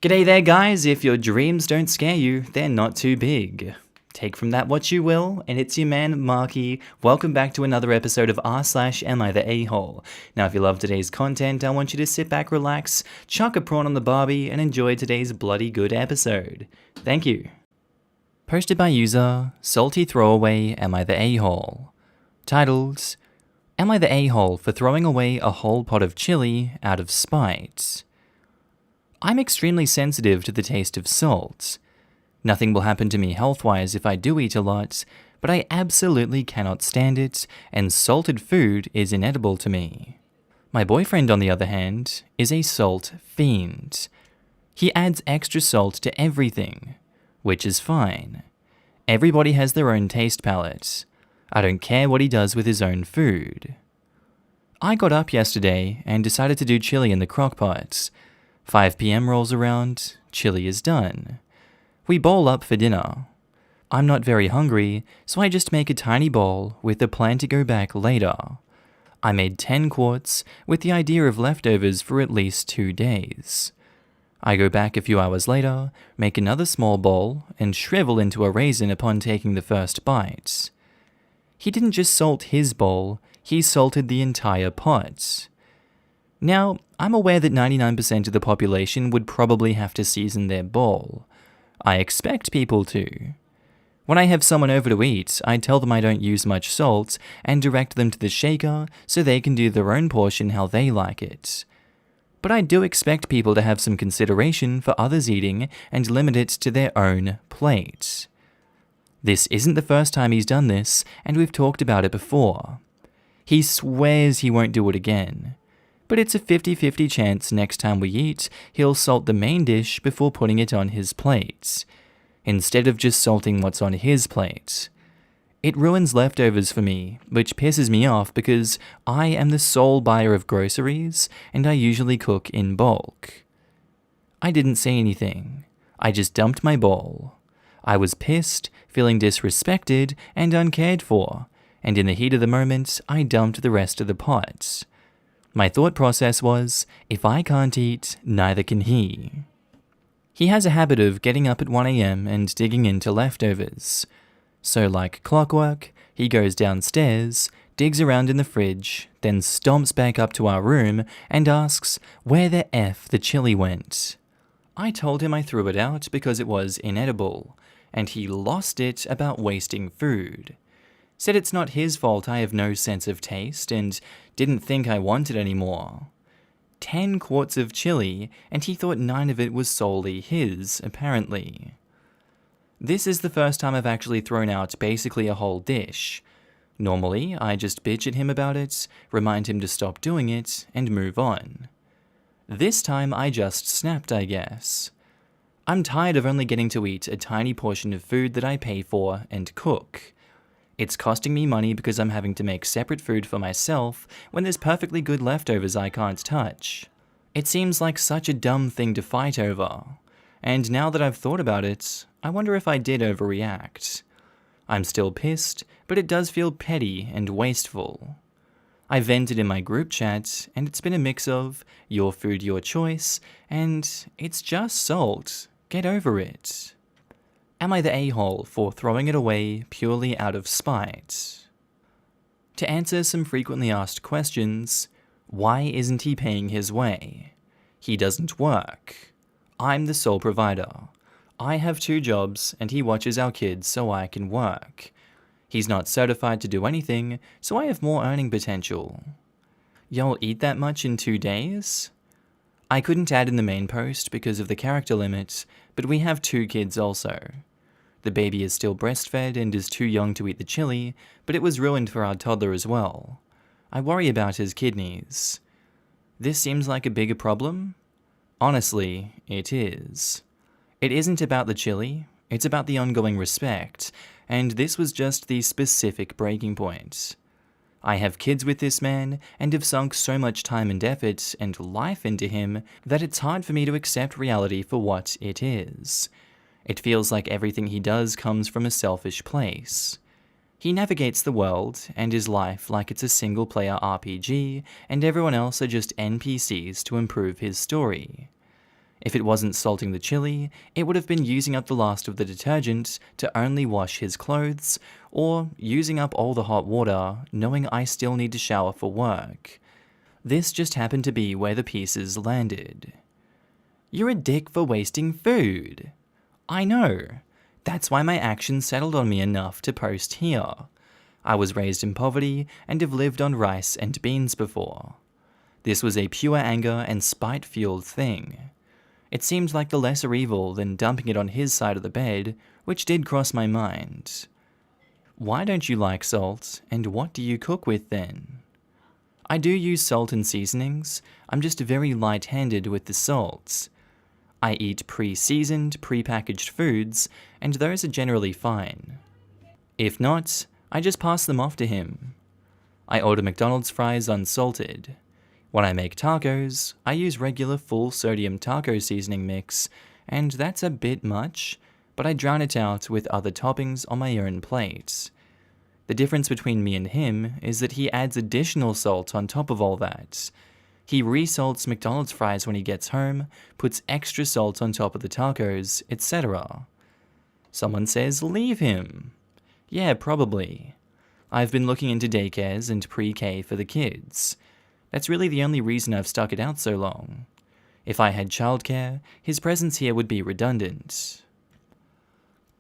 G'day there guys, if your dreams don't scare you, they're not too big. Take from that what you will, and it's your man Markee. Welcome back to another episode of r/AmiTheA. Now if you love today's content, I want you to sit back, relax, chuck a prawn on the barbie, and enjoy today's bloody good episode. Thank you. Posted by user Salty Throwaway AmiTheA. Titled, Am I the a-hole for throwing away a whole pot of chili out of spite? I'm extremely sensitive to the taste of salt. Nothing will happen to me health-wise if I do eat a lot, but I absolutely cannot stand it, and salted food is inedible to me. My boyfriend, on the other hand, is a salt fiend. He adds extra salt to everything, which is fine. Everybody has their own taste palette. I don't care what he does with his own food. I got up yesterday and decided to do chili in the crock pot. 5 PM rolls around, chili is done. We bowl up for dinner. I'm not very hungry, so I just make a tiny bowl with the plan to go back later. I made 10 quarts with the idea of leftovers for at least 2 days. I go back a few hours later, make another small bowl, and shrivel into a raisin upon taking the first bite. He didn't just salt his bowl, he salted the entire pot. Now, I'm aware that 99% of the population would probably have to season their bowl. I expect people to. When I have someone over to eat, I tell them I don't use much salt and direct them to the shaker so they can do their own portion how they like it. But I do expect people to have some consideration for others eating and limit it to their own plate. This isn't the first time he's done this, and we've talked about it before. He swears he won't do it again. But it's a 50-50 chance next time we eat, he'll salt the main dish before putting it on his plate, instead of just salting what's on his plate. It ruins leftovers for me, which pisses me off because I am the sole buyer of groceries, and I usually cook in bulk. I didn't say anything. I just dumped my bowl. I was pissed, feeling disrespected and uncared for, and in the heat of the moment, I dumped the rest of the pot. My thought process was, if I can't eat, neither can he. He has a habit of getting up at 1 AM and digging into leftovers. So like clockwork, he goes downstairs, digs around in the fridge, then stomps back up to our room and asks where the F the chili went. I told him I threw it out because it was inedible, and he lost it about wasting food. Said it's not his fault I have no sense of taste and didn't think I wanted any more. 10 quarts of chili, and he thought 9 of it was solely his, apparently. This is the first time I've actually thrown out basically a whole dish. Normally, I just bitch at him about it, remind him to stop doing it, and move on. This time I just snapped, I guess. I'm tired of only getting to eat a tiny portion of food that I pay for and cook. It's costing me money because I'm having to make separate food for myself when there's perfectly good leftovers I can't touch. It seems like such a dumb thing to fight over. And now that I've thought about it, I wonder if I did overreact. I'm still pissed, but it does feel petty and wasteful. I vented in my group chat, and it's been a mix of your food, your choice, and it's just salt. Get over it. Am I the a-hole for throwing it away purely out of spite? To answer some frequently asked questions, why isn't he paying his way? He doesn't work. I'm the sole provider. I have 2 jobs and he watches our kids so I can work. He's not certified to do anything, so I have more earning potential. Y'all eat that much in 2 days? I couldn't add in the main post because of the character limit, but we have 2 kids also. The baby is still breastfed and is too young to eat the chili, but it was ruined for our toddler as well. I worry about his kidneys. This seems like a bigger problem? Honestly, it is. It isn't about the chili, it's about the ongoing respect, and this was just the specific breaking point. I have kids with this man, and have sunk so much time and effort and life into him that it's hard for me to accept reality for what it is. It feels like everything he does comes from a selfish place. He navigates the world and his life like it's a single-player RPG, and everyone else are just NPCs to improve his story. If it wasn't salting the chili, it would have been using up the last of the detergent to only wash his clothes, or using up all the hot water, knowing I still need to shower for work. This just happened to be where the pieces landed. You're a dick for wasting food. I know. That's why my actions settled on me enough to post here. I was raised in poverty and have lived on rice and beans before. This was a pure anger and spite-fueled thing. It seemed like the lesser evil than dumping it on his side of the bed, which did cross my mind. Why don't you like salt, and what do you cook with then? I do use salt and seasonings, I'm just very light-handed with the salt. I eat pre-seasoned, pre-packaged foods, and those are generally fine. If not, I just pass them off to him. I order McDonald's fries unsalted. When I make tacos, I use regular full-sodium taco seasoning mix, and that's a bit much, but I drown it out with other toppings on my own plate. The difference between me and him is that he adds additional salt on top of all that. He resalts McDonald's fries when he gets home, puts extra salt on top of the tacos, etc. Someone says, leave him. Yeah, probably. I've been looking into daycares and pre-K for the kids. That's really the only reason I've stuck it out so long. If I had childcare, his presence here would be redundant.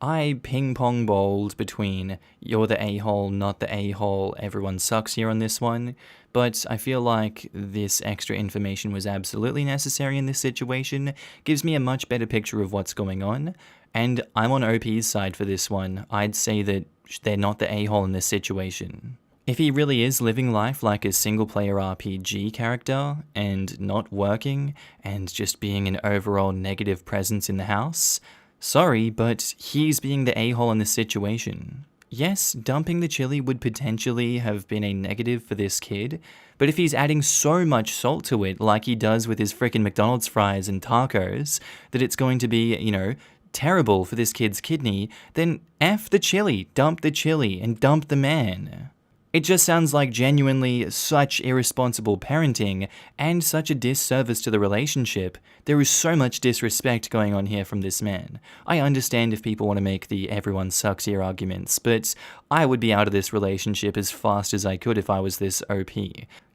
I ping-pong bowled between you're the a-hole, not the a-hole, everyone sucks here on this one, but I feel like this extra information was absolutely necessary in this situation, gives me a much better picture of what's going on, and I'm on OP's side for this one. I'd say that they're not the a-hole in this situation. If he really is living life like a single-player RPG character, and not working, and just being an overall negative presence in the house, sorry, but he's being the a-hole in this situation. Yes, dumping the chili would potentially have been a negative for this kid, but if he's adding so much salt to it like he does with his frickin' McDonald's fries and tacos, that it's going to be, terrible for this kid's kidney, then F the chili, dump the chili, and dump the man. It just sounds like genuinely such irresponsible parenting and such a disservice to the relationship. There is so much disrespect going on here from this man. I understand if people want to make the everyone sucks here arguments, but I would be out of this relationship as fast as I could if I was this OP.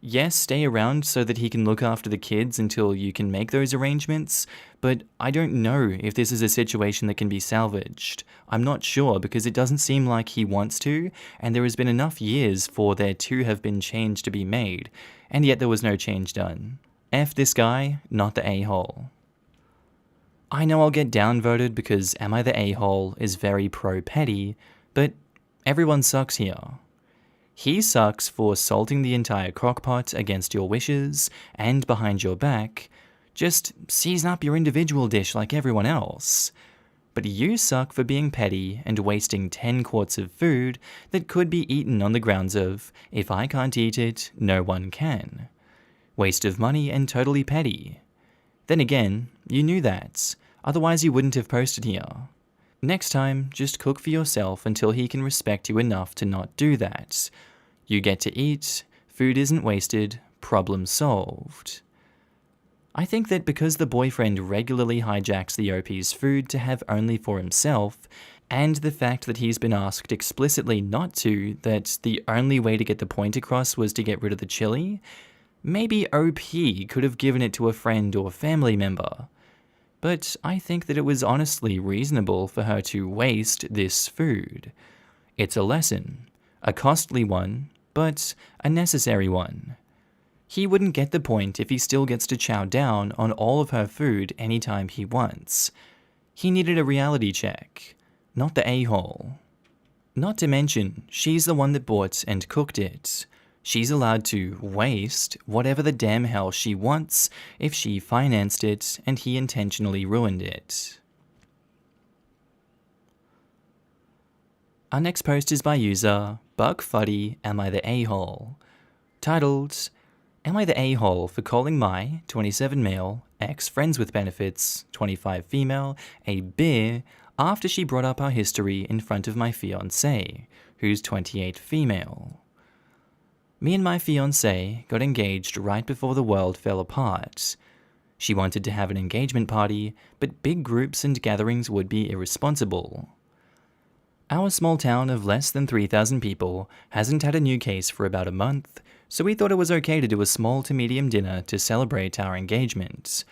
Yes, stay around so that he can look after the kids until you can make those arrangements, but I don't know if this is a situation that can be salvaged. I'm not sure because it doesn't seem like he wants to, and there has been enough years for there to have been change to be made, and yet there was no change done. F this guy, not the a-hole. I know I'll get downvoted because Am I the a-hole is very pro-petty, but everyone sucks here. He sucks for salting the entire crockpot against your wishes and behind your back. Just season up your individual dish like everyone else. But you suck for being petty and wasting 10 quarts of food that could be eaten on the grounds of, if I can't eat it, no one can. Waste of money and totally petty. Then again, you knew that, otherwise you wouldn't have posted here. Next time, just cook for yourself until he can respect you enough to not do that. You get to eat, food isn't wasted, problem solved. I think that because the boyfriend regularly hijacks the OP's food to have only for himself, and the fact that he's been asked explicitly not to, that the only way to get the point across was to get rid of the chili, maybe OP could have given it to a friend or family member. But I think that it was honestly reasonable for her to waste this food. It's a lesson, a costly one, but a necessary one. He wouldn't get the point if he still gets to chow down on all of her food anytime he wants. He needed a reality check, not the a-hole. Not to mention, she's the one that bought and cooked it. She's allowed to waste whatever the damn hell she wants if she financed it and he intentionally ruined it. Our next post is by user BugFuddy Am I the A-hole? Titled, Am I the a-hole for calling my 27 male, ex friends with benefits, 25 female, a beer after she brought up our history in front of my fiancé, who's 28 female? Me and my fiancé got engaged right before the world fell apart. She wanted to have an engagement party, but big groups and gatherings would be irresponsible. Our small town of less than 3,000 people hasn't had a new case for about a month, so we thought it was okay to do a small to medium dinner to celebrate our engagement.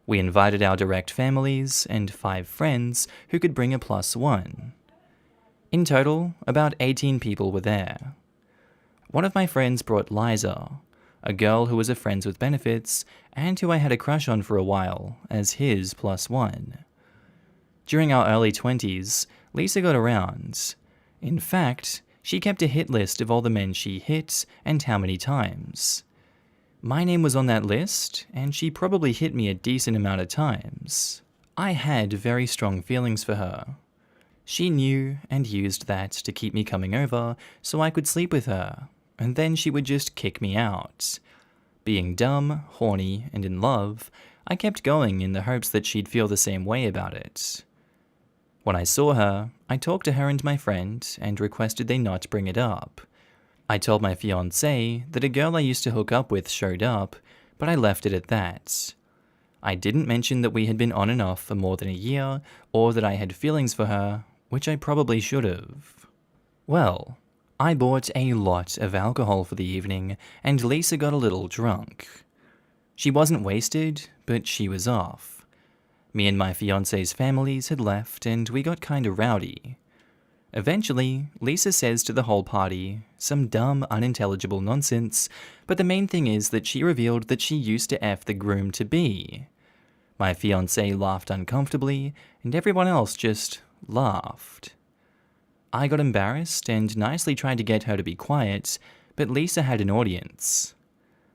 We invited our direct families and 5 friends who could bring a +1. In total, about 18 people were there. One of my friends brought Liza, a girl who was a friends with benefits and who I had a crush on for a while, as his +1. During our early 20s, Lisa got around. In fact, she kept a hit list of all the men she hit and how many times. My name was on that list, and she probably hit me a decent amount of times. I had very strong feelings for her. She knew and used that to keep me coming over so I could sleep with her, and then she would just kick me out. Being dumb, horny, and in love, I kept going in the hopes that she'd feel the same way about it. When I saw her, I talked to her and my friend and requested they not bring it up. I told my fiancé that a girl I used to hook up with showed up, but I left it at that. I didn't mention that we had been on and off for more than a year, or that I had feelings for her, which I probably should have. Well, I bought a lot of alcohol for the evening, and Lisa got a little drunk. She wasn't wasted, but she was off. Me and my fiancé's families had left, and we got kinda rowdy. Eventually, Lisa says to the whole party, some dumb, unintelligible nonsense, but the main thing is that she revealed that she used to F the groom-to-be. My fiancé laughed uncomfortably, and everyone else just laughed. I got embarrassed and nicely tried to get her to be quiet, but Lisa had an audience.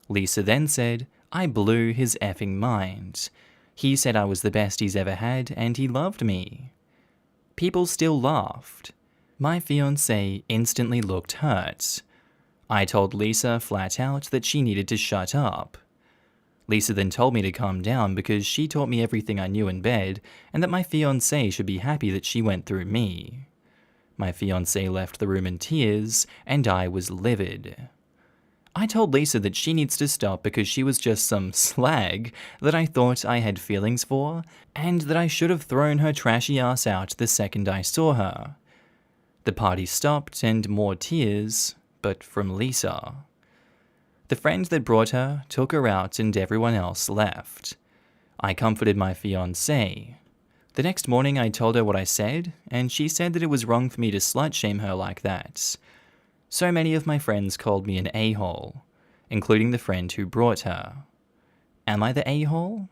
Lisa then said, I blew his effing mind. He said I was the best he's ever had, and he loved me. People still laughed. My fiancé instantly looked hurt. I told Lisa flat out that she needed to shut up. Lisa then told me to calm down because she taught me everything I knew in bed, and that my fiancé should be happy that she went through me. My fiancé left the room in tears, and I was livid. I told Lisa that she needs to stop because she was just some slag that I thought I had feelings for, and that I should have thrown her trashy ass out the second I saw her. The party stopped, and more tears, but from Lisa. The friend that brought her took her out, and everyone else left. I comforted my fiancé. The next morning I told her what I said, and she said that it was wrong for me to slut-shame her like that. So many of my friends called me an a-hole, including the friend who brought her. Am I the a-hole?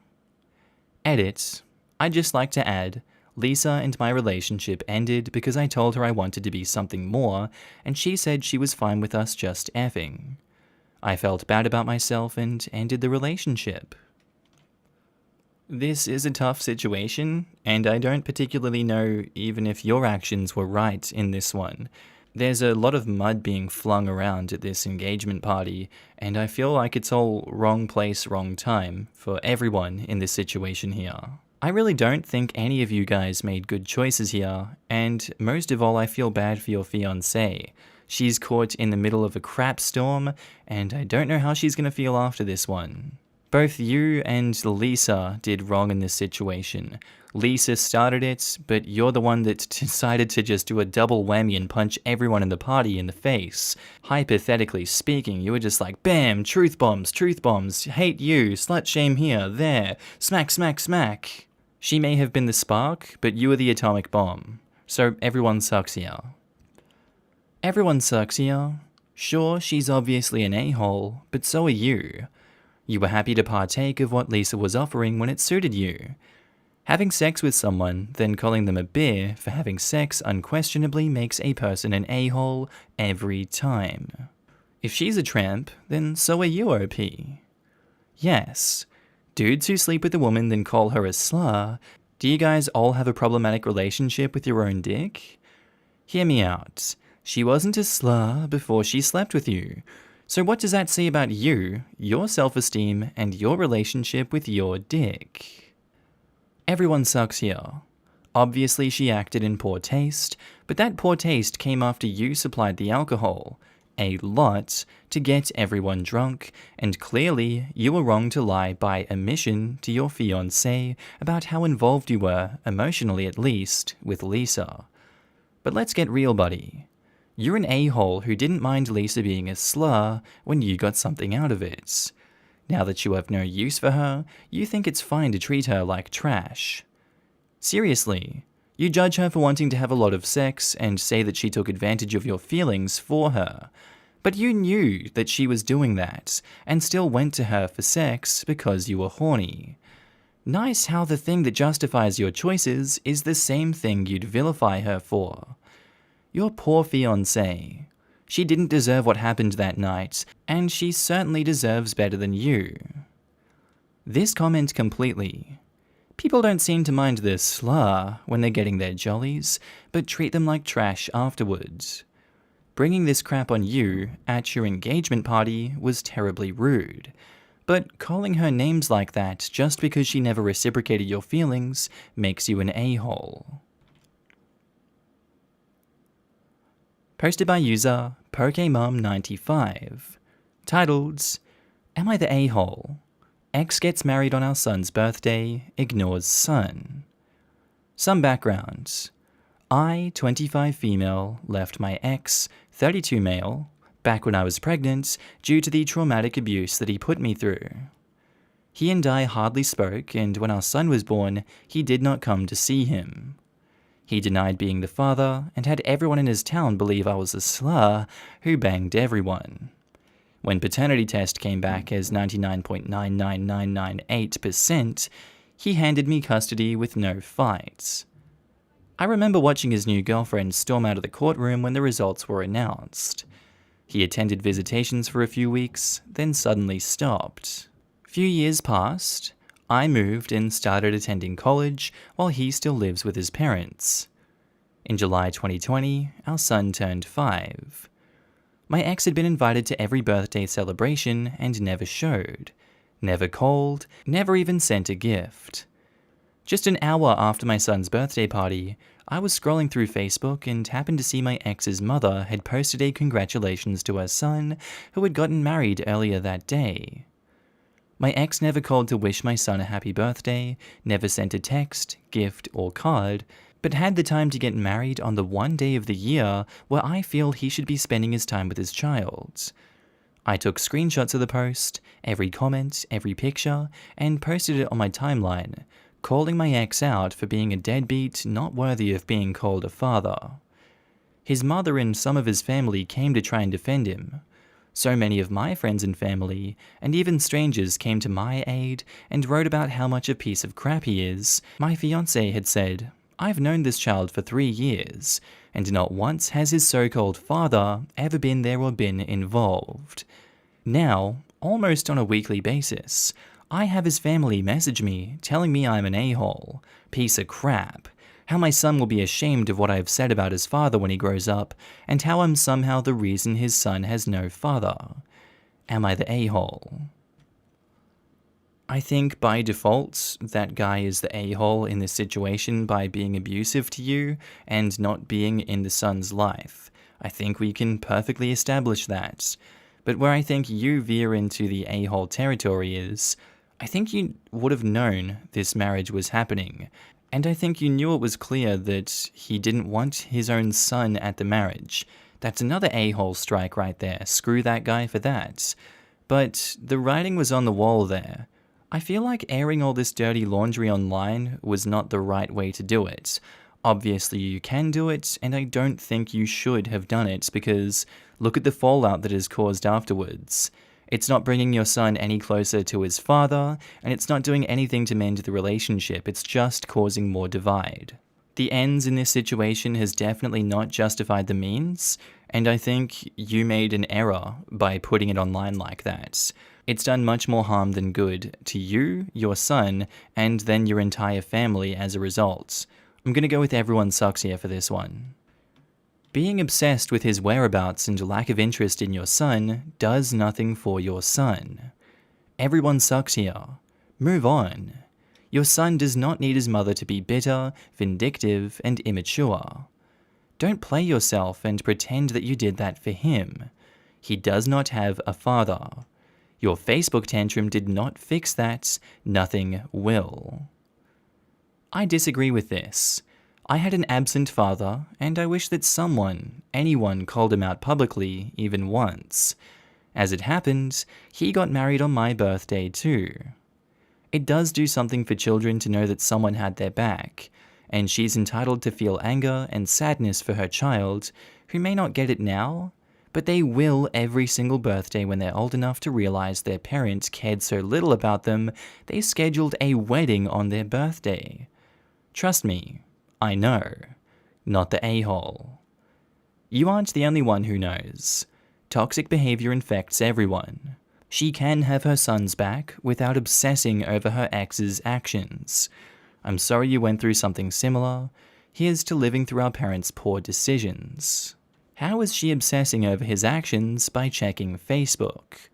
Edit. I'd just like to add, Lisa and my relationship ended because I told her I wanted to be something more, and she said she was fine with us just effing. I felt bad about myself and ended the relationship. This is a tough situation, and I don't particularly know even if your actions were right in this one. There's a lot of mud being flung around at this engagement party, and I feel like it's all wrong place, wrong time for everyone in this situation here. I really don't think any of you guys made good choices here, and most of all I feel bad for your fiancé. She's caught in the middle of a crap storm, and I don't know how she's gonna feel after this one. Both you and Lisa did wrong in this situation. Lisa started it, but you're the one that decided to just do a double whammy and punch everyone in the party in the face. Hypothetically speaking, you were just like, bam, truth bombs, hate you, slut shame here, there, smack, smack, smack. She may have been the spark, but you were the atomic bomb. So everyone sucks here. Everyone sucks here. Sure, she's obviously an a-hole, but so are you. You were happy to partake of what Lisa was offering when it suited you. Having sex with someone, then calling them a bear for having sex unquestionably makes a person an a-hole every time. If she's a tramp, then so are you, OP. Yes. Dudes who sleep with a woman then call her a slur. Do you guys all have a problematic relationship with your own dick? Hear me out. She wasn't a slur before she slept with you. So what does that say about you, your self-esteem, and your relationship with your dick? Everyone sucks here. Obviously she acted in poor taste, but that poor taste came after you supplied the alcohol, a lot, to get everyone drunk, and clearly you were wrong to lie by omission to your fiancé about how involved you were, emotionally at least, with Lisa. But let's get real, buddy. You're an a-hole who didn't mind Lisa being a slur when you got something out of it. Now that you have no use for her, you think it's fine to treat her like trash. Seriously, you judge her for wanting to have a lot of sex and say that she took advantage of your feelings for her. But you knew that she was doing that, and still went to her for sex because you were horny. Nice how the thing that justifies your choices is the same thing you'd vilify her for. Your poor fiancée. She didn't deserve what happened that night, and she certainly deserves better than you. This comment completely. People don't seem to mind the slur when they're getting their jollies, but treat them like trash afterwards. Bringing this crap on you at your engagement party was terribly rude, but calling her names like that just because she never reciprocated your feelings makes you an a-hole. Posted by user PokeMom95, titled, Am I the a-hole? Ex gets married on our son's birthday, ignores son. Some background. I, 25 female, left my ex, 32 male, back when I was pregnant due to the traumatic abuse that he put me through. He and I hardly spoke, and when our son was born, he did not come to see him. He denied being the father and had everyone in his town believe I was a slur who banged everyone. When paternity test came back as 99.99998%, he handed me custody with no fights. I remember watching his new girlfriend storm out of the courtroom when the results were announced. He attended visitations for a few weeks, then suddenly stopped. Few years passed. I moved and started attending college while he still lives with his parents. In July 2020, our son turned 5. My ex had been invited to every birthday celebration and never showed, never called, never even sent a gift. Just an hour after my son's birthday party, I was scrolling through Facebook and happened to see my ex's mother had posted a congratulations to her son who had gotten married earlier that day. My ex never called to wish my son a happy birthday, never sent a text, gift, or card, but had the time to get married on the one day of the year where I feel he should be spending his time with his child. I took screenshots of the post, every comment, every picture, and posted it on my timeline, calling my ex out for being a deadbeat not worthy of being called a father. His mother and some of his family came to try and defend him. So many of my friends and family, and even strangers, came to my aid and wrote about how much a piece of crap he is. My fiancé had said, I've known this child for 3 years, and not once has his so-called father ever been there or been involved. Now, almost on a weekly basis, I have his family message me telling me I'm an a-hole, piece of crap, how my son will be ashamed of what I have said about his father when he grows up, and how I'm somehow the reason his son has no father. Am I the a-hole? I think by default, that guy is the a-hole in this situation by being abusive to you and not being in the son's life. I think we can perfectly establish that. But where I think you veer into the a-hole territory is, I think you would have known this marriage was happening, and I think you knew it was clear that he didn't want his own son at the marriage. That's another a-hole strike right there. Screw that guy for that. But the writing was on the wall there. I feel like airing all this dirty laundry online was not the right way to do it. Obviously you can do it, and I don't think you should have done it because look at the fallout that is caused afterwards. It's not bringing your son any closer to his father, and it's not doing anything to mend the relationship, it's just causing more divide. The ends in this situation has definitely not justified the means, and I think you made an error by putting it online like that. It's done much more harm than good to you, your son, and then your entire family as a result. I'm gonna go with everyone sucks here for this one. Being obsessed with his whereabouts and lack of interest in your son does nothing for your son. Everyone sucks here. Move on. Your son does not need his mother to be bitter, vindictive, and immature. Don't play yourself and pretend that you did that for him. He does not have a father. Your Facebook tantrum did not fix that. Nothing will. I disagree with this. I had an absent father, and I wish that anyone called him out publicly, even once. As it happened, he got married on my birthday too. It does do something for children to know that someone had their back, and she's entitled to feel anger and sadness for her child, who may not get it now, but they will every single birthday when they're old enough to realize their parents cared so little about them, they scheduled a wedding on their birthday. Trust me, I know. Not the a-hole. You aren't the only one who knows. Toxic behavior infects everyone. She can have her son's back without obsessing over her ex's actions. I'm sorry you went through something similar. Here's to living through our parents' poor decisions. How is she obsessing over his actions by checking Facebook?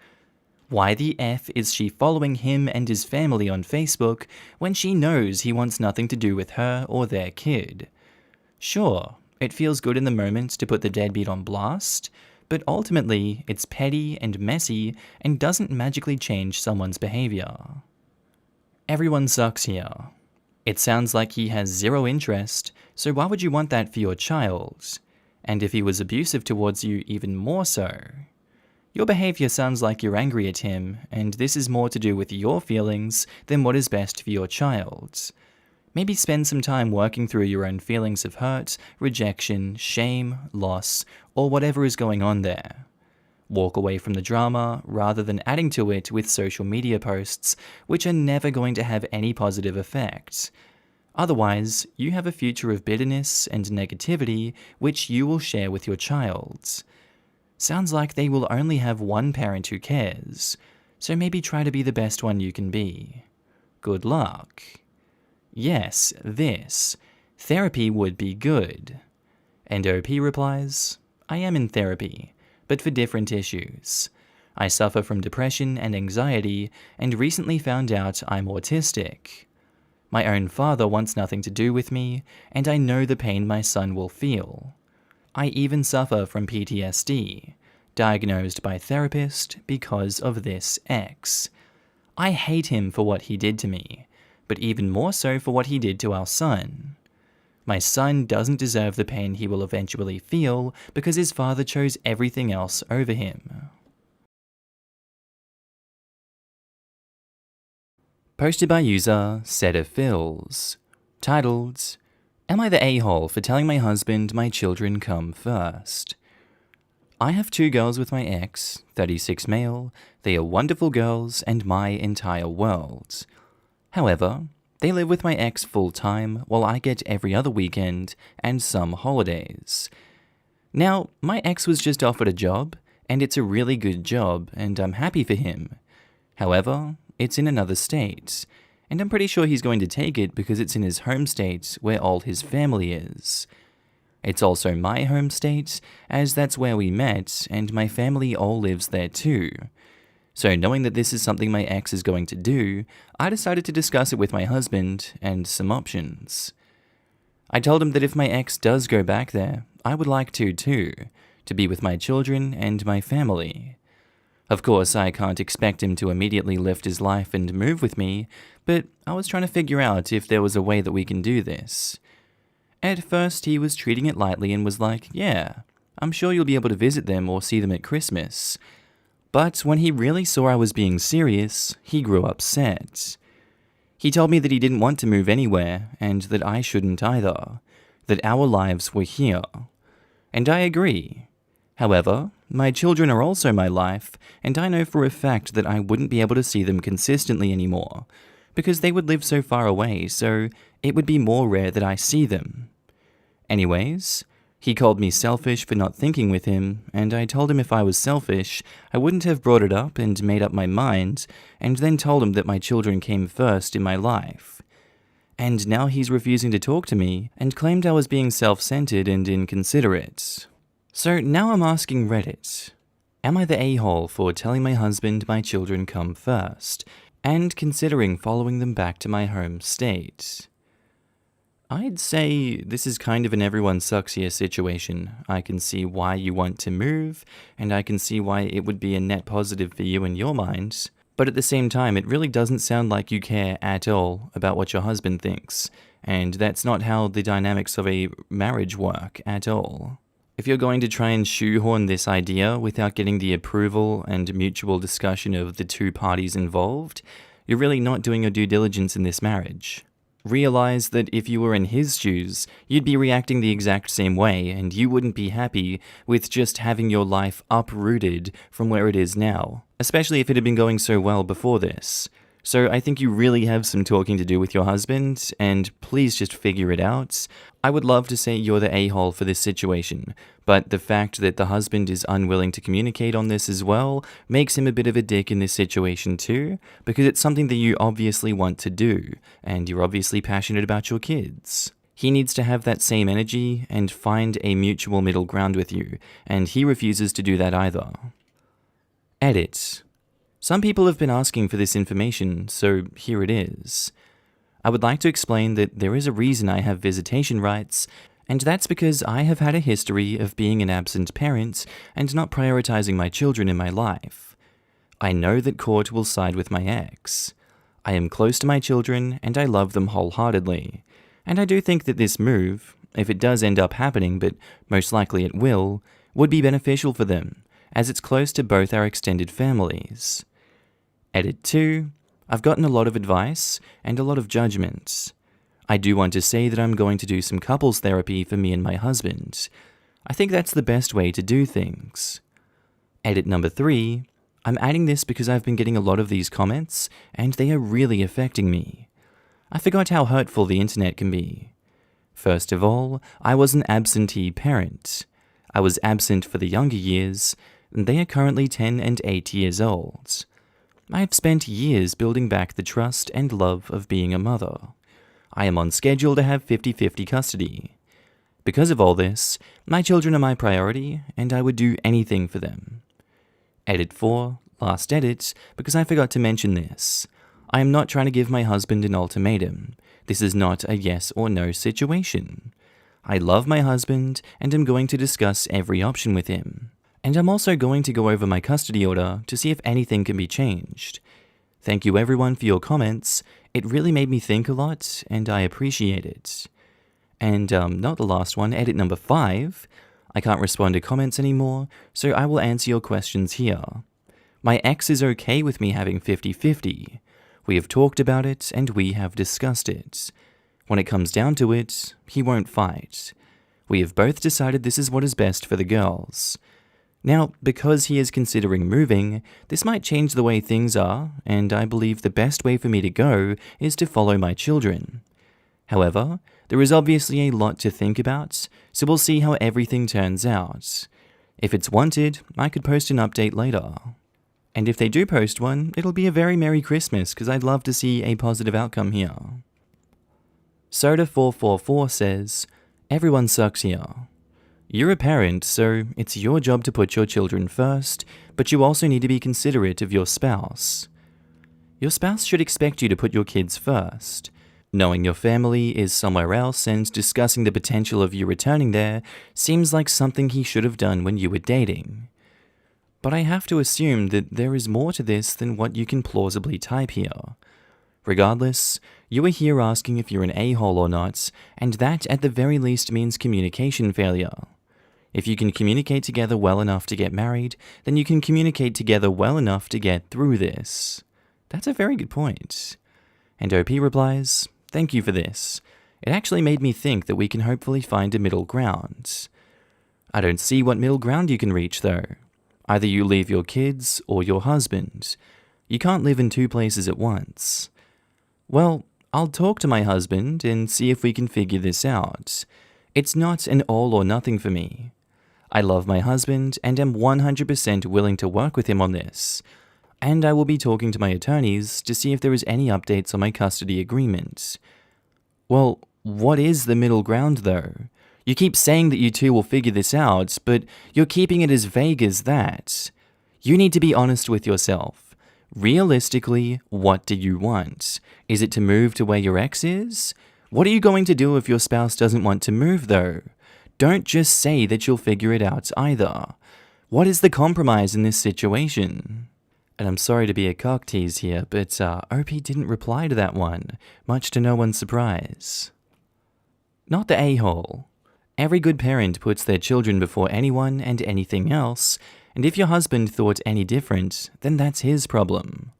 Why the F is she following him and his family on Facebook when she knows he wants nothing to do with her or their kid? Sure, it feels good in the moment to put the deadbeat on blast, but ultimately it's petty and messy and doesn't magically change someone's behavior. Everyone sucks here. It sounds like he has zero interest, so why would you want that for your child? And if he was abusive towards you, even more so. Your behavior sounds like you're angry at him, and this is more to do with your feelings than what is best for your child. Maybe spend some time working through your own feelings of hurt, rejection, shame, loss, or whatever is going on there. Walk away from the drama rather than adding to it with social media posts, which are never going to have any positive effect. Otherwise, you have a future of bitterness and negativity which you will share with your child. Sounds like they will only have one parent who cares, so maybe try to be the best one you can be. Good luck. Yes, this. Therapy would be good. And OP replies, I am in therapy, but for different issues. I suffer from depression and anxiety, and recently found out I'm autistic. My own father wants nothing to do with me, and I know the pain my son will feel. I even suffer from PTSD, diagnosed by therapist because of this X. I hate him for what he did to me, but even more so for what he did to our son. My son doesn't deserve the pain he will eventually feel because his father chose everything else over him. Posted by user Set of Fills. Titled, Am I the a-hole for telling my husband my children come first? I have 2 girls with my ex, 36 male. They are wonderful girls and my entire world. However, they live with my ex full-time while I get every other weekend and some holidays. Now, my ex was just offered a job, and it's a really good job, and I'm happy for him. However, it's in another state, and I'm pretty sure he's going to take it because it's in his home state where all his family is. It's also my home state, as that's where we met, and my family all lives there too. So knowing that this is something my ex is going to do, I decided to discuss it with my husband and some options. I told him that if my ex does go back there, I would like to too, to be with my children and my family. Of course, I can't expect him to immediately lift his life and move with me, but I was trying to figure out if there was a way that we can do this. At first, he was treating it lightly and was like, yeah, I'm sure you'll be able to visit them or see them at Christmas. But when he really saw I was being serious, he grew upset. He told me that he didn't want to move anywhere, and that I shouldn't either, that our lives were here. And I agree. However, my children are also my life, and I know for a fact that I wouldn't be able to see them consistently anymore, because they would live so far away, so it would be more rare that I see them. Anyways, he called me selfish for not thinking with him, and I told him if I was selfish, I wouldn't have brought it up and made up my mind, and then told him that my children came first in my life. And now he's refusing to talk to me, and claimed I was being self-centered and inconsiderate. So now I'm asking Reddit, am I the a-hole for telling my husband my children come first, and considering following them back to my home state? I'd say this is kind of an everyone sucks here situation. I can see why you want to move, and I can see why it would be a net positive for you in your mind. But at the same time, it really doesn't sound like you care at all about what your husband thinks. And that's not how the dynamics of a marriage work at all. If you're going to try and shoehorn this idea without getting the approval and mutual discussion of the two parties involved, you're really not doing your due diligence in this marriage. Realize that if you were in his shoes, you'd be reacting the exact same way, and you wouldn't be happy with just having your life uprooted from where it is now, especially if it had been going so well before this. So I think you really have some talking to do with your husband, and please just figure it out. I would love to say you're the a-hole for this situation, but the fact that the husband is unwilling to communicate on this as well makes him a bit of a dick in this situation too, because it's something that you obviously want to do, and you're obviously passionate about your kids. He needs to have that same energy and find a mutual middle ground with you, and he refuses to do that either. Edit. Some people have been asking for this information, so here it is. I would like to explain that there is a reason I have visitation rights, and that's because I have had a history of being an absent parent and not prioritizing my children in my life. I know that court will side with my ex. I am close to my children and I love them wholeheartedly, and I do think that this move, if it does end up happening, but most likely it will, would be beneficial for them, as it's close to both our extended families. Edit 2. I've gotten a lot of advice and a lot of judgments. I do want to say that I'm going to do some couples therapy for me and my husband. I think that's the best way to do things. Edit number 3. I'm adding this because I've been getting a lot of these comments and they are really affecting me. I forgot how hurtful the internet can be. First of all, I was an absentee parent. I was absent for the younger years, and they are currently 10 and 8 years old. I have spent years building back the trust and love of being a mother. I am on schedule to have 50-50 custody. Because of all this, my children are my priority, and I would do anything for them. Edit 4, last edit, because I forgot to mention this. I am not trying to give my husband an ultimatum. This is not a yes or no situation. I love my husband, and am going to discuss every option with him. And I'm also going to go over my custody order to see if anything can be changed. Thank you everyone for your comments. It really made me think a lot, and I appreciate it. And not the last one, edit number 5. I can't respond to comments anymore, so I will answer your questions here. My ex is okay with me having 50-50. We have talked about it, and we have discussed it. When it comes down to it, he won't fight. We have both decided this is what is best for the girls. Now, because he is considering moving, this might change the way things are, and I believe the best way for me to go is to follow my children. However, there is obviously a lot to think about, so we'll see how everything turns out. If it's wanted, I could post an update later. And if they do post one, it'll be a very Merry Christmas, because I'd love to see a positive outcome here. Soda444 says, everyone sucks here. You're a parent, so it's your job to put your children first, but you also need to be considerate of your spouse. Your spouse should expect you to put your kids first. Knowing your family is somewhere else and discussing the potential of you returning there seems like something he should have done when you were dating. But I have to assume that there is more to this than what you can plausibly type here. Regardless, you are here asking if you're an a-hole or not, and that at the very least means communication failure. If you can communicate together well enough to get married, then you can communicate together well enough to get through this. That's a very good point. And OP replies, thank you for this. It actually made me think that we can hopefully find a middle ground. I don't see what middle ground you can reach though. Either you leave your kids or your husband. You can't live in two places at once. Well, I'll talk to my husband and see if we can figure this out. It's not an all or nothing for me. I love my husband and am 100% willing to work with him on this. And I will be talking to my attorneys to see if there is any updates on my custody agreement. Well, what is the middle ground though? You keep saying that you two will figure this out, but you're keeping it as vague as that. You need to be honest with yourself. Realistically, what do you want? Is it to move to where your ex is? What are you going to do if your spouse doesn't want to move, though? Don't just say that you'll figure it out either. What is the compromise in this situation? And I'm sorry to be a cock tease here, but OP didn't reply to that one, much to no one's surprise. Not the a-hole. Every good parent puts their children before anyone and anything else, and if your husband thought any different, then that's his problem.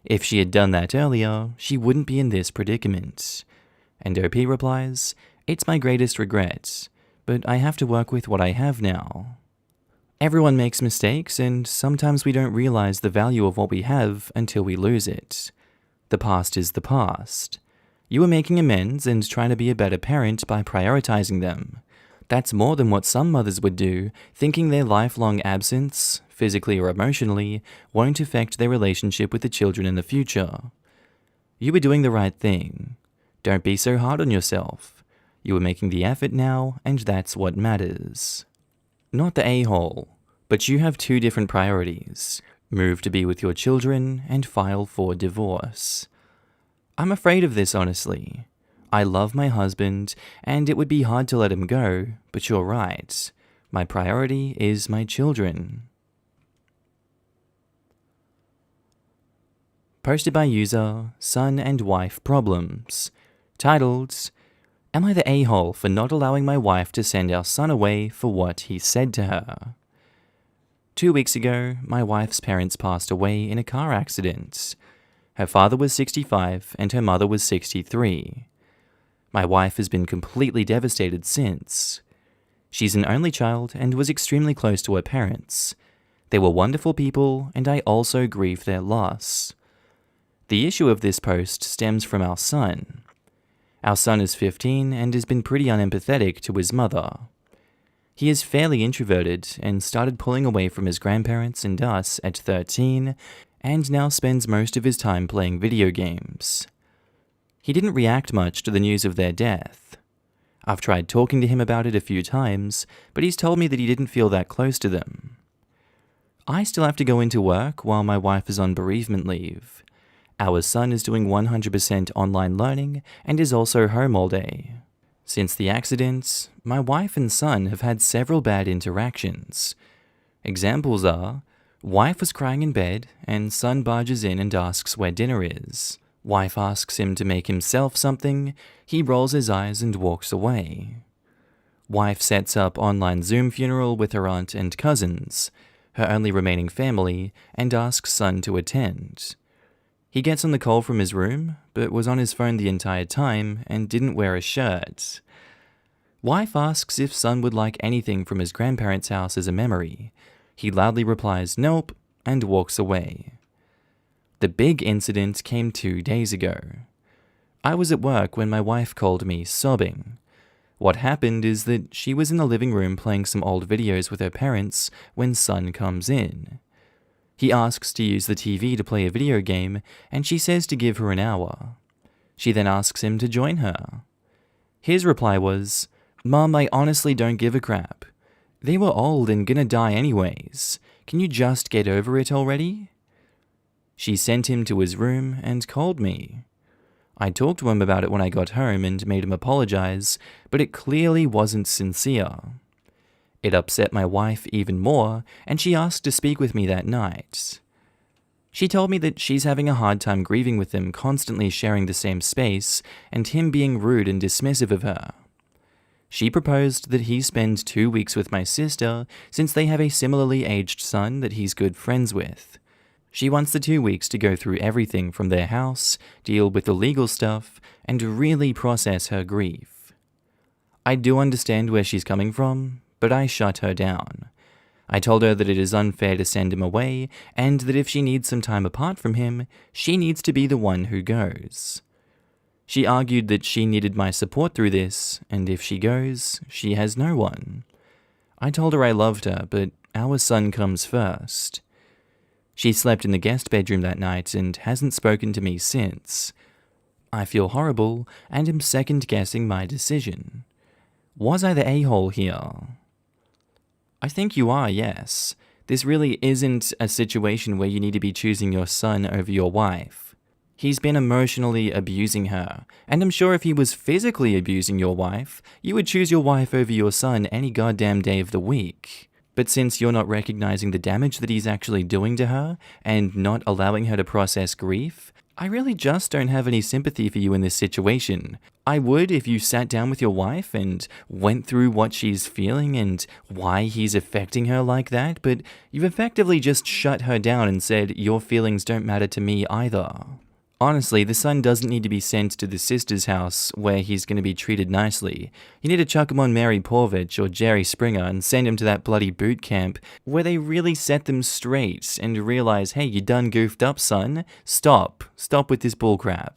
If she had done that earlier, she wouldn't be in this predicament. And OP replies, "It's my greatest regret, but I have to work with what I have now." Everyone makes mistakes, and sometimes we don't realize the value of what we have until we lose it. The past is the past. You are making amends and trying to be a better parent by prioritizing them. That's more than what some mothers would do, thinking their lifelong absence, physically or emotionally, won't affect their relationship with the children in the future. You are doing the right thing. Don't be so hard on yourself. You are making the effort now, and that's what matters. Not the a-hole, but you have two different priorities: move to be with your children and file for divorce. I'm afraid of this, honestly. I love my husband, and it would be hard to let him go, but you're right. My priority is my children. Posted by user Son and Wife Problems. Titled, "Am I the a-hole for not allowing my wife to send our son away for what he said to her?" 2 weeks ago, my wife's parents passed away in a car accident. Her father was 65 and her mother was 63. My wife has been completely devastated since. She's an only child and was extremely close to her parents. They were wonderful people, and I also grieve their loss. The issue of this post stems from our son. Our son is 15 and has been pretty unempathetic to his mother. He is fairly introverted and started pulling away from his grandparents and us at 13, and now spends most of his time playing video games. He didn't react much to the news of their death. I've tried talking to him about it a few times, but he's told me that he didn't feel that close to them. I still have to go into work while my wife is on bereavement leave. Our son is doing 100% online learning and is also home all day. Since the accident, my wife and son have had several bad interactions. Examples are, wife was crying in bed and son barges in and asks where dinner is. Wife asks him to make himself something, he rolls his eyes and walks away. Wife sets up online Zoom funeral with her aunt and cousins, her only remaining family, and asks son to attend. He gets on the call from his room, but was on his phone the entire time and didn't wear a shirt. Wife asks if son would like anything from his grandparents' house as a memory. He loudly replies nope and walks away. The big incident came 2 days ago. I was at work when my wife called me sobbing. What happened is that she was in the living room playing some old videos with her parents when son comes in. He asks to use the TV to play a video game, and she says to give her an hour. She then asks him to join her. His reply was, "Mom, I honestly don't give a crap. They were old and gonna die anyways. Can you just get over it already?" She sent him to his room and called me. I talked to him about it when I got home and made him apologize, but it clearly wasn't sincere. It upset my wife even more, and she asked to speak with me that night. She told me that she's having a hard time grieving with him constantly sharing the same space, and him being rude and dismissive of her. She proposed that he spend 2 weeks with my sister, since they have a similarly aged son that he's good friends with. She wants the 2 weeks to go through everything from their house, deal with the legal stuff, and really process her grief. I do understand where she's coming from, but I shut her down. I told her that it is unfair to send him away, and that if she needs some time apart from him, she needs to be the one who goes. She argued that she needed my support through this, and if she goes, she has no one. I told her I loved her, but our son comes first. She slept in the guest bedroom that night and hasn't spoken to me since. I feel horrible and am second-guessing my decision. Was I the a-hole here? I think you are, yes. This really isn't a situation where you need to be choosing your son over your wife. He's been emotionally abusing her, and I'm sure if he was physically abusing your wife, you would choose your wife over your son any goddamn day of the week. But since you're not recognizing the damage that he's actually doing to her, and not allowing her to process grief, I really just don't have any sympathy for you in this situation. I would if you sat down with your wife and went through what she's feeling and why he's affecting her like that, but you've effectively just shut her down and said your feelings don't matter to me either. Honestly, the son doesn't need to be sent to the sister's house where he's going to be treated nicely. You need to chuck him on Mary Porvich or Jerry Springer and send him to that bloody boot camp where they really set them straight and realize, hey, you done goofed up, son. Stop with this bullcrap.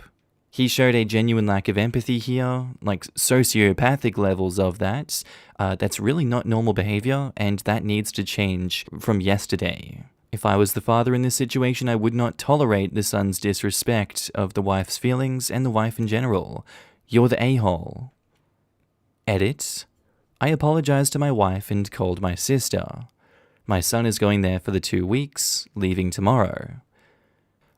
He showed a genuine lack of empathy here, like sociopathic levels of that. That's really not normal behavior, and that needs to change from yesterday. If I was the father in this situation, I would not tolerate the son's disrespect of the wife's feelings and the wife in general. You're the a-hole. Edit. I apologized to my wife and called my sister. My son is going there for the 2 weeks, leaving tomorrow.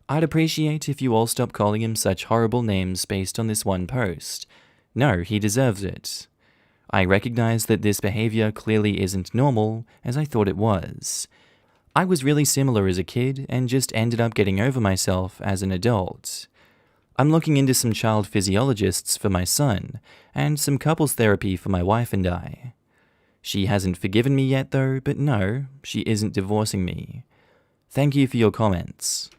I'd appreciate if you all stop calling him such horrible names based on this one post. No, he deserves it. I recognize that this behavior clearly isn't normal, as I thought it was. I was really similar as a kid and just ended up getting over myself as an adult. I'm looking into some child physiologists for my son and some couples therapy for my wife and I. She hasn't forgiven me yet though, but no, she isn't divorcing me. Thank you for your comments.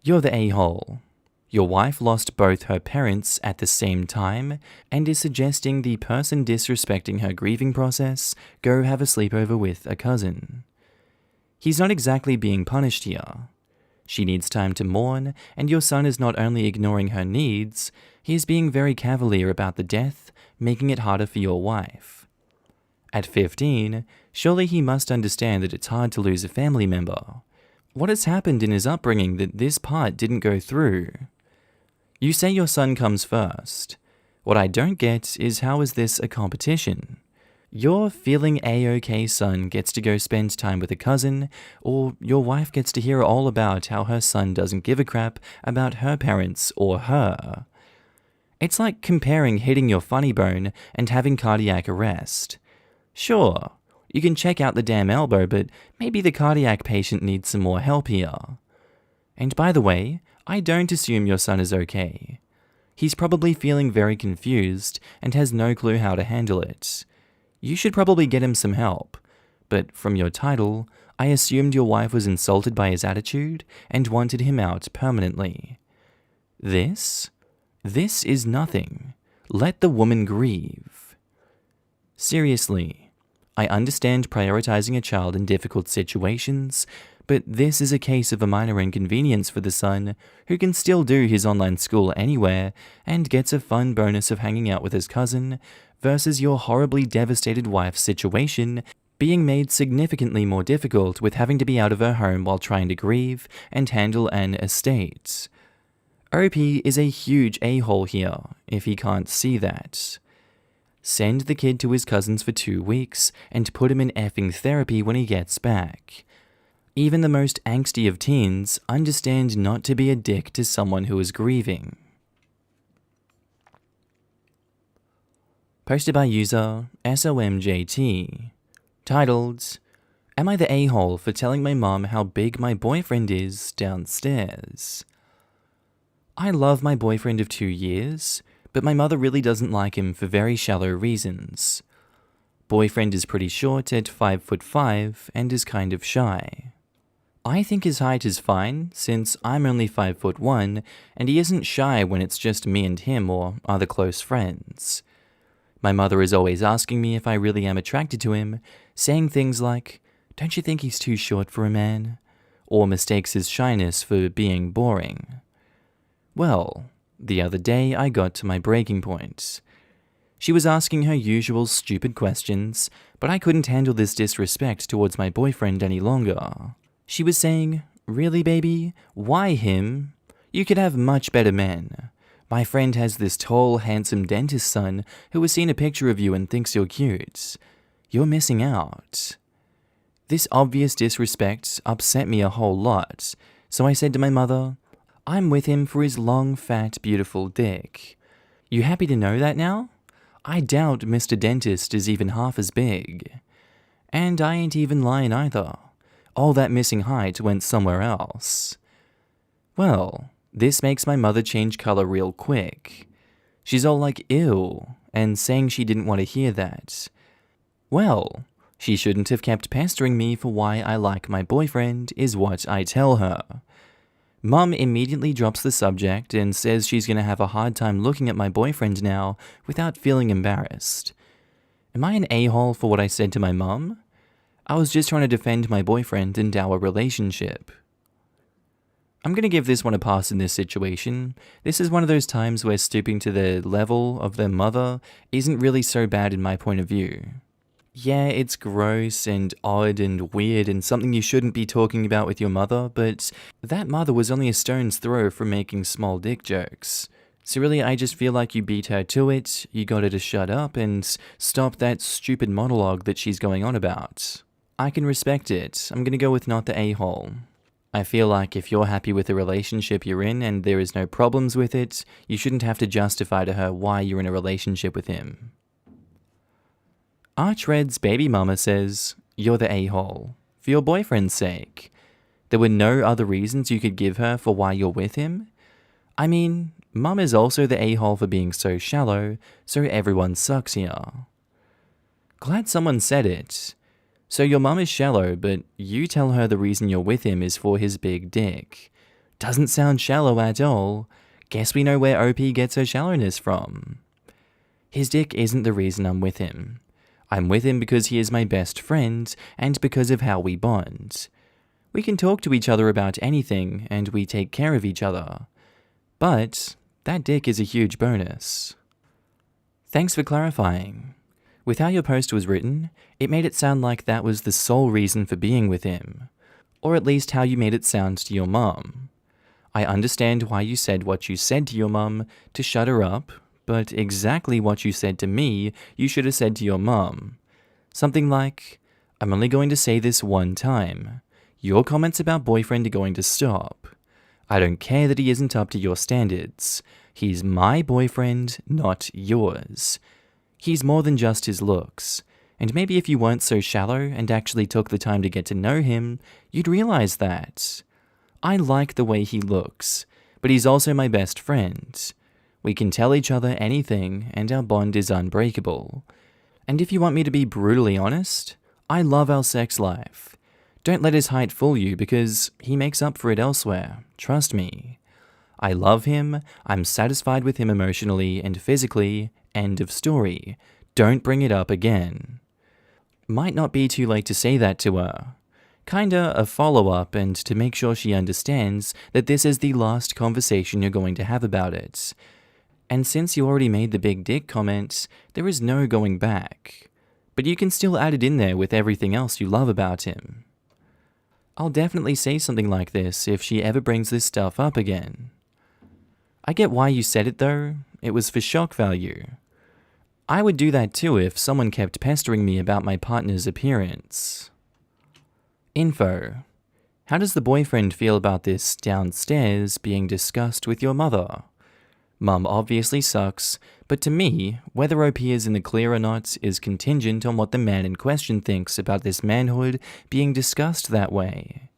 You're the a-hole. Your wife lost both her parents at the same time and is suggesting the person disrespecting her grieving process go have a sleepover with a cousin. He's not exactly being punished here. She needs time to mourn, and your son is not only ignoring her needs, he is being very cavalier about the death, making it harder for your wife. At 15, surely he must understand that it's hard to lose a family member. What has happened in his upbringing that this part didn't go through? You say your son comes first. What I don't get is how is this a competition? Your feeling a-okay son gets to go spend time with a cousin, or your wife gets to hear all about how her son doesn't give a crap about her parents or her. It's like comparing hitting your funny bone and having cardiac arrest. Sure, you can check out the damn elbow, but maybe the cardiac patient needs some more help here. And by the way, I don't assume your son is okay. He's probably feeling very confused and has no clue how to handle it. You should probably get him some help, but from your title, I assumed your wife was insulted by his attitude and wanted him out permanently. This is nothing. Let the woman grieve. Seriously, I understand prioritizing a child in difficult situations, but this is a case of a minor inconvenience for the son, who can still do his online school anywhere and gets a fun bonus of hanging out with his cousin, versus your horribly devastated wife's situation being made significantly more difficult with having to be out of her home while trying to grieve and handle an estate. OP is a huge a-hole here, if he can't see that. Send the kid to his cousins for 2 weeks and put him in effing therapy when he gets back. Even the most angsty of teens understand not to be a dick to someone who is grieving. Posted by user SOMJT. Titled, Am I the a-hole for telling my mom how big my boyfriend is downstairs? I love my boyfriend of 2 years, but my mother really doesn't like him for very shallow reasons. Boyfriend is pretty short at 5'5" and is kind of shy. I think his height is fine, since I'm only 5'1", and he isn't shy when it's just me and him or other close friends. My mother is always asking me if I really am attracted to him, saying things like, "Don't you think he's too short for a man?" or mistakes his shyness for being boring. Well, the other day I got to my breaking point. She was asking her usual stupid questions, but I couldn't handle this disrespect towards my boyfriend any longer. She was saying, "Really, baby? Why him? You could have much better men. My friend has this tall, handsome dentist son who has seen a picture of you and thinks you're cute. You're missing out." This obvious disrespect upset me a whole lot, so I said to my mother, I'm with him for his long, fat, beautiful dick. You happy to know that now? I doubt Mr. Dentist is even half as big. And I ain't even lying either. All that missing height went somewhere else. Well, this makes my mother change color real quick. She's all like, ew, and saying she didn't want to hear that. Well, she shouldn't have kept pestering me for why I like my boyfriend, is what I tell her. Mum immediately drops the subject and says she's going to have a hard time looking at my boyfriend now without feeling embarrassed. Am I an a-hole for what I said to my mum? I was just trying to defend my boyfriend and our relationship. I'm going to give this one a pass in this situation. This is one of those times where stooping to the level of their mother isn't really so bad in my point of view. Yeah, it's gross and odd and weird and something you shouldn't be talking about with your mother, but that mother was only a stone's throw from making small dick jokes. So really, I just feel like you beat her to it, you got her to shut up and stop that stupid monologue that she's going on about. I can respect it. I'm gonna go with not the a-hole. I feel like if you're happy with the relationship you're in and there is no problems with it, you shouldn't have to justify to her why you're in a relationship with him. Archred's baby mama says, you're the a-hole, for your boyfriend's sake. There were no other reasons you could give her for why you're with him? I mean, mum is also the a-hole for being so shallow, so everyone sucks here. Glad someone said it. So your mum is shallow, but you tell her the reason you're with him is for his big dick. Doesn't sound shallow at all. Guess we know where OP gets her shallowness from. His dick isn't the reason I'm with him. I'm with him because he is my best friend, and because of how we bond. We can talk to each other about anything, and we take care of each other. But that dick is a huge bonus. Thanks for clarifying. With how your post was written, it made it sound like that was the sole reason for being with him. Or at least how you made it sound to your mum. I understand why you said what you said to your mum to shut her up, but exactly what you said to me, you should have said to your mum. Something like, I'm only going to say this one time. Your comments about boyfriend are going to stop. I don't care that he isn't up to your standards. He's my boyfriend, not yours. He's more than just his looks. And maybe if you weren't so shallow and actually took the time to get to know him, you'd realize that. I like the way he looks, but he's also my best friend. We can tell each other anything, and our bond is unbreakable. And if you want me to be brutally honest, I love our sex life. Don't let his height fool you, because he makes up for it elsewhere. Trust me. I love him, I'm satisfied with him emotionally and physically, end of story. Don't bring it up again. Might not be too late to say that to her. Kinda a follow-up and to make sure she understands that this is the last conversation you're going to have about it. And since you already made the big dick comment, there is no going back. But you can still add it in there with everything else you love about him. I'll definitely say something like this if she ever brings this stuff up again. I get why you said it though, it was for shock value. I would do that too if someone kept pestering me about my partner's appearance. Info. How does the boyfriend feel about this downstairs being discussed with your mother? Mum obviously sucks, but to me, whether OP is in the clear or not is contingent on what the man in question thinks about this manhood being discussed that way.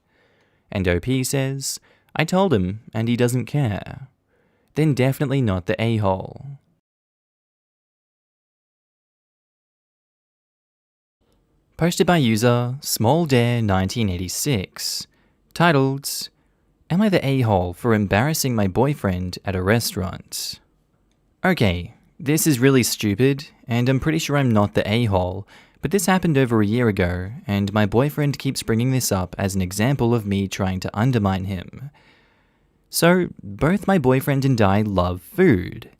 And OP says, I told him, and he doesn't care. Then definitely not the a-hole. Posted by user SmallDare1986, titled, Am I the a-hole for embarrassing my boyfriend at a restaurant? Okay, this is really stupid, and I'm pretty sure I'm not the a-hole, but this happened over a year ago, and my boyfriend keeps bringing this up as an example of me trying to undermine him. So, both my boyfriend and I love food.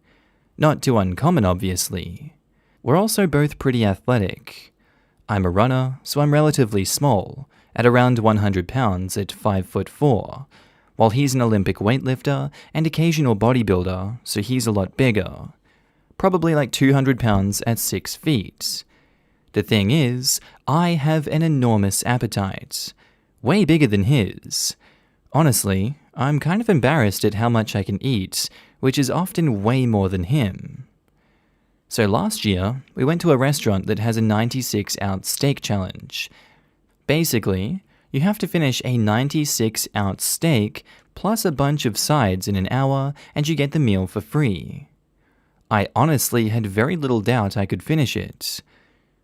Not too uncommon, obviously. We're also both pretty athletic. I'm a runner, so I'm relatively small, at around 100 pounds at 5'4", while he's an Olympic weightlifter and occasional bodybuilder, so he's a lot bigger. Probably like 200 pounds at 6 feet. The thing is, I have an enormous appetite. Way bigger than his. Honestly, I'm kind of embarrassed at how much I can eat, which is often way more than him. So last year, we went to a restaurant that has a 96-ounce steak challenge. Basically, you have to finish a 96-ounce steak plus a bunch of sides in an hour, and you get the meal for free. I honestly had very little doubt I could finish it.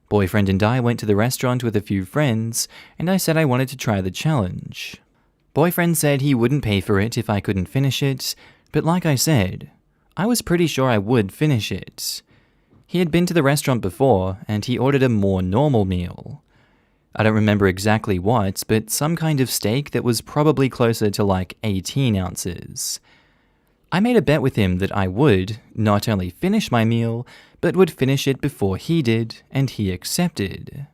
Boyfriend and I went to the restaurant with a few friends, and I said I wanted to try the challenge. Boyfriend said he wouldn't pay for it if I couldn't finish it, but like I said, I was pretty sure I would finish it. He had been to the restaurant before, and he ordered a more normal meal. I don't remember exactly what, but some kind of steak that was probably closer to like 18 ounces. I made a bet with him that I would not only finish my meal, but would finish it before he did, and he accepted.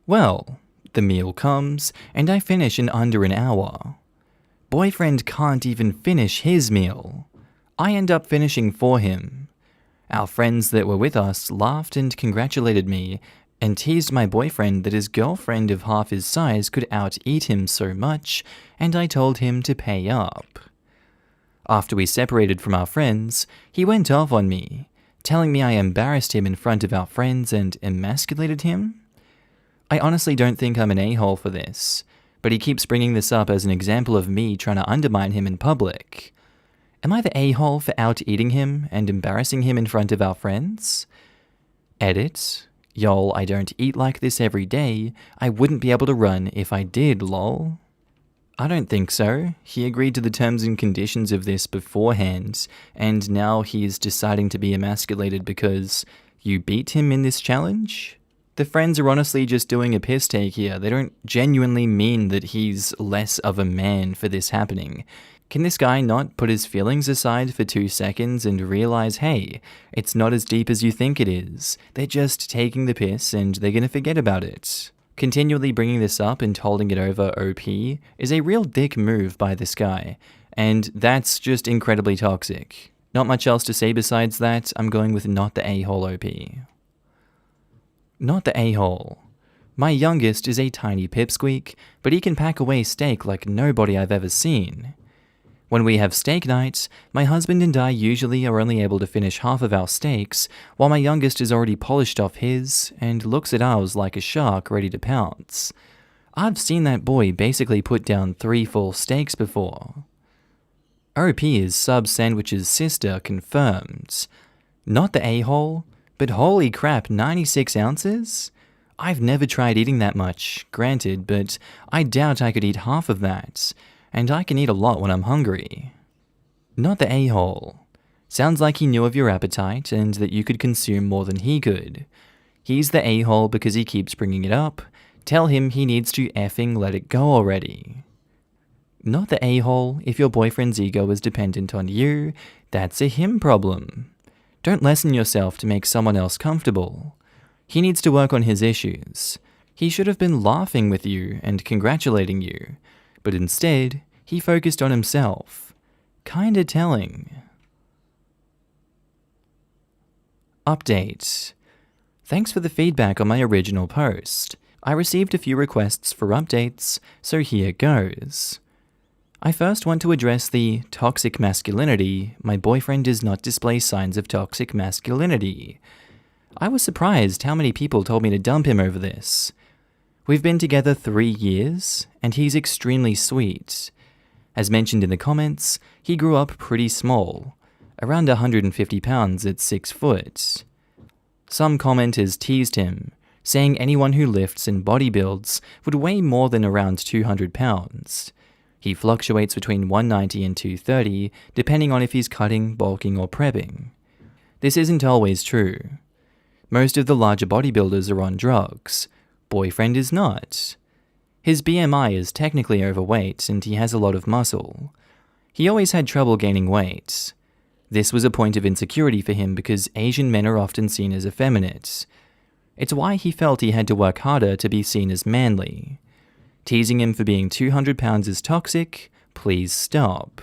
Well, the meal comes, and I finish in under an hour. Boyfriend can't even finish his meal. I end up finishing for him. Our friends that were with us laughed and congratulated me, and teased my boyfriend that his girlfriend of half his size could out-eat him so much, and I told him to pay up. After we separated from our friends, he went off on me, telling me I embarrassed him in front of our friends and emasculated him. I honestly don't think I'm an a-hole for this, but he keeps bringing this up as an example of me trying to undermine him in public. Am I the a-hole for out-eating him and embarrassing him in front of our friends? Edit. Y'all, I don't eat like this every day. I wouldn't be able to run if I did, lol. I don't think so. He agreed to the terms and conditions of this beforehand, and now he's deciding to be emasculated because you beat him in this challenge? The friends are honestly just doing a piss take here. They don't genuinely mean that he's less of a man for this happening. Can this guy not put his feelings aside for 2 seconds and realize, hey, it's not as deep as you think it is. They're just taking the piss and they're gonna forget about it. Continually bringing this up and holding it over OP is a real dick move by this guy, and that's just incredibly toxic. Not much else to say besides that. I'm going with not the a-hole OP. Not the a-hole. My youngest is a tiny pipsqueak, but he can pack away steak like nobody I've ever seen. When we have steak nights, my husband and I usually are only able to finish half of our steaks, while my youngest is already polished off his and looks at ours like a shark ready to pounce. I've seen that boy basically put down 3 full steaks before. OP is Sub Sandwich's sister confirmed. Not the a-hole, but holy crap, 96 ounces? I've never tried eating that much, granted, but I doubt I could eat half of that. And I can eat a lot when I'm hungry. Not the a-hole. Sounds like he knew of your appetite and that you could consume more than he could. He's the a-hole because he keeps bringing it up. Tell him he needs to effing let it go already. Not the a-hole. If your boyfriend's ego is dependent on you, that's a him problem. Don't lessen yourself to make someone else comfortable. He needs to work on his issues. He should have been laughing with you and congratulating you. But instead, he focused on himself. Kinda telling. Update. Thanks for the feedback on my original post. I received a few requests for updates, so here goes. I first want to address the toxic masculinity. My boyfriend does not display signs of toxic masculinity. I was surprised how many people told me to dump him over this. We've been together 3 years, and he's extremely sweet. As mentioned in the comments, he grew up pretty small, around 150 pounds at 6 foot. Some commenters teased him, saying anyone who lifts and bodybuilds would weigh more than around 200 pounds. He fluctuates between 190 and 230, depending on if he's cutting, bulking, or prepping. This isn't always true. Most of the larger bodybuilders are on drugs. Boyfriend is not. His BMI is technically overweight and he has a lot of muscle. He always had trouble gaining weight. This was a point of insecurity for him because Asian men are often seen as effeminate. It's why he felt he had to work harder to be seen as manly. Teasing him for being 200 pounds is toxic. Please stop.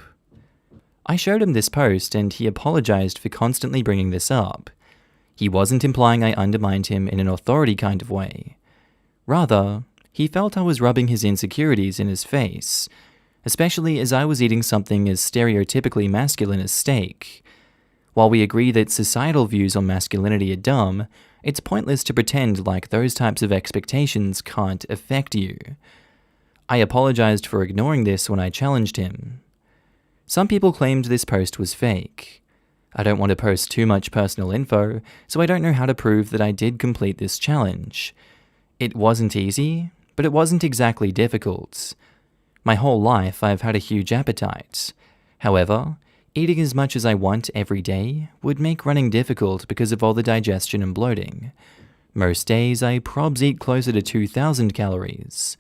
I showed him this post and he apologized for constantly bringing this up. He wasn't implying I undermined him in an authority kind of way. Rather, he felt I was rubbing his insecurities in his face. especially as I was eating something as stereotypically masculine as steak. While we agree that societal views on masculinity are dumb, it's pointless to pretend like those types of expectations can't affect you. I apologized for ignoring this when I challenged him. Some people claimed this post was fake. I don't want to post too much personal info, so I don't know how to prove that I did complete this challenge. It wasn't easy, but it wasn't exactly difficult. My whole life I've had a huge appetite. However, eating as much as I want every day would make running difficult because of all the digestion and bloating. Most days I probs eat closer to 2,000 calories.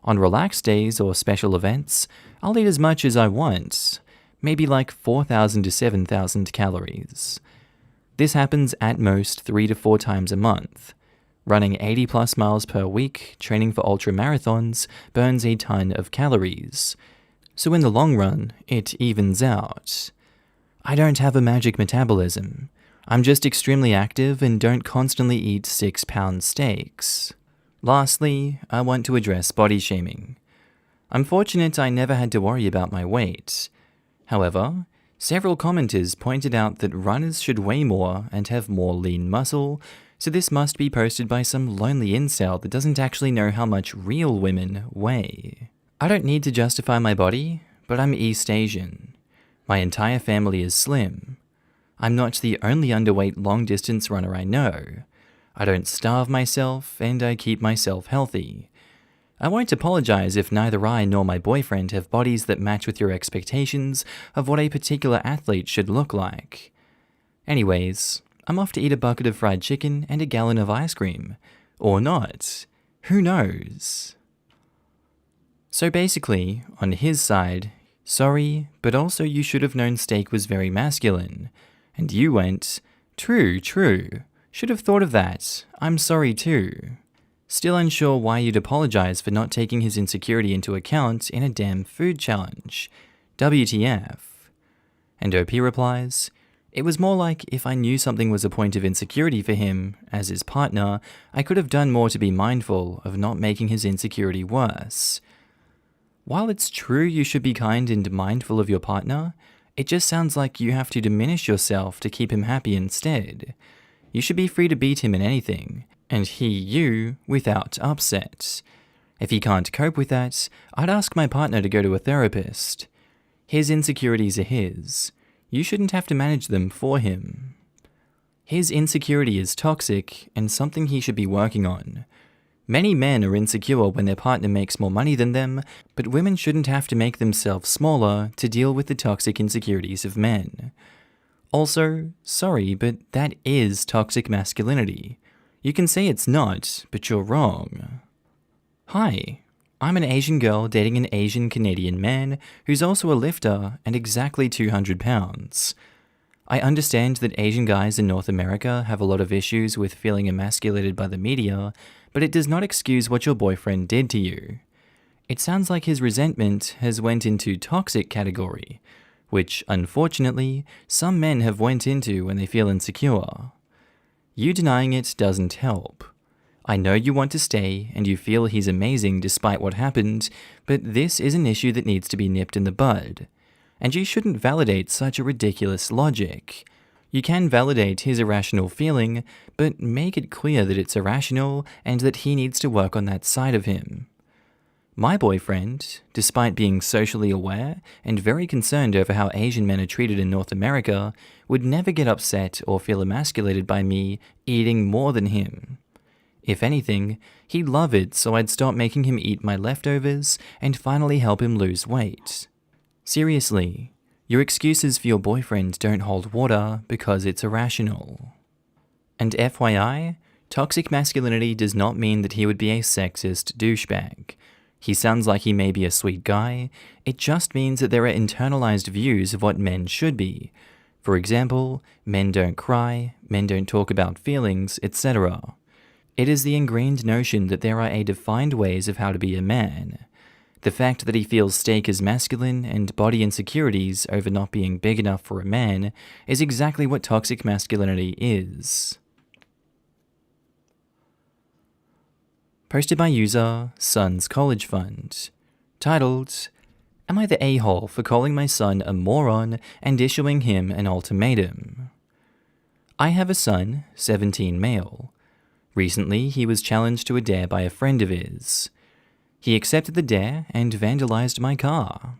On relaxed days or special events, I'll eat as much as I want, maybe like 4,000 to 7,000 calories. This happens at most 3 to 4 times a month. Running 80 plus miles per week, training for ultra marathons, burns a ton of calories. So in the long run, it evens out. I don't have a magic metabolism. I'm just extremely active and don't constantly eat 6-pound steaks. Lastly, I want to address body shaming. I'm fortunate I never had to worry about my weight. However, several commenters pointed out that runners should weigh more and have more lean muscle, so this must be posted by some lonely incel that doesn't actually know how much real women weigh. I don't need to justify my body, but I'm East Asian. My entire family is slim. I'm not the only underweight long-distance runner I know. I don't starve myself, and I keep myself healthy. I won't apologize if neither I nor my boyfriend have bodies that match with your expectations of what a particular athlete should look like. Anyways, I'm off to eat a bucket of fried chicken and a gallon of ice cream. Or not. Who knows? So basically, on his side, sorry, but also you should have known steak was very masculine. And you went, true. Should have thought of that. I'm sorry too. Still unsure why you'd apologize for not taking his insecurity into account in a damn food challenge. WTF? And OP replies, it was more like if I knew something was a point of insecurity for him, as his partner, I could have done more to be mindful of not making his insecurity worse. While it's true you should be kind and mindful of your partner, it just sounds like you have to diminish yourself to keep him happy instead. You should be free to beat him in anything, and he you without upset. If he can't cope with that, I'd ask my partner to go to a therapist. His insecurities are his. You shouldn't have to manage them for him. His insecurity is toxic and something he should be working on. Many men are insecure when their partner makes more money than them, but women shouldn't have to make themselves smaller to deal with the toxic insecurities of men. Also, sorry, but that is toxic masculinity. You can say it's not, but you're wrong. Hi, I'm an Asian girl dating an Asian Canadian man who's also a lifter and exactly 200 pounds. I understand that Asian guys in North America have a lot of issues with feeling emasculated by the media, but it does not excuse what your boyfriend did to you. It sounds like his resentment has went into toxic category, which, unfortunately, some men have went into when they feel insecure. You denying it doesn't help. I know you want to stay and you feel he's amazing despite what happened, but this is an issue that needs to be nipped in the bud. And you shouldn't validate such a ridiculous logic. You can validate his irrational feeling, but make it clear that it's irrational and that he needs to work on that side of him. My boyfriend, despite being socially aware and very concerned over how Asian men are treated in North America, would never get upset or feel emasculated by me eating more than him. If anything, he'd love it, so I'd stop making him eat my leftovers and finally help him lose weight. Seriously, your excuses for your boyfriend don't hold water because it's irrational. And FYI, toxic masculinity does not mean that he would be a sexist douchebag. He sounds like he may be a sweet guy. It just means that there are internalized views of what men should be. For example, men don't cry, men don't talk about feelings, etc. It is the ingrained notion that there are a defined ways of how to be a man. The fact that he feels steak is masculine and body insecurities over not being big enough for a man is exactly what toxic masculinity is. Posted by user Son's College Fund. Titled, Am I the a-hole for calling my son a moron and issuing him an ultimatum? I have a son, 17 male. Recently, he was challenged to a dare by a friend of his. He accepted the dare and vandalized my car.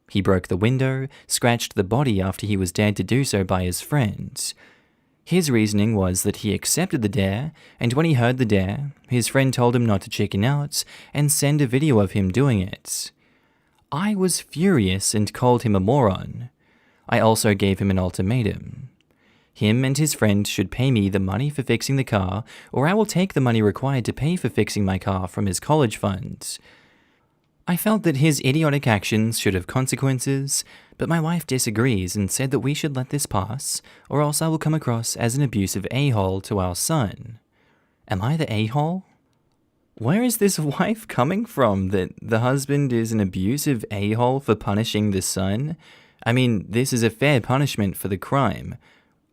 He broke the window, scratched the body after he was dared to do so by his friend. His reasoning was that he accepted the dare, and when he heard the dare, his friend told him not to chicken out and send a video of him doing it. I was furious and called him a moron. I also gave him an ultimatum. Him and his friend should pay me the money for fixing the car, or I will take the money required to pay for fixing my car from his college fund. I felt that his idiotic actions should have consequences, but my wife disagrees and said that we should let this pass, or else I will come across as an abusive a-hole to our son. Am I the a-hole? Where is this wife coming from, that the husband is an abusive a-hole for punishing the son? I mean, this is a fair punishment for the crime.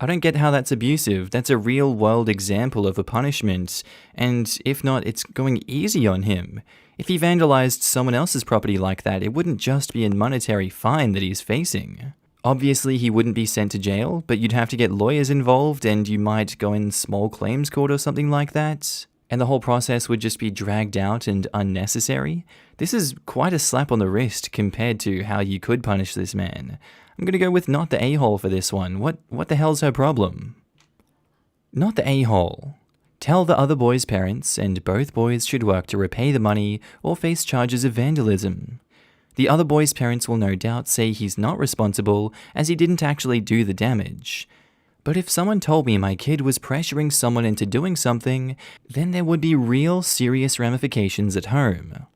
I don't get how that's abusive. That's a real-world example of a punishment, and if not, it's going easy on him. If he vandalized someone else's property like that, it wouldn't just be a monetary fine that he's facing. Obviously, he wouldn't be sent to jail, but you'd have to get lawyers involved, and you might go in small claims court or something like that. And the whole process would just be dragged out and unnecessary. This is quite a slap on the wrist compared to how you could punish this man. I'm gonna go with not the a-hole for this one. What the hell's her problem? Not the a-hole. Tell the other boy's parents, and both boys should work to repay the money or face charges of vandalism. The other boy's parents will no doubt say he's not responsible as he didn't actually do the damage. But if someone told me my kid was pressuring someone into doing something, then there would be real serious ramifications at home.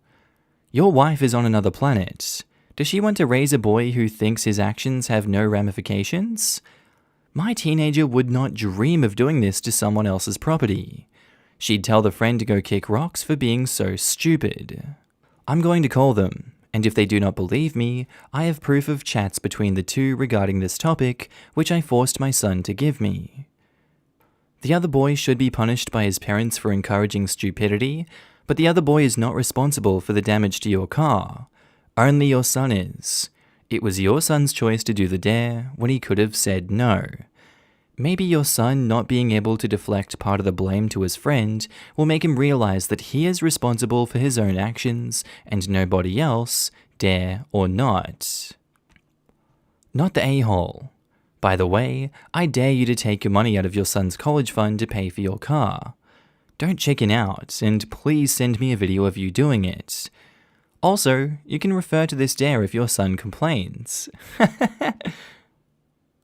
Your wife is on another planet. Does she want to raise a boy who thinks his actions have no ramifications? My teenager would not dream of doing this to someone else's property. She'd tell the friend to go kick rocks for being so stupid. I'm going to call them, and if they do not believe me, I have proof of chats between the two regarding this topic, which I forced my son to give me. The other boy should be punished by his parents for encouraging stupidity, but the other boy is not responsible for the damage to your car. Only your son is. It was your son's choice to do the dare when he could have said no. Maybe your son not being able to deflect part of the blame to his friend will make him realize that he is responsible for his own actions and nobody else, dare or not. Not the a-hole. By the way, I dare you to take your money out of your son's college fund to pay for your car. Don't chicken out, and please send me a video of you doing it. Also, you can refer to this dare if your son complains.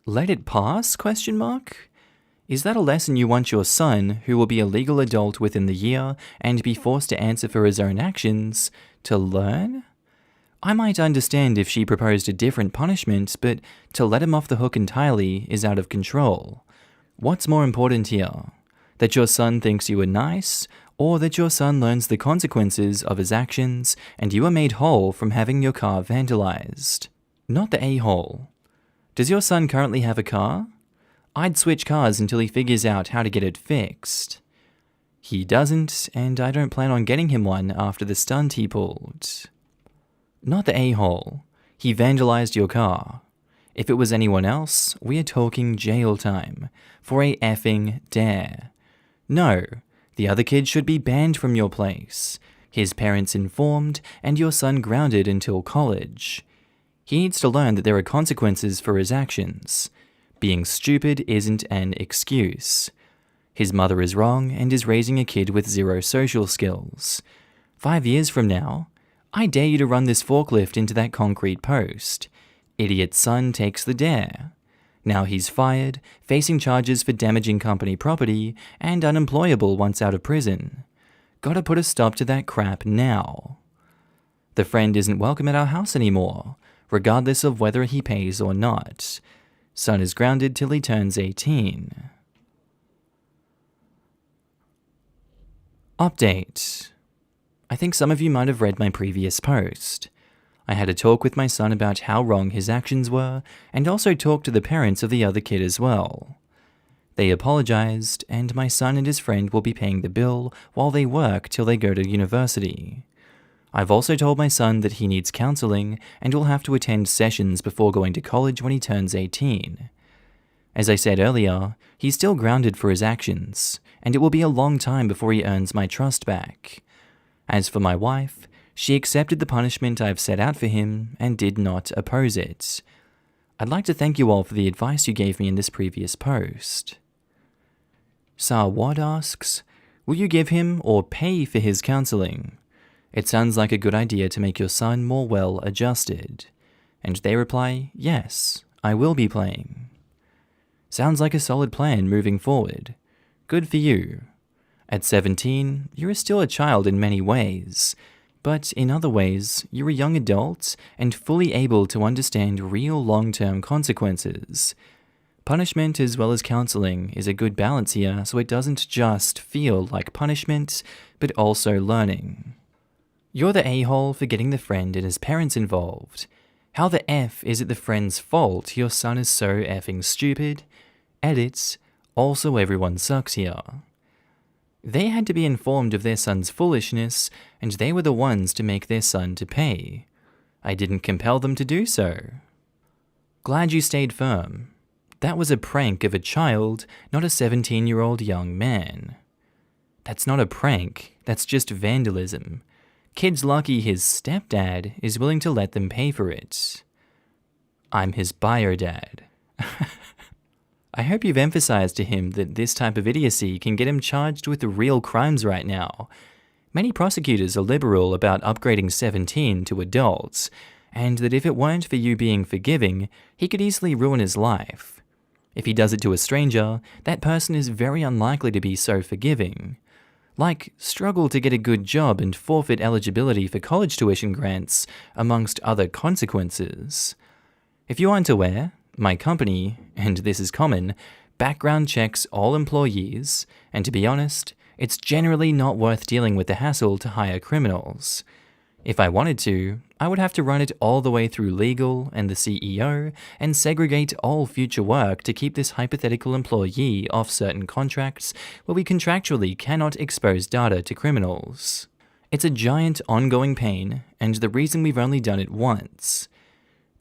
Let it pass? ? Is that a lesson you want your son, who will be a legal adult within the year and be forced to answer for his own actions, to learn? I might understand if she proposed a different punishment, but to let him off the hook entirely is out of control. What's more important here? That your son thinks you are nice, or that your son learns the consequences of his actions and you are made whole from having your car vandalized? Not the a-hole. Does your son currently have a car? I'd switch cars until he figures out how to get it fixed. He doesn't, and I don't plan on getting him one after the stunt he pulled. Not the a-hole. He vandalized your car. If it was anyone else, we are talking jail time for a effing dare. No, the other kid should be banned from your place, his parents informed, and your son grounded until college. He needs to learn that there are consequences for his actions. Being stupid isn't an excuse. His mother is wrong and is raising a kid with zero social skills. 5 years from now, I dare you to run this forklift into that concrete post. Idiot son takes the dare. Now he's fired, facing charges for damaging company property, and unemployable once out of prison. Gotta put a stop to that crap now. The friend isn't welcome at our house anymore, regardless of whether he pays or not. Son is grounded till he turns 18. Update. I think some of you might have read my previous post. I had a talk with my son about how wrong his actions were, and also talked to the parents of the other kid as well. They apologized, and my son and his friend will be paying the bill while they work till they go to university. I've also told my son that he needs counseling and will have to attend sessions before going to college when he turns 18. As I said earlier, he's still grounded for his actions, and it will be a long time before he earns my trust back. As for my wife, she accepted the punishment I've set out for him and did not oppose it. I'd like to thank you all for the advice you gave me in this previous post. Sawad asks, will you give him or pay for his counseling? It sounds like a good idea to make your son more well-adjusted. And they reply, yes, I will be paying. Sounds like a solid plan moving forward. Good for you. At 17, you're still a child in many ways, but in other ways, you're a young adult and fully able to understand real long-term consequences. Punishment as well as counseling is a good balance here, so it doesn't just feel like punishment, but also learning. You're the a-hole for getting the friend and his parents involved. How the F is it the friend's fault your son is so effing stupid? Edits, also everyone sucks here. They had to be informed of their son's foolishness, and they were the ones to make their son to pay. I didn't compel them to do so. Glad you stayed firm. That was a prank of a child, not a 17-year-old young man. That's not a prank, that's just vandalism. Kid's lucky his stepdad is willing to let them pay for it. I'm his bio-dad. I hope you've emphasized to him that this type of idiocy can get him charged with real crimes right now. Many prosecutors are liberal about upgrading 17 to adults, and that if it weren't for you being forgiving, he could easily ruin his life. If he does it to a stranger, that person is very unlikely to be so forgiving. Like, struggle to get a good job and forfeit eligibility for college tuition grants, amongst other consequences. If you aren't aware, my company, and this is common, background checks all employees, and to be honest, it's generally not worth dealing with the hassle to hire criminals. If I wanted to, I would have to run it all the way through legal and the CEO, and segregate all future work to keep this hypothetical employee off certain contracts where we contractually cannot expose data to criminals. It's a giant ongoing pain, and the reason we've only done it once.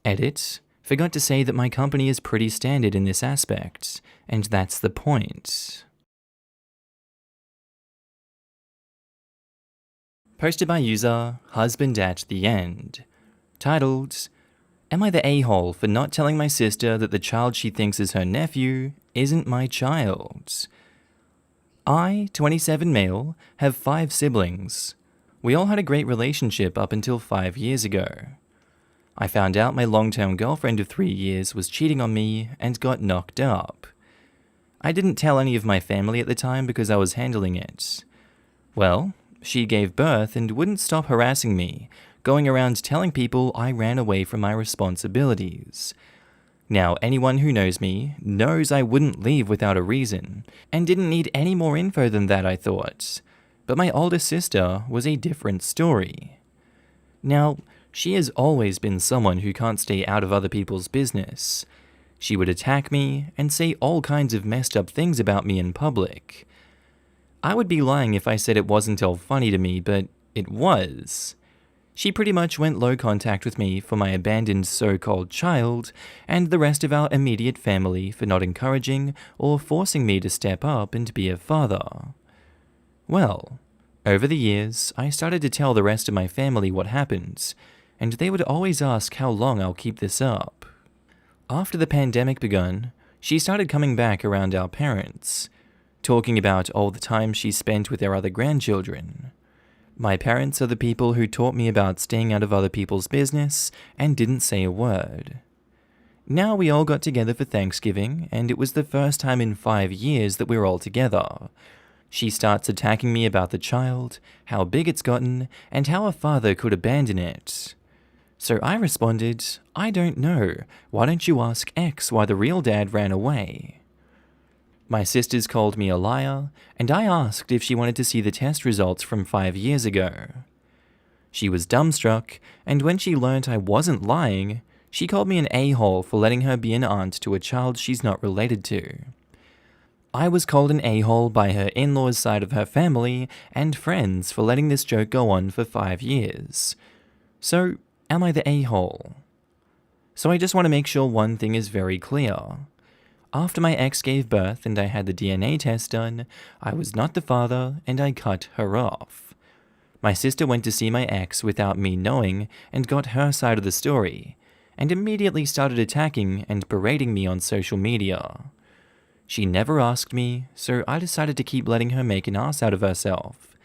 Edit. Forgot to say that my company is pretty standard in this aspect, and that's the point. Posted by user Husband at the End. Titled, Am I the a-hole for not telling my sister that the child she thinks is her nephew isn't my child? I, 27 male, have 5 siblings. We all had a great relationship up until 5 years ago. I found out my long-term girlfriend of 3 years was cheating on me and got knocked up. I didn't tell any of my family at the time because I was handling it. Well, she gave birth and wouldn't stop harassing me, going around telling people I ran away from my responsibilities. Now, anyone who knows me knows I wouldn't leave without a reason, and didn't need any more info than that, I thought. But my older sister was a different story. Now, she has always been someone who can't stay out of other people's business. She would attack me and say all kinds of messed up things about me in public. I would be lying if I said it wasn't all funny to me, but it was. She pretty much went low contact with me for my abandoned so-called child, and the rest of our immediate family for not encouraging or forcing me to step up and be a father. Well, over the years, I started to tell the rest of my family what happened, and they would always ask how long I'll keep this up. After the pandemic begun, she started coming back around our parents, talking about all the time she spent with their other grandchildren. My parents are the people who taught me about staying out of other people's business and didn't say a word. Now we all got together for Thanksgiving, and it was the first time in 5 years that we're all together. She starts attacking me about the child, how big it's gotten, and how a father could abandon it. So I responded, I don't know. Why don't you ask X why the real dad ran away? My sisters called me a liar, and I asked if she wanted to see the test results from 5 years ago. She was dumbstruck, and when she learnt I wasn't lying, she called me an a-hole for letting her be an aunt to a child she's not related to. I was called an a-hole by her in-laws' side of her family and friends for letting this joke go on for 5 years. So, am I the a-hole? So I just want to make sure one thing is very clear. After my ex gave birth and I had the DNA test done, I was not the father and I cut her off. My sister went to see my ex without me knowing and got her side of the story, and immediately started attacking and berating me on social media. She never asked me, so I decided to keep letting her make an ass out of herself.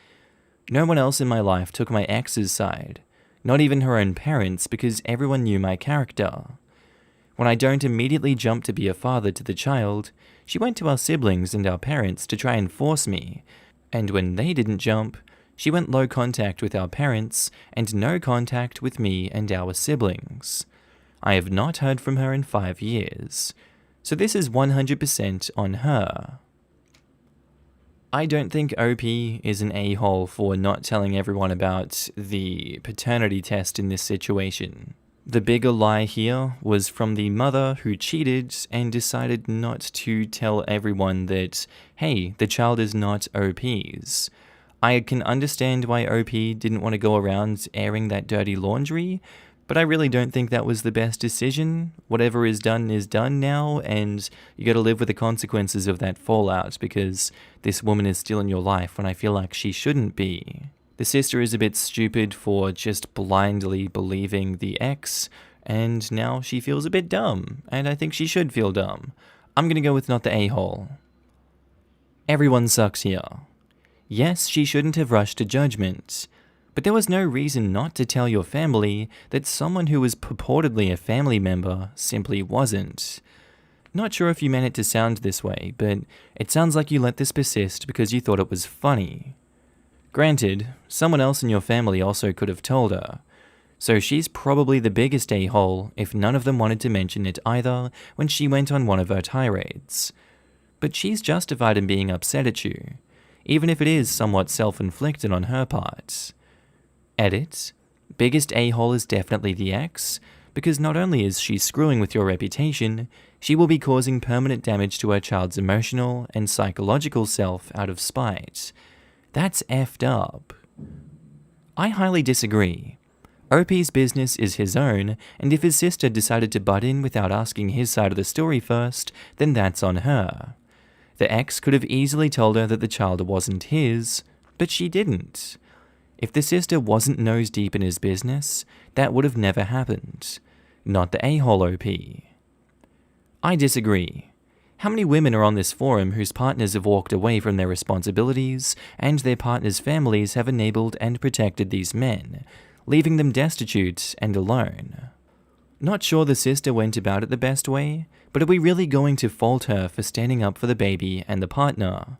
No one else in my life took my ex's side, not even her own parents, because everyone knew my character. When I don't immediately jump to be a father to the child, she went to our siblings and our parents to try and force me, and when they didn't jump, she went low contact with our parents and no contact with me and our siblings. I have not heard from her in 5 years, so this is 100% on her. I don't think OP is an a-hole for not telling everyone about the paternity test in this situation. The bigger lie here was from the mother who cheated and decided not to tell everyone that, hey, the child is not OP's. I can understand why OP didn't want to go around airing that dirty laundry, but I really don't think that was the best decision. Whatever is done now, and you gotta live with the consequences of that fallout, because this woman is still in your life when I feel like she shouldn't be. The sister is a bit stupid for just blindly believing the ex, and now she feels a bit dumb, and I think she should feel dumb. I'm gonna go with not the a-hole. Everyone sucks here. Yes, she shouldn't have rushed to judgment, but there was no reason not to tell your family that someone who was purportedly a family member simply wasn't. Not sure if you meant it to sound this way, but it sounds like you let this persist because you thought it was funny. Granted, someone else in your family also could have told her, so she's probably the biggest a-hole if none of them wanted to mention it either when she went on one of her tirades. But she's justified in being upset at you, even if it is somewhat self-inflicted on her part. Edit: biggest a-hole is definitely the ex, because not only is she screwing with your reputation, she will be causing permanent damage to her child's emotional and psychological self out of spite. That's effed up. I highly disagree. OP's business is his own, and if his sister decided to butt in without asking his side of the story first, then that's on her. The ex could have easily told her that the child wasn't his, but she didn't. If the sister wasn't nose deep in his business, that would have never happened. Not the a-hole OP. I disagree. How many women are on this forum whose partners have walked away from their responsibilities, and their partners' families have enabled and protected these men, leaving them destitute and alone? Not sure the sister went about it the best way, but are we really going to fault her for standing up for the baby and the partner?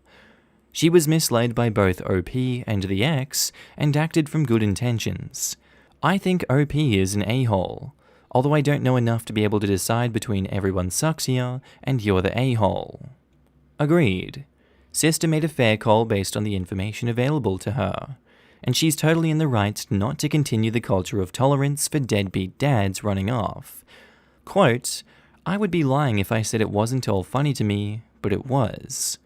She was misled by both OP and the ex, and acted from good intentions. I think OP is an a-hole, although I don't know enough to be able to decide between everyone sucks here and you're the a-hole. Agreed. Sister made a fair call based on the information available to her, and she's totally in the right not to continue the culture of tolerance for deadbeat dads running off. Quote, I would be lying if I said it wasn't all funny to me, but it was.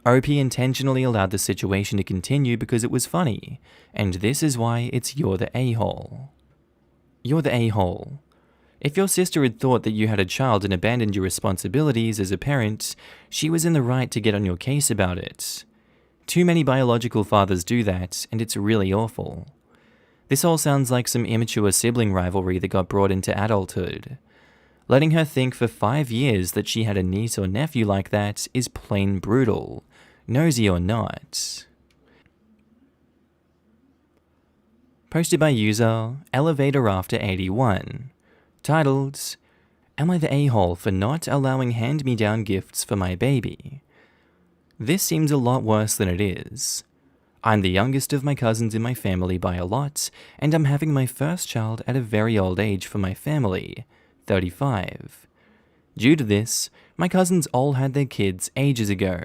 OP intentionally allowed the situation to continue because it was funny, and this is why it's you're the a-hole. You're the a-hole. If your sister had thought that you had a child and abandoned your responsibilities as a parent, she was in the right to get on your case about it. Too many biological fathers do that, and it's really awful. This all sounds like some immature sibling rivalry that got brought into adulthood. Letting her think for 5 years that she had a niece or nephew like that is plain brutal, nosy or not. Posted by user ElevatorAfter81, titled, Am I the a-hole for not allowing hand-me-down gifts for my baby? This seems a lot worse than it is. I'm the youngest of my cousins in my family by a lot, and I'm having my first child at a very old age for my family, 35. Due to this, my cousins all had their kids ages ago.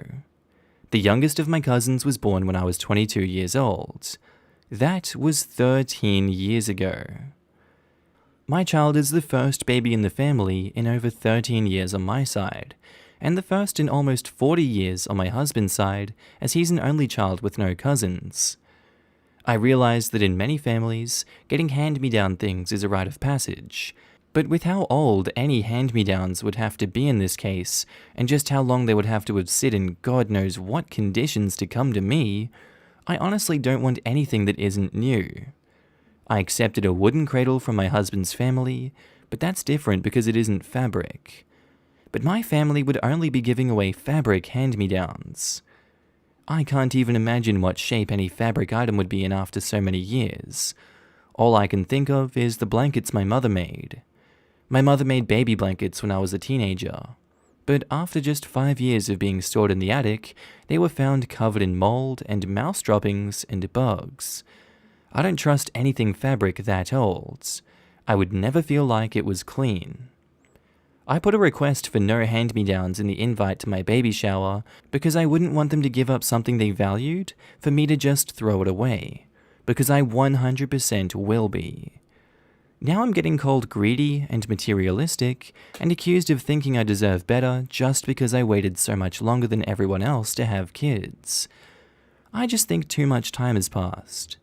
The youngest of my cousins was born when I was 22 years old. That was 13 years ago. My child is the first baby in the family in over 13 years on my side, and the first in almost 40 years on my husband's side, as he's an only child with no cousins. I realized that in many families, getting hand-me-down things is a rite of passage. But with how old any hand-me-downs would have to be in this case, and just how long they would have to have sit in God knows what conditions to come to me, I honestly don't want anything that isn't new. I accepted a wooden cradle from my husband's family, but that's different because it isn't fabric. But my family would only be giving away fabric hand-me-downs. I can't even imagine what shape any fabric item would be in after so many years. All I can think of is the blankets my mother made. My mother made baby blankets when I was a teenager, but after just 5 years of being stored in the attic, they were found covered in mold and mouse droppings and bugs. I don't trust anything fabric that old. I would never feel like it was clean. I put a request for no hand-me-downs in the invite to my baby shower because I wouldn't want them to give up something they valued for me to just throw it away, because I 100% will be. Now I'm getting called greedy and materialistic and accused of thinking I deserve better just because I waited so much longer than everyone else to have kids. I just think too much time has passed.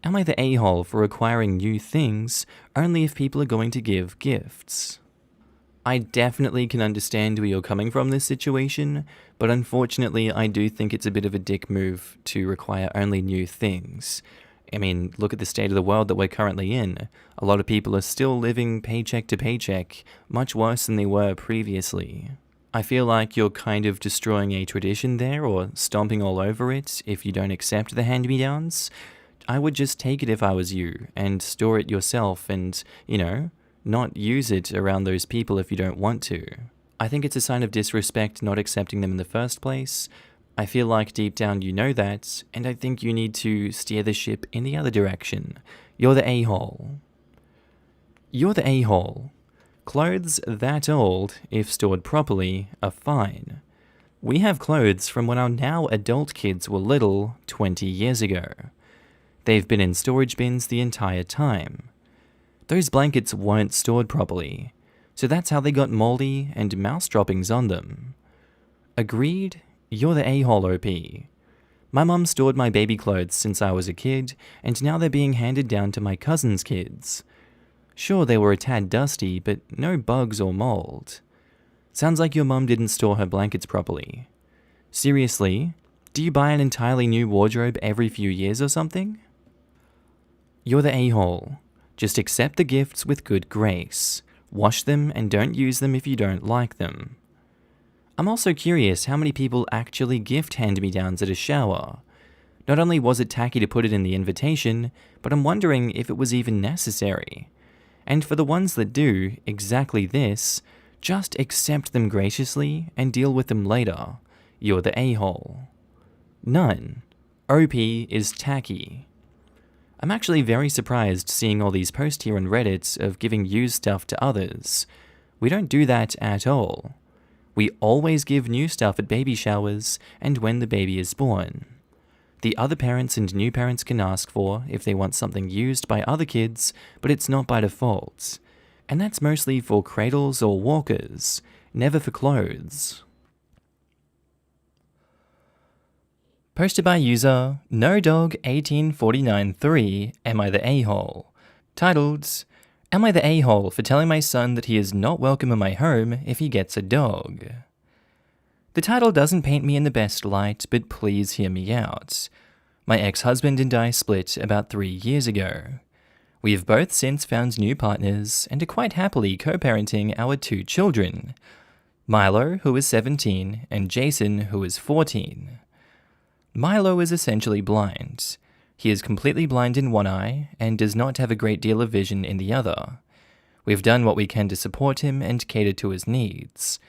Am I the a-hole for requiring new things only if people are going to give gifts? I definitely can understand where you're coming from this situation, but unfortunately I do think it's a bit of a dick move to require only new things. I mean, look at the state of the world that we're currently in. A lot of people are still living paycheck to paycheck, much worse than they were previously. I feel like you're kind of destroying a tradition there, or stomping all over it, if you don't accept the hand-me-downs. I would just take it if I was you, and store it yourself, and, not use it around those people if you don't want to. I think it's a sign of disrespect not accepting them in the first place. I feel like deep down you know that, and I think you need to steer the ship in the other direction. You're the a-hole. You're the a-hole. Clothes that old, if stored properly, are fine. We have clothes from when our now adult kids were little 20 years ago. They've been in storage bins the entire time. Those blankets weren't stored properly, so that's how they got moldy and mouse droppings on them. Agreed? You're the a-hole, OP. My mum stored my baby clothes since I was a kid, and now they're being handed down to my cousin's kids. Sure, they were a tad dusty, but no bugs or mold. Sounds like your mum didn't store her blankets properly. Seriously, do you buy an entirely new wardrobe every few years or something? You're the a-hole. Just accept the gifts with good grace. Wash them and don't use them if you don't like them. I'm also curious how many people actually gift hand-me-downs at a shower. Not only was it tacky to put it in the invitation, but I'm wondering if it was even necessary. And for the ones that do exactly this, just accept them graciously and deal with them later. You're the a-hole. None. OP is tacky. I'm actually very surprised seeing all these posts here on Reddit of giving used stuff to others. We don't do that at all. We always give new stuff at baby showers and when the baby is born. The other parents and new parents can ask for if they want something used by other kids, but it's not by default. And that's mostly for cradles or walkers, never for clothes. Posted by user NoDog18493, Am I the A-hole? Titled, Am I the a-hole for telling my son that he is not welcome in my home if he gets a dog? The title doesn't paint me in the best light, but please hear me out. My ex-husband and I split about 3 years ago. We have both since found new partners and are quite happily co-parenting our 2 children, Milo, who is 17, and Jason, who is 14. Milo is essentially blind. He is completely blind in one eye and does not have a great deal of vision in the other. We've done what we can to support him and cater to his needs.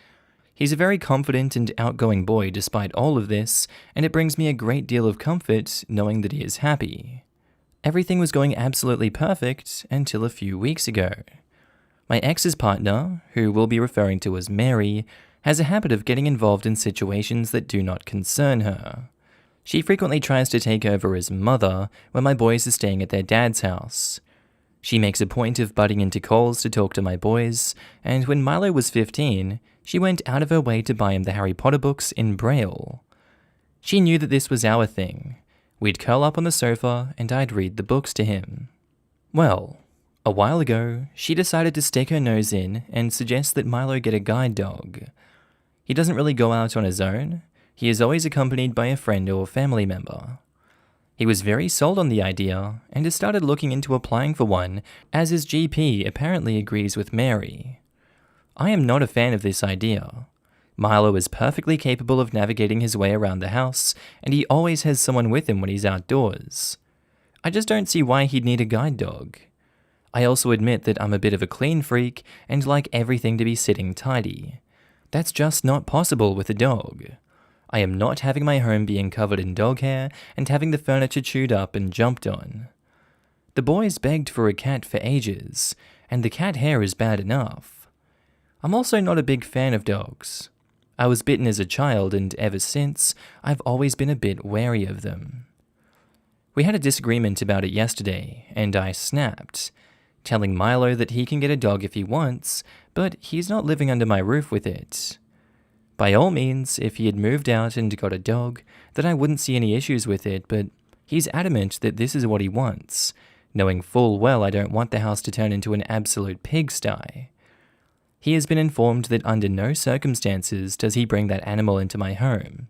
He's a very confident and outgoing boy despite all of this, and it brings me a great deal of comfort knowing that he is happy. Everything was going absolutely perfect until a few weeks ago. My ex's partner, who we'll be referring to as Mary, has a habit of getting involved in situations that do not concern her. She frequently tries to take over as mother when my boys are staying at their dad's house. She makes a point of butting into calls to talk to my boys, and when Milo was 15, She went out of her way to buy him the Harry Potter books in Braille. She knew that this was our thing. We'd curl up on the sofa and I'd read the books to him. Well, a while ago, she decided to stick her nose in and suggest that Milo get a guide dog. He doesn't really go out on his own. He is always accompanied by a friend or family member. He was very sold on the idea and has started looking into applying for one, as his GP apparently agrees with Mary. I am not a fan of this idea. Milo is perfectly capable of navigating his way around the house, and he always has someone with him when he's outdoors. I just don't see why he'd need a guide dog. I also admit that I'm a bit of a clean freak and like everything to be sitting tidy. That's just not possible with a dog. I am not having my home being covered in dog hair and having the furniture chewed up and jumped on. The boys begged for a cat for ages, and the cat hair is bad enough. I'm also not a big fan of dogs. I was bitten as a child, and ever since, I've always been a bit wary of them. We had a disagreement about it yesterday, and I snapped, telling Milo that he can get a dog if he wants, but he's not living under my roof with it. By all means, if he had moved out and got a dog, then I wouldn't see any issues with it, but he's adamant that this is what he wants, knowing full well I don't want the house to turn into an absolute pigsty. He has been informed that under no circumstances does he bring that animal into my home.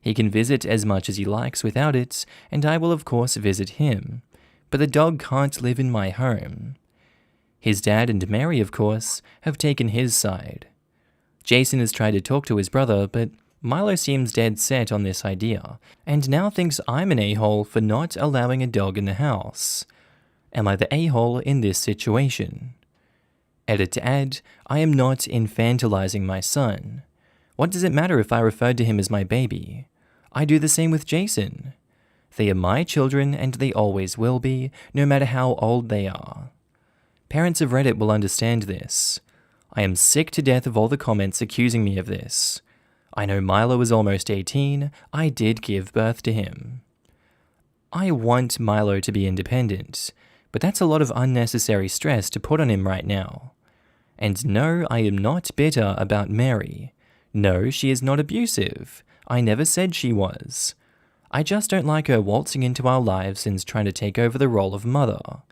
He can visit as much as he likes without it, and I will of course visit him, but the dog can't live in my home. His dad and Mary, of course, have taken his side. Jason has tried to talk to his brother, but Milo seems dead set on this idea, and now thinks I'm an a-hole for not allowing a dog in the house. Am I the a-hole in this situation? Edit to add, I am not infantilizing my son. What does it matter if I referred to him as my baby? I do the same with Jason. They are my children and they always will be, no matter how old they are. Parents of Reddit will understand this. I am sick to death of all the comments accusing me of this. I know Milo is almost 18, I did give birth to him. I want Milo to be independent, but that's a lot of unnecessary stress to put on him right now. And no, I am not bitter about Mary. No, she is not abusive. I never said she was. I just don't like her waltzing into our lives and trying to take over the role of mother.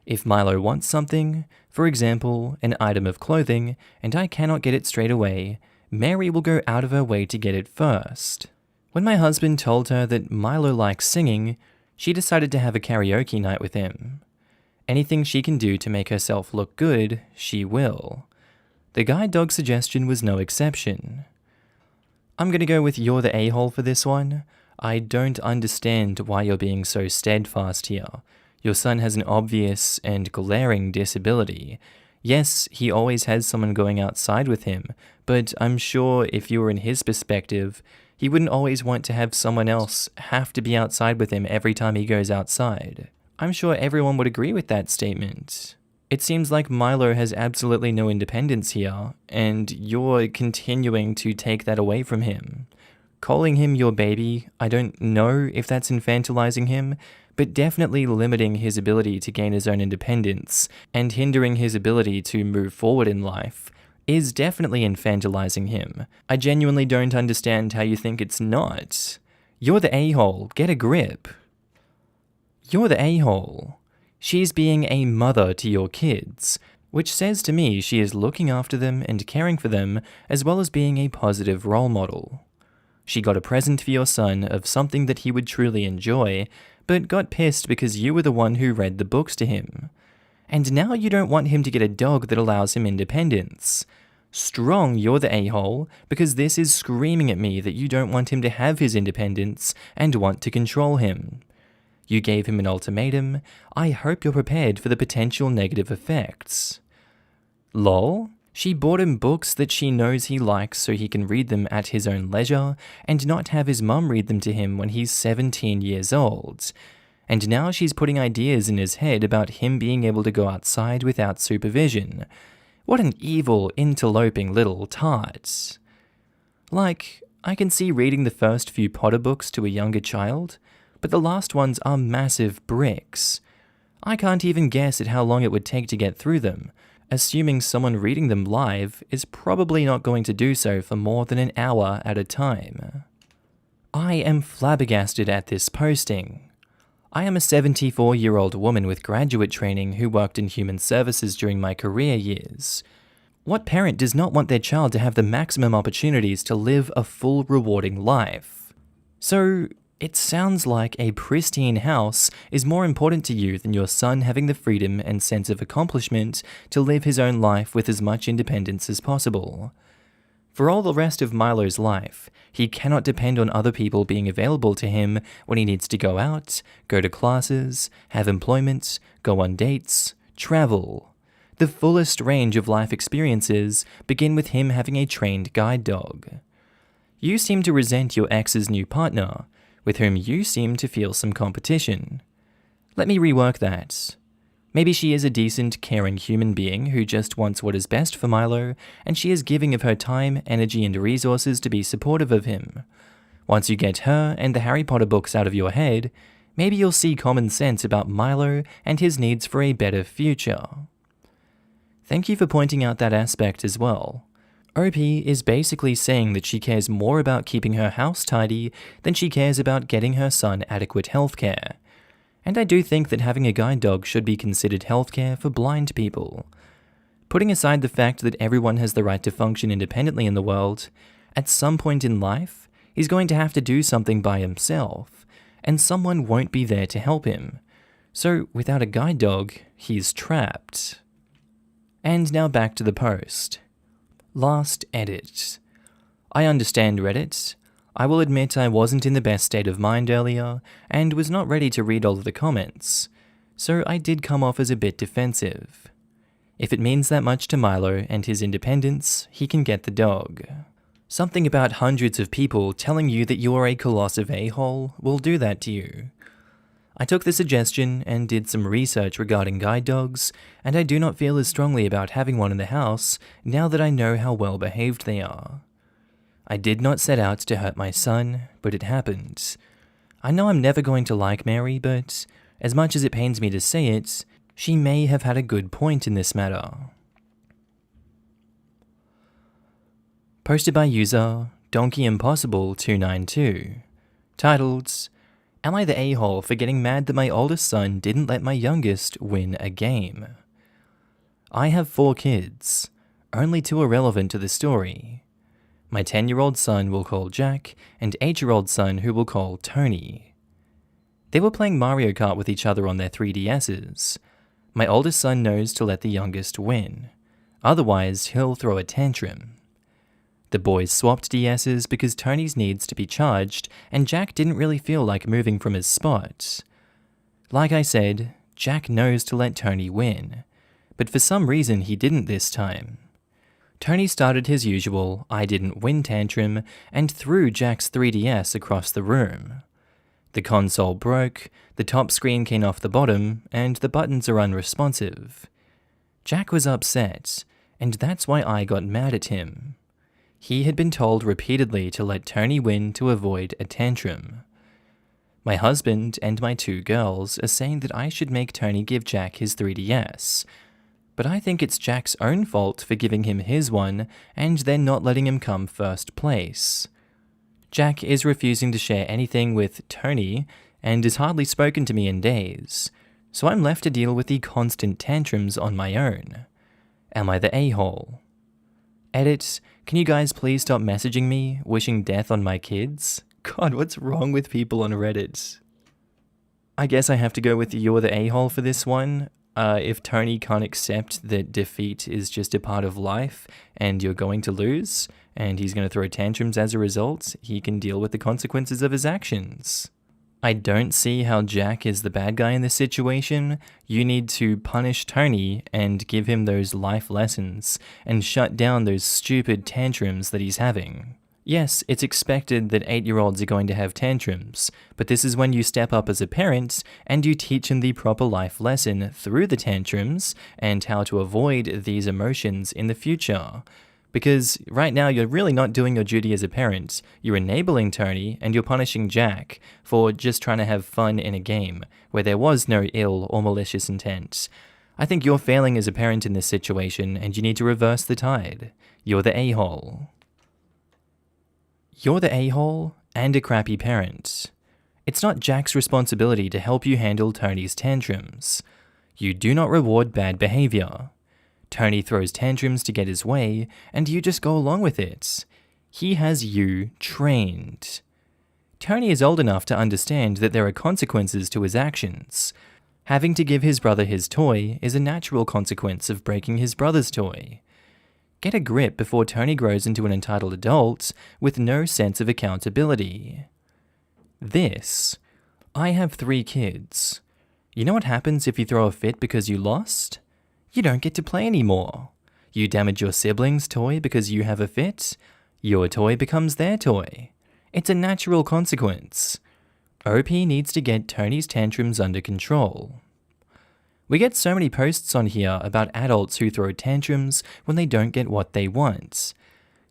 If Milo wants something, for example, an item of clothing, and I cannot get it straight away, Mary will go out of her way to get it first. When my husband told her that Milo likes singing, she decided to have a karaoke night with him. Anything she can do to make herself look good, she will. The guide dog suggestion was no exception. I'm gonna go with you're the a-hole for this one. I don't understand why you're being so steadfast here. Your son has an obvious and glaring disability. Yes, he always has someone going outside with him, but I'm sure if you were in his perspective, he wouldn't always want to have someone else have to be outside with him every time he goes outside. I'm sure everyone would agree with that statement. It seems like Milo has absolutely no independence here, and you're continuing to take that away from him. Calling him your baby, I don't know if that's infantilizing him, but definitely limiting his ability to gain his own independence and hindering his ability to move forward in life is definitely infantilizing him. I genuinely don't understand how you think it's not. You're the a-hole, get a grip. You're the a-hole. She's being a mother to your kids, which says to me she is looking after them and caring for them as well as being a positive role model. She got a present for your son of something that he would truly enjoy, but got pissed because you were the one who read the books to him. And now you don't want him to get a dog that allows him independence. Strong, you're the a-hole, because this is screaming at me that you don't want him to have his independence and want to control him. You gave him an ultimatum. I hope you're prepared for the potential negative effects. Lol? She bought him books that she knows he likes so he can read them at his own leisure and not have his mum read them to him when he's 17 years old. And now she's putting ideas in his head about him being able to go outside without supervision. What an evil, interloping little tart. Like, I can see reading the first few Potter books to a younger child, but the last ones are massive bricks. I can't even guess at how long it would take to get through them. assuming someone reading them live is probably not going to do so for more than an hour at a time. I am flabbergasted at this posting. I am a 74-year-old woman with graduate training who worked in human services during my career years. What parent does not want their child to have the maximum opportunities to live a full, rewarding life? So, it sounds like a pristine house is more important to you than your son having the freedom and sense of accomplishment to live his own life with as much independence as possible. For all the rest of Milo's life, he cannot depend on other people being available to him when he needs to go out, go to classes, have employment, go on dates, travel. The fullest range of life experiences begin with him having a trained guide dog. You seem to resent your ex's new partner, with whom you seem to feel some competition. Let me rework that. Maybe she is a decent, caring human being who just wants what is best for Milo, and she is giving of her time, energy, and resources to be supportive of him. Once you get her and the Harry Potter books out of your head, maybe you'll see common sense about Milo and his needs for a better future. Thank you for pointing out that aspect as well. OP is basically saying that she cares more about keeping her house tidy than she cares about getting her son adequate healthcare. And I do think that having a guide dog should be considered healthcare for blind people. Putting aside the fact that everyone has the right to function independently in the world, at some point in life, he's going to have to do something by himself, and someone won't be there to help him. So without a guide dog, he's trapped. And now back to the post. Last edit. I understand Reddit. I will admit I wasn't in the best state of mind earlier, and was not ready to read all of the comments, so I did come off as a bit defensive. If it means that much to Milo and his independence, he can get the dog. Something about hundreds of people telling you that you are a colossive a-hole will do that to you. I took the suggestion and did some research regarding guide dogs, and I do not feel as strongly about having one in the house now that I know how well behaved they are. I did not set out to hurt my son, but it happened. I know I'm never going to like Mary, but as much as it pains me to say it, she may have had a good point in this matter. Posted by user DonkeyImpossible292, titled, Am I the a-hole for getting mad that my oldest son didn't let my youngest win a game? I have 4 kids. Only 2 are relevant to the story. My 10-year-old son we'll call Jack, and 8-year-old son who we'll call Tony. They were playing Mario Kart with each other on their 3DSs. My oldest son knows to let the youngest win. Otherwise, he'll throw a tantrum. The boys swapped DSs because Tony's needs to be charged, and Jack didn't really feel like moving from his spot. Like I said, Jack knows to let Tony win, but for some reason he didn't this time. Tony started his usual I didn't win tantrum and threw Jack's 3DS across the room. The console broke, the top screen came off the bottom, and the buttons are unresponsive. Jack was upset, and that's why I got mad at him. He had been told repeatedly to let Tony win to avoid a tantrum. My husband and my 2 girls are saying that I should make Tony give Jack his 3DS, but I think it's Jack's own fault for giving him his one and then not letting him come first place. Jack is refusing to share anything with Tony and has hardly spoken to me in days, so I'm left to deal with the constant tantrums on my own. Am I the a-hole? Edit, can you guys please stop messaging me, wishing death on my kids? God, what's wrong with people on Reddit? I guess I have to go with you're the a-hole for this one. If Tony can't accept that defeat is just a part of life and you're going to lose, and he's going to throw tantrums as a result, he can deal with the consequences of his actions. I don't see how Jack is the bad guy in this situation. You need to punish Tony and give him those life lessons and shut down those stupid tantrums that he's having. Yes, it's expected that 8-year-olds are going to have tantrums, but this is when you step up as a parent and you teach him the proper life lesson through the tantrums and how to avoid these emotions in the future. Because right now you're really not doing your duty as a parent. You're enabling Tony and you're punishing Jack for just trying to have fun in a game where there was no ill or malicious intent. I think you're failing as a parent in this situation and you need to reverse the tide. You're the a-hole. You're the a-hole and a crappy parent. It's not Jack's responsibility to help you handle Tony's tantrums. You do not reward bad behavior. Tony throws tantrums to get his way, and you just go along with it. He has you trained. Tony is old enough to understand that there are consequences to his actions. Having to give his brother his toy is a natural consequence of breaking his brother's toy. Get a grip before Tony grows into an entitled adult with no sense of accountability. I have 3 kids. You know what happens if you throw a fit because you lost? You don't get to play anymore. You damage your sibling's toy because you have a fit? Your toy becomes their toy. It's a natural consequence. OP needs to get Tony's tantrums under control. We get so many posts on here about adults who throw tantrums when they don't get what they want.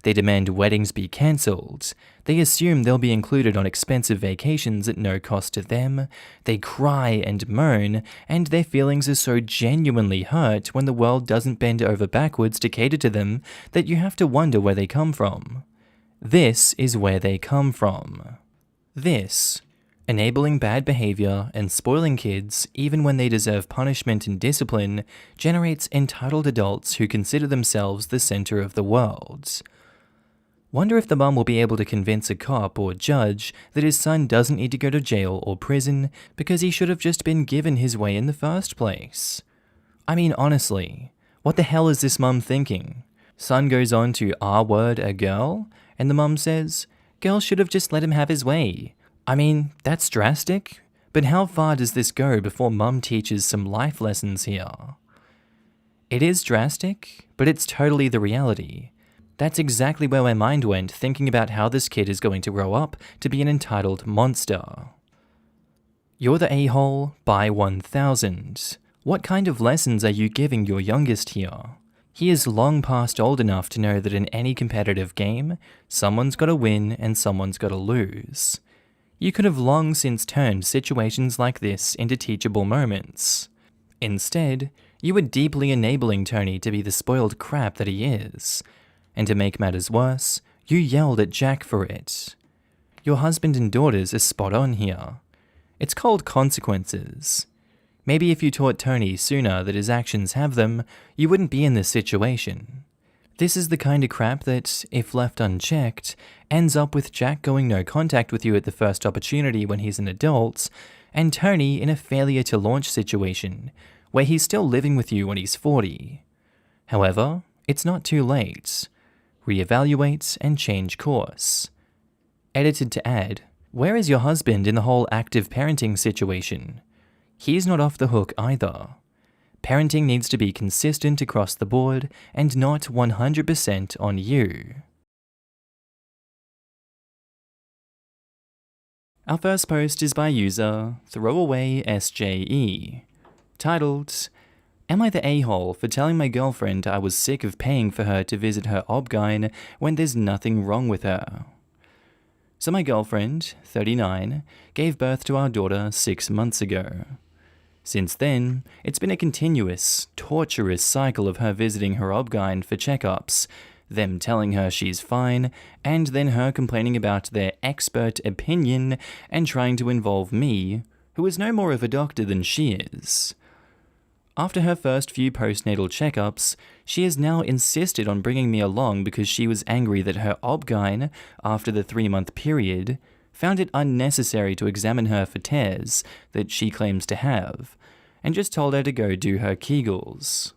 They demand weddings be cancelled. They assume they'll be included on expensive vacations at no cost to them. They cry and moan, and their feelings are so genuinely hurt when the world doesn't bend over backwards to cater to them that you have to wonder where they come from. This is where they come from. Enabling bad behavior and spoiling kids, even when they deserve punishment and discipline, generates entitled adults who consider themselves the center of the world. Wonder if the mum will be able to convince a cop or judge that his son doesn't need to go to jail or prison because he should have just been given his way in the first place. I mean, honestly, what the hell is this mum thinking? Son goes on to R-word a girl, and the mum says, girl should have just let him have his way. I mean, that's drastic, but how far does this go before mum teaches some life lessons here? It is drastic, but it's totally the reality. That's exactly where my mind went thinking about how this kid is going to grow up to be an entitled monster. You're the a-hole by 1000. What kind of lessons are you giving your youngest here? He is long past old enough to know that in any competitive game, someone's got to win and someone's got to lose. You could have long since turned situations like this into teachable moments. Instead, you were deeply enabling Tony to be the spoiled crap that he is. And to make matters worse, you yelled at Jack for it. Your husband and daughters are spot on here. It's called consequences. Maybe if you taught Tony sooner that his actions have them, you wouldn't be in this situation. This is the kind of crap that, if left unchecked, ends up with Jack going no contact with you at the first opportunity when he's an adult, and Tony in a failure to launch situation, where he's still living with you when he's 40. However, it's not too late. Reevaluate and change course. Edited to add, where is your husband in the whole active parenting situation? He's not off the hook either. Parenting needs to be consistent across the board and not 100% on you. Our first post is by user ThrowawaySJE, titled, Am I the a-hole for telling my girlfriend I was sick of paying for her to visit her obgyn when there's nothing wrong with her? So my girlfriend, 39, gave birth to our daughter 6 months ago. Since then, it's been a continuous, torturous cycle of her visiting her obgyn for checkups, them telling her she's fine, and then her complaining about their expert opinion and trying to involve me, who is no more of a doctor than she is. After her first few postnatal checkups, she has now insisted on bringing me along because she was angry that her obgyn, after the 3-month period, found it unnecessary to examine her for tears that she claims to have, and just told her to go do her Kegels.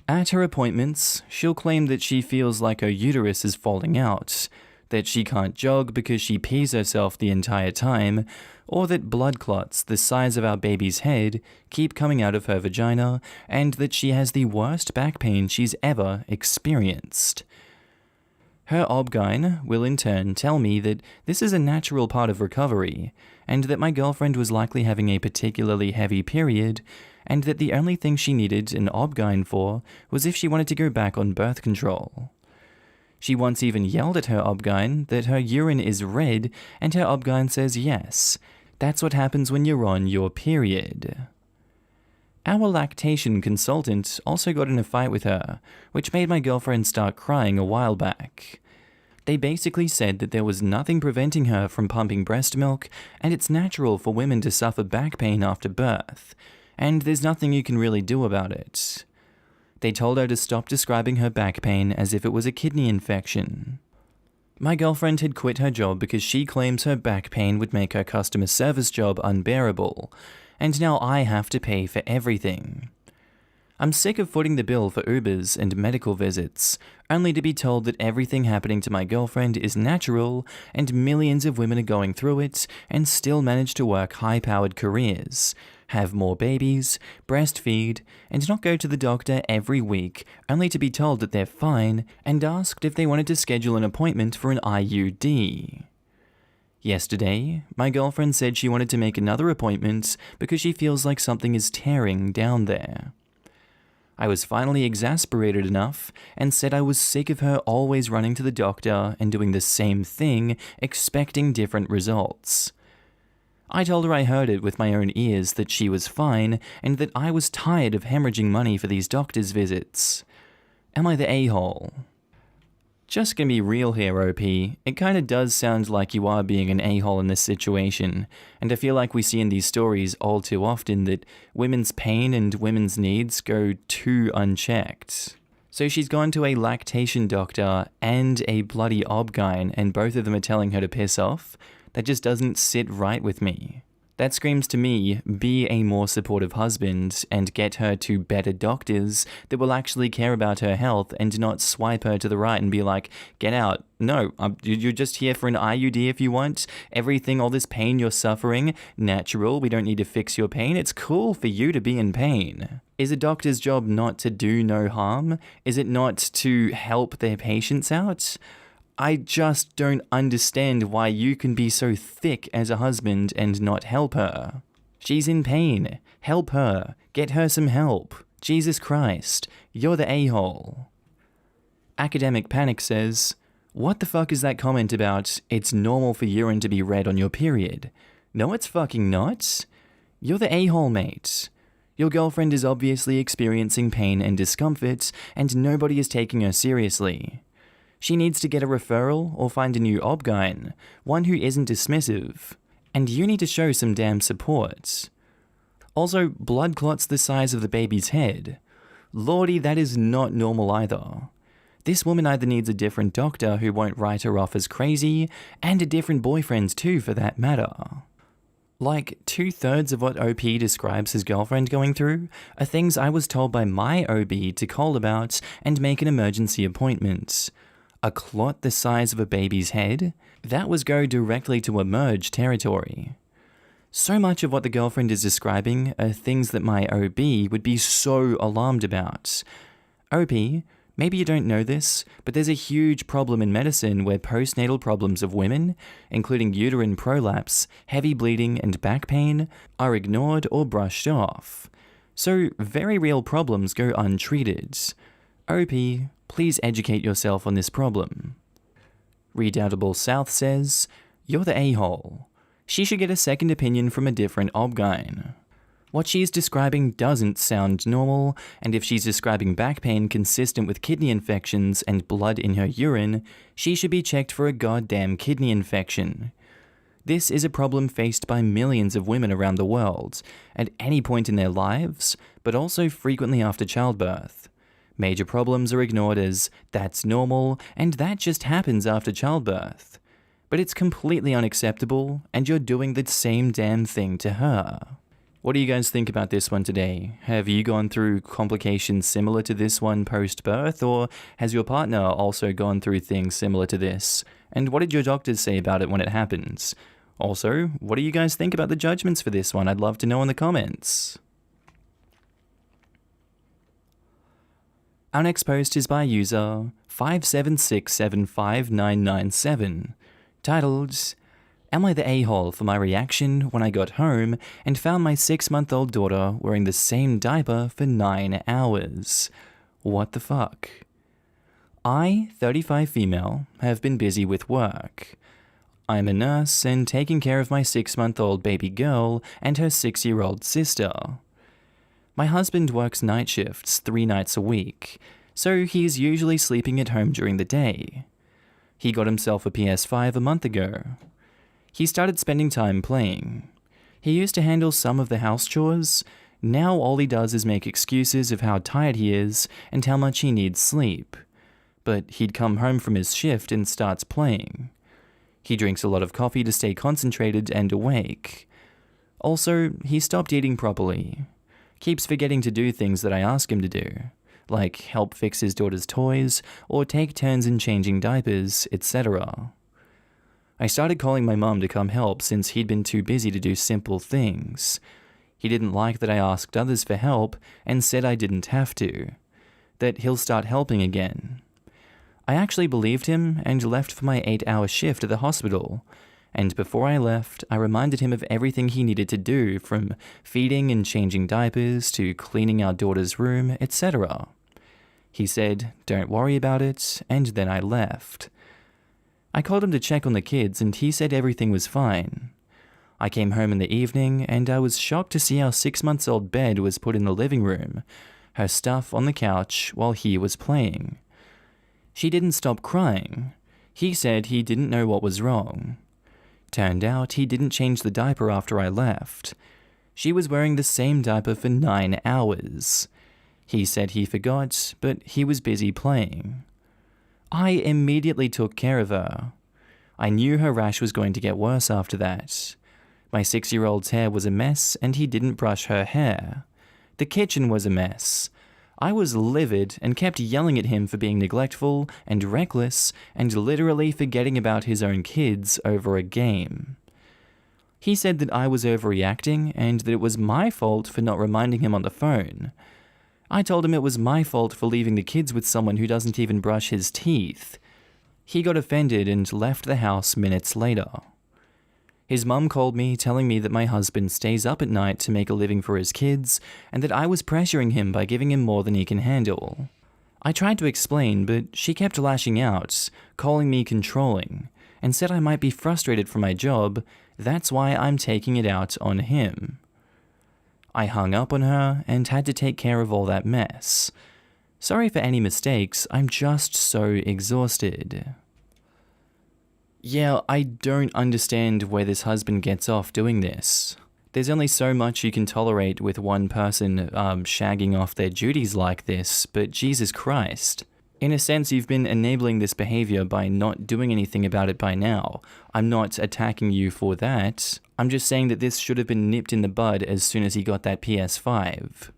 At her appointments, she'll claim that she feels like her uterus is falling out, that she can't jog because she pees herself the entire time, or that blood clots the size of our baby's head keep coming out of her vagina, and that she has the worst back pain she's ever experienced. Her obgyn will in turn tell me that this is a natural part of recovery, and that my girlfriend was likely having a particularly heavy period, and that the only thing she needed an obgyn for was if she wanted to go back on birth control. She once even yelled at her obgyn that her urine is red, and her obgyn says yes, that's what happens when you're on your period. How a lactation consultant also got in a fight with her, which made my girlfriend start crying a while back. They basically said that there was nothing preventing her from pumping breast milk, and it's natural for women to suffer back pain after birth, and there's nothing you can really do about it. They told her to stop describing her back pain as if it was a kidney infection. My girlfriend had quit her job because she claims her back pain would make her customer service job unbearable, and now I have to pay for everything. I'm sick of footing the bill for Ubers and medical visits, only to be told that everything happening to my girlfriend is natural and millions of women are going through it and still manage to work high-powered careers, have more babies, breastfeed, and not go to the doctor every week, only to be told that they're fine and asked if they wanted to schedule an appointment for an IUD. Yesterday, my girlfriend said she wanted to make another appointment because she feels like something is tearing down there. I was finally exasperated enough and said I was sick of her always running to the doctor and doing the same thing, expecting different results. I told her I heard it with my own ears that she was fine and that I was tired of hemorrhaging money for these doctor's visits. Am I the a-hole? Just gonna be real here, OP. It kinda does sound like you are being an a-hole in this situation, and I feel like we see in these stories all too often that women's pain and women's needs go too unchecked. So she's gone to a lactation doctor and a bloody obgyn, and both of them are telling her to piss off. That just doesn't sit right with me. That screams to me, be a more supportive husband and get her to better doctors that will actually care about her health and not swipe her to the right and be like, get out. No, you're just here for an IUD if you want. Everything, all this pain you're suffering, natural. We don't need to fix your pain. It's cool for you to be in pain. Is a doctor's job not to do no harm? Is it not to help their patients out? I just don't understand why you can be so thick as a husband and not help her. She's in pain. Help her. Get her some help. Jesus Christ. You're the a-hole. Academic Panic says, what the fuck is that comment about it's normal for urine to be red on your period? No, it's fucking not. You're the a-hole, mate. Your girlfriend is obviously experiencing pain and discomfort, and nobody is taking her seriously. She needs to get a referral or find a new obgyn, one who isn't dismissive. And you need to show some damn support. Also, blood clots the size of the baby's head. Lordy, that is not normal either. This woman either needs a different doctor who won't write her off as crazy, and a different boyfriend too for that matter. Like, 2/3 of what OP describes his girlfriend going through are things I was told by my OB to call about and make an emergency appointment. A clot the size of a baby's head? That was go directly to emerge territory. So much of what the girlfriend is describing are things that my OB would be so alarmed about. OP, maybe you don't know this, but there's a huge problem in medicine where postnatal problems of women, including uterine prolapse, heavy bleeding, and back pain, are ignored or brushed off. So very real problems go untreated. OP, please educate yourself on this problem. Redoubtable South says, you're the a-hole. She should get a second opinion from a different obgyn. What she's describing doesn't sound normal, and if she's describing back pain consistent with kidney infections and blood in her urine, she should be checked for a goddamn kidney infection. This is a problem faced by millions of women around the world, at any point in their lives, but also frequently after childbirth. Major problems are ignored as, that's normal, and that just happens after childbirth. But it's completely unacceptable, and you're doing the same damn thing to her. What do you guys think about this one today? Have you gone through complications similar to this one post-birth, or has your partner also gone through things similar to this? And what did your doctors say about it when it happens? Also, what do you guys think about the judgments for this one? I'd love to know in the comments. Our next post is by user 576759997, titled, Am I the a-hole for my reaction when I got home and found my 6-month-old daughter wearing the same diaper for 9 hours? What the fuck? I, 35 female, have been busy with work. I'm a nurse and taking care of my 6-month-old baby girl and her 6-year-old sister. My husband works night shifts 3 nights a week, so he's usually sleeping at home during the day. He got himself a PS5 a month ago. He started spending time playing. He used to handle some of the house chores. Now all he does is make excuses of how tired he is and how much he needs sleep. But he'd come home from his shift and starts playing. He drinks a lot of coffee to stay concentrated and awake. Also, he stopped eating properly. Keeps forgetting to do things that I ask him to do, like help fix his daughter's toys or take turns in changing diapers, etc. I started calling my mum to come help since he'd been too busy to do simple things. He didn't like that I asked others for help and said I didn't have to, that he'll start helping again. I actually believed him and left for my 8-hour shift at the hospital, and before I left, I reminded him of everything he needed to do, from feeding and changing diapers to cleaning our daughter's room, etc. He said, "Don't worry about it," and then I left. I called him to check on the kids and he said everything was fine. I came home in the evening and I was shocked to see our 6-month-old bed was put in the living room, her stuff on the couch while he was playing. She didn't stop crying. He said he didn't know what was wrong. Turned out he didn't change the diaper after I left. She was wearing the same diaper for 9 hours. He said he forgot, but he was busy playing. I immediately took care of her. I knew her rash was going to get worse after that. My 6-year-old's hair was a mess and he didn't brush her hair. The kitchen was a mess. I was livid and kept yelling at him for being neglectful and reckless and literally forgetting about his own kids over a game. He said that I was overreacting and that it was my fault for not reminding him on the phone. I told him it was my fault for leaving the kids with someone who doesn't even brush his teeth. He got offended and left the house minutes later. His mum called me telling me that my husband stays up at night to make a living for his kids and that I was pressuring him by giving him more than he can handle. I tried to explain, but she kept lashing out, calling me controlling, and said I might be frustrated from my job. That's why I'm taking it out on him. I hung up on her and had to take care of all that mess. Sorry for any mistakes, I'm just so exhausted. Yeah, I don't understand where this husband gets off doing this. There's only so much you can tolerate with one person shagging off their duties like this, but Jesus Christ. In a sense, you've been enabling this behavior by not doing anything about it by now. I'm not attacking you for that. I'm just saying that this should have been nipped in the bud as soon as he got that PS5.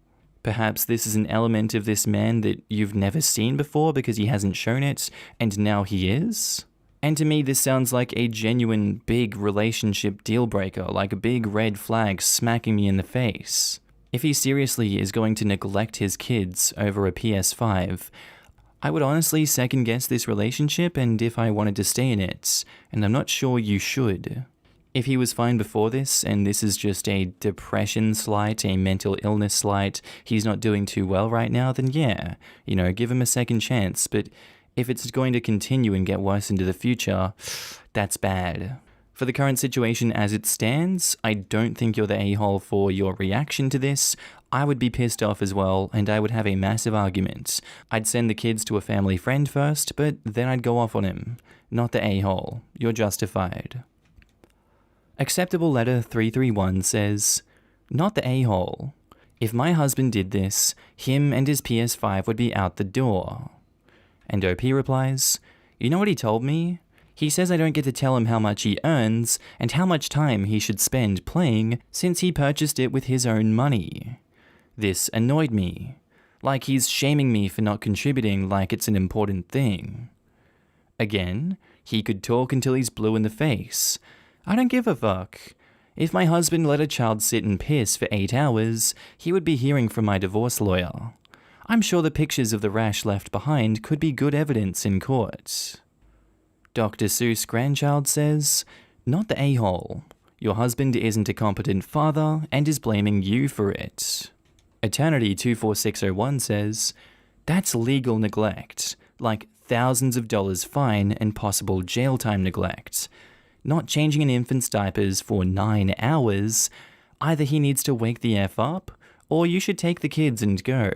Perhaps this is an element of this man that you've never seen before because he hasn't shown it, and now he is? And to me, this sounds like a genuine big relationship deal breaker, like a big red flag smacking me in the face. If he seriously is going to neglect his kids over a PS5, I would honestly second guess this relationship and if I wanted to stay in it, and I'm not sure you should. If he was fine before this, and this is just a depression slight, a mental illness slight, he's not doing too well right now, then yeah, give him a second chance, but if it's going to continue and get worse into the future, that's bad. For the current situation as it stands, I don't think you're the a-hole for your reaction to this. I would be pissed off as well, and I would have a massive argument. I'd send the kids to a family friend first, but then I'd go off on him. Not the a-hole. You're justified. Acceptable letter 331 says, "Not the a-hole. If my husband did this, him and his PS5 would be out the door." And OP replies, "You know what he told me? He says I don't get to tell him how much he earns and how much time he should spend playing since he purchased it with his own money. This annoyed me. Like he's shaming me for not contributing like it's an important thing. Again, he could talk until he's blue in the face. I don't give a fuck. If my husband let a child sit and piss for 8 hours, he would be hearing from my divorce lawyer. I'm sure the pictures of the rash left behind could be good evidence in court." Dr. Seuss' grandchild says, "Not the a-hole. Your husband isn't a competent father and is blaming you for it." Eternity 24601 says, "That's legal neglect, like thousands of dollars fine and possible jail time neglect. Not changing an infant's diapers for 9 hours. Either he needs to wake the F up, or you should take the kids and go,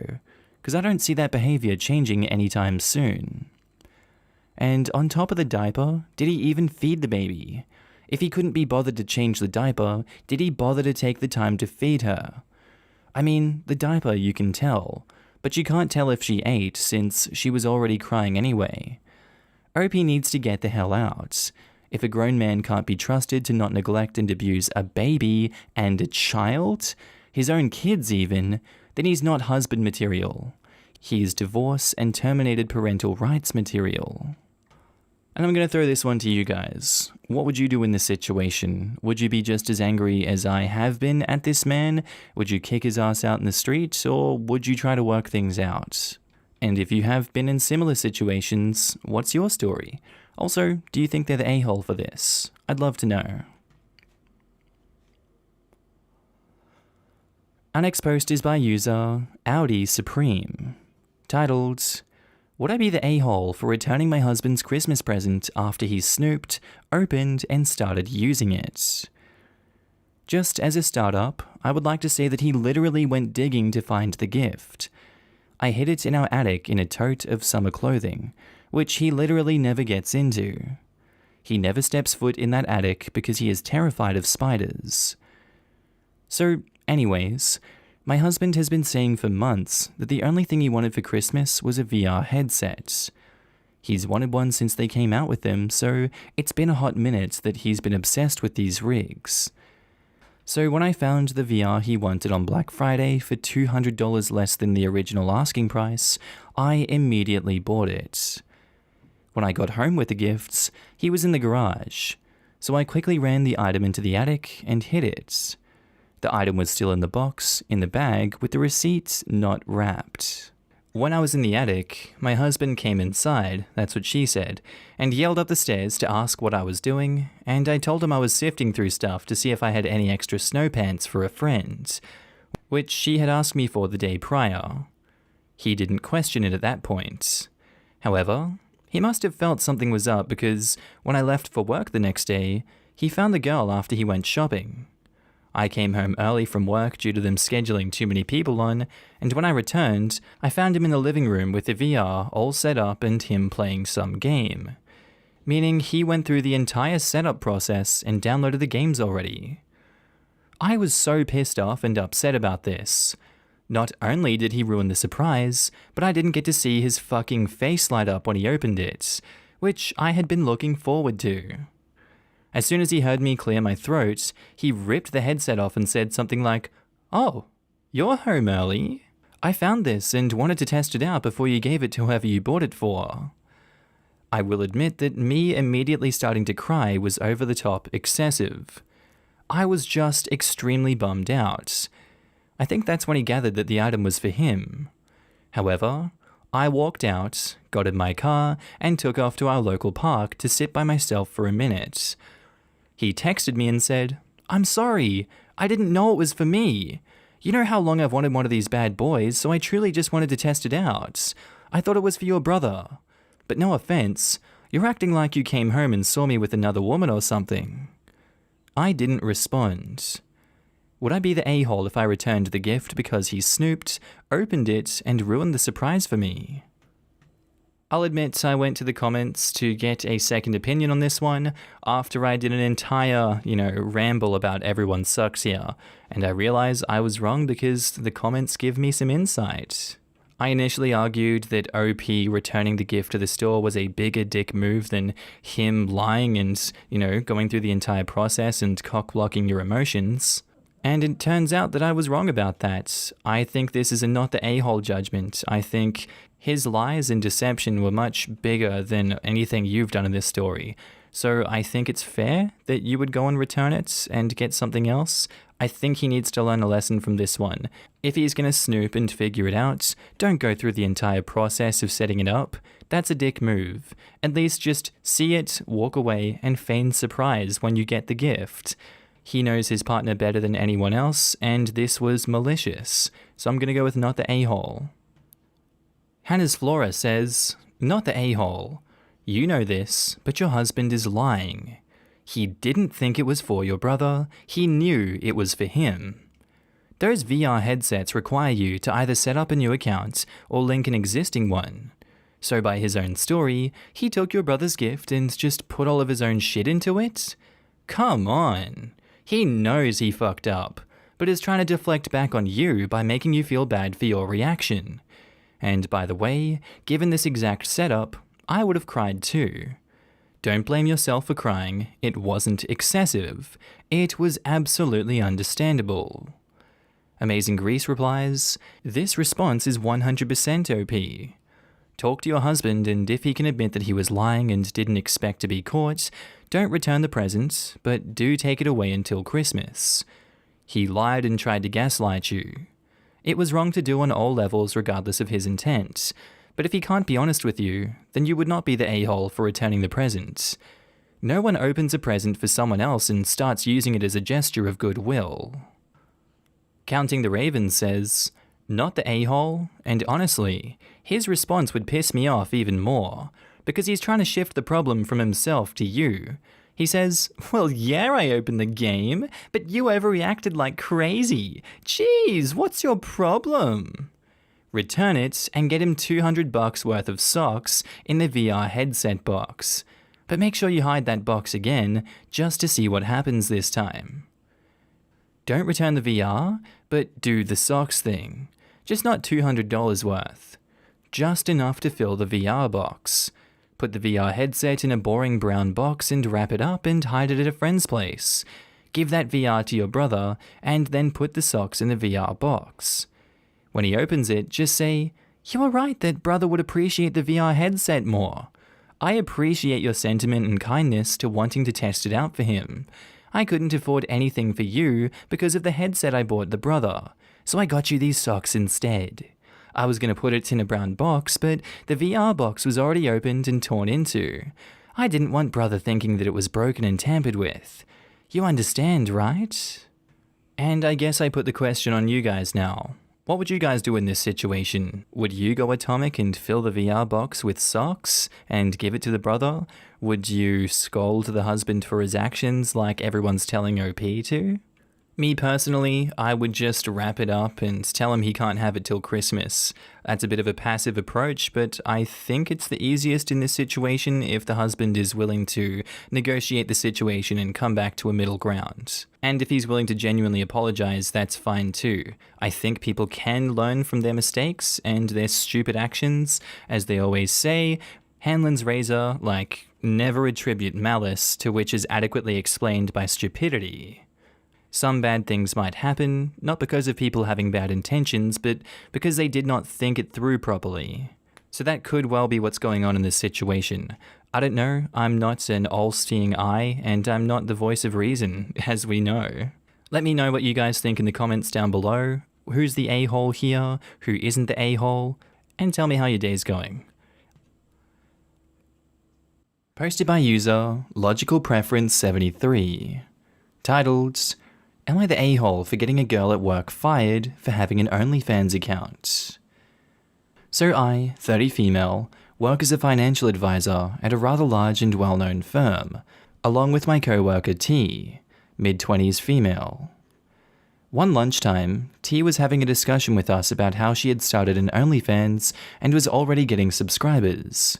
because I don't see that behavior changing anytime soon. And on top of the diaper, did he even feed the baby? If he couldn't be bothered to change the diaper, did he bother to take the time to feed her? I mean, the diaper you can tell, but you can't tell if she ate since she was already crying anyway. OP needs to get the hell out. If a grown man can't be trusted to not neglect and abuse a baby and a child, his own kids even, then he's not husband material. He's divorce and terminated parental rights material. And I'm going to throw this one to you guys. What would you do in this situation? Would you be just as angry as I have been at this man? Would you kick his ass out in the street? Or would you try to work things out? And if you have been in similar situations, what's your story? Also, do you think they're the a-hole for this? I'd love to know. Our next post is by user Audi Supreme, titled, "Would I be the a-hole for returning my husband's Christmas present after he snooped, opened, and started using it? Just as a startup, I would like to say that he literally went digging to find the gift. I hid it in our attic in a tote of summer clothing, which he literally never gets into. He never steps foot in that attic because he is terrified of spiders. So, anyways, my husband has been saying for months that the only thing he wanted for Christmas was a VR headset. He's wanted one since they came out with them, so it's been a hot minute that he's been obsessed with these rigs. So when I found the VR he wanted on Black Friday for $200 less than the original asking price, I immediately bought it. When I got home with the gifts, he was in the garage, so I quickly ran the item into the attic and hid it. The item was still in the box, in the bag, with the receipt not wrapped. When I was in the attic, my husband came inside, that's what she said, and yelled up the stairs to ask what I was doing, and I told him I was sifting through stuff to see if I had any extra snow pants for a friend, which she had asked me for the day prior. He didn't question it at that point. However, he must have felt something was up because when I left for work the next day, he found the girl after he went shopping. I came home early from work due to them scheduling too many people on, and when I returned, I found him in the living room with the VR all set up and him playing some game. Meaning he went through the entire setup process and downloaded the games already. I was so pissed off and upset about this. Not only did he ruin the surprise, but I didn't get to see his fucking face light up when he opened it, which I had been looking forward to. As soon as he heard me clear my throat, he ripped the headset off and said something like, "Oh, you're home early? I found this and wanted to test it out before you gave it to whoever you bought it for." I will admit that me immediately starting to cry was over the top excessive. I was just extremely bummed out. I think that's when he gathered that the item was for him. However, I walked out, got in my car, and took off to our local park to sit by myself for a minute. He texted me and said, "I'm sorry, I didn't know it was for me. You know how long I've wanted one of these bad boys, so I truly just wanted to test it out. I thought it was for your brother. But no offense, you're acting like you came home and saw me with another woman or something." I didn't respond. Would I be the a-hole if I returned the gift because he snooped, opened it, and ruined the surprise for me? I'll admit I went to the comments to get a second opinion on this one after I did an entire, ramble about everyone sucks here, and I realized I was wrong because the comments give me some insight. I initially argued that OP returning the gift to the store was a bigger dick move than him lying and, going through the entire process and cock-blocking your emotions. And it turns out that I was wrong about that. I think this is a not the a-hole judgment. I think his lies and deception were much bigger than anything you've done in this story. So I think it's fair that you would go and return it and get something else. I think he needs to learn a lesson from this one. If he's going to snoop and figure it out, don't go through the entire process of setting it up. That's a dick move. At least just see it, walk away, and feign surprise when you get the gift. He knows his partner better than anyone else, and this was malicious. So I'm going to go with not the a-hole. Hannah's Flora says, "Not the a-hole. You know this, but your husband is lying. He didn't think it was for your brother. He knew it was for him. Those VR headsets require you to either set up a new account or link an existing one. So by his own story, he took your brother's gift and just put all of his own shit into it? Come on. He knows he fucked up, but is trying to deflect back on you by making you feel bad for your reaction. And by the way, given this exact setup, I would have cried too. Don't blame yourself for crying, it wasn't excessive. It was absolutely understandable. Amazing Grease replies, this response is 100% OP. Talk to your husband, and if he can admit that he was lying and didn't expect to be caught, don't return the present, but do take it away until Christmas. He lied and tried to gaslight you. It was wrong to do on all levels regardless of his intent, but if he can't be honest with you, then you would not be the a-hole for returning the present. No one opens a present for someone else and starts using it as a gesture of goodwill. Counting the Ravens says, not the a-hole, and honestly, his response would piss me off even more, because he's trying to shift the problem from himself to you. He says, well, yeah, I opened the game, but you overreacted like crazy. Jeez, what's your problem? Return it and get him $200 worth of socks in the VR headset box. But make sure you hide that box again, just to see what happens this time. Don't return the VR, but do the socks thing. Just not $200 worth. Just enough to fill the VR box. Put the VR headset in a boring brown box and wrap it up and hide it at a friend's place. Give that VR to your brother and then put the socks in the VR box. When he opens it, just say, you were right that brother would appreciate the VR headset more. I appreciate your sentiment and kindness to wanting to test it out for him. I couldn't afford anything for you because of the headset I bought the brother, so I got you these socks instead. I was going to put it in a brown box, but the VR box was already opened and torn into. I didn't want brother thinking that it was broken and tampered with. You understand, right? And I guess I put the question on you guys now. What would you guys do in this situation? Would you go atomic and fill the VR box with socks and give it to the brother? Would you scold the husband for his actions like everyone's telling OP to? Me personally, I would just wrap it up and tell him he can't have it till Christmas. That's a bit of a passive approach, but I think it's the easiest in this situation if the husband is willing to negotiate the situation and come back to a middle ground. And if he's willing to genuinely apologize, that's fine too. I think people can learn from their mistakes and their stupid actions. As they always say, Hanlon's razor, like, never attribute malice to which is adequately explained by stupidity. Some bad things might happen, not because of people having bad intentions, but because they did not think it through properly. So that could well be what's going on in this situation. I don't know, I'm not an all-seeing eye, and I'm not the voice of reason, as we know. Let me know what you guys think in the comments down below. Who's the a-hole here? Who isn't the a-hole? And tell me how your day's going. Posted by user Logical Preference 73. Titled, Am I the a-hole for getting a girl at work fired for having an OnlyFans account? So I, 30 female, work as a financial advisor at a rather large and well-known firm, along with my co-worker T, mid-20s female. One lunchtime, T was having a discussion with us about how she had started an OnlyFans and was already getting subscribers.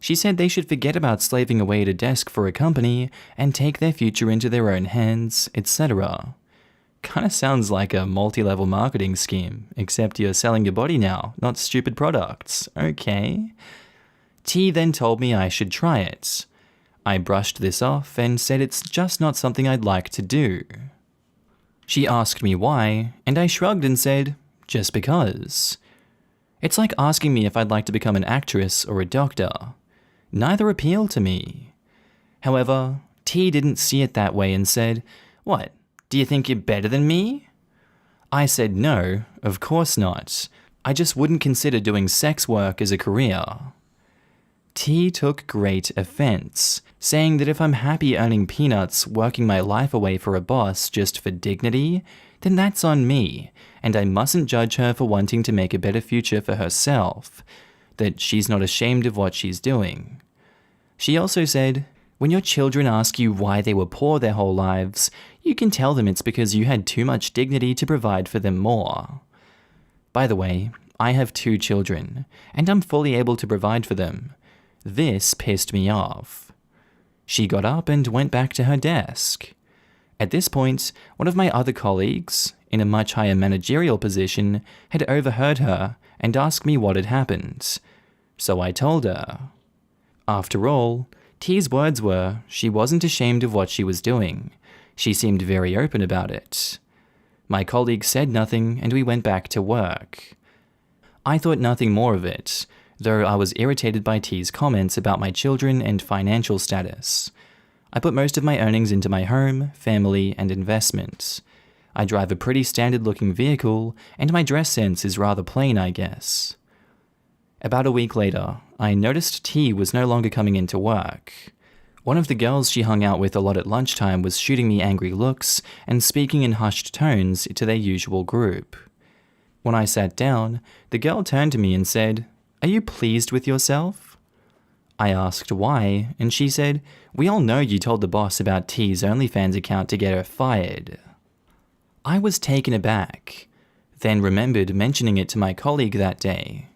She said they should forget about slaving away at a desk for a company and take their future into their own hands, etc. Kinda sounds like a multi-level marketing scheme, except you're selling your body now, not stupid products. Okay. T then told me I should try it. I brushed this off and said it's just not something I'd like to do. She asked me why, and I shrugged and said, just because. It's like asking me if I'd like to become an actress or a doctor. Neither appeal to me. However, T didn't see it that way and said, what, do you think you're better than me? I said no, of course not. I just wouldn't consider doing sex work as a career. T took great offense, saying that if I'm happy earning peanuts working my life away for a boss just for dignity, then that's on me, and I mustn't judge her for wanting to make a better future for herself, that she's not ashamed of what she's doing. She also said, when your children ask you why they were poor their whole lives, You can tell them it's because you had too much dignity to provide for them more. By the way, I have 2 children, and I'm fully able to provide for them. This pissed me off. She got up and went back to her desk. At this point, one of my other colleagues, in a much higher managerial position, had overheard her and asked me what had happened. So I told her. After all, T's words were she wasn't ashamed of what she was doing. She seemed very open about it. My colleague said nothing and we went back to work. I thought nothing more of it, though I was irritated by T's comments about my children and financial status. I put most of my earnings into my home, family, and investments. I drive a pretty standard-looking vehicle, and my dress sense is rather plain, I guess. About a week later, I noticed T was no longer coming into work. One of the girls she hung out with a lot at lunchtime was shooting me angry looks and speaking in hushed tones to their usual group. When I sat down, the girl turned to me and said, "Are you pleased with yourself?" I asked why, and she said, "We all know you told the boss about T's OnlyFans account to get her fired." I was taken aback, then remembered mentioning it to my colleague that day.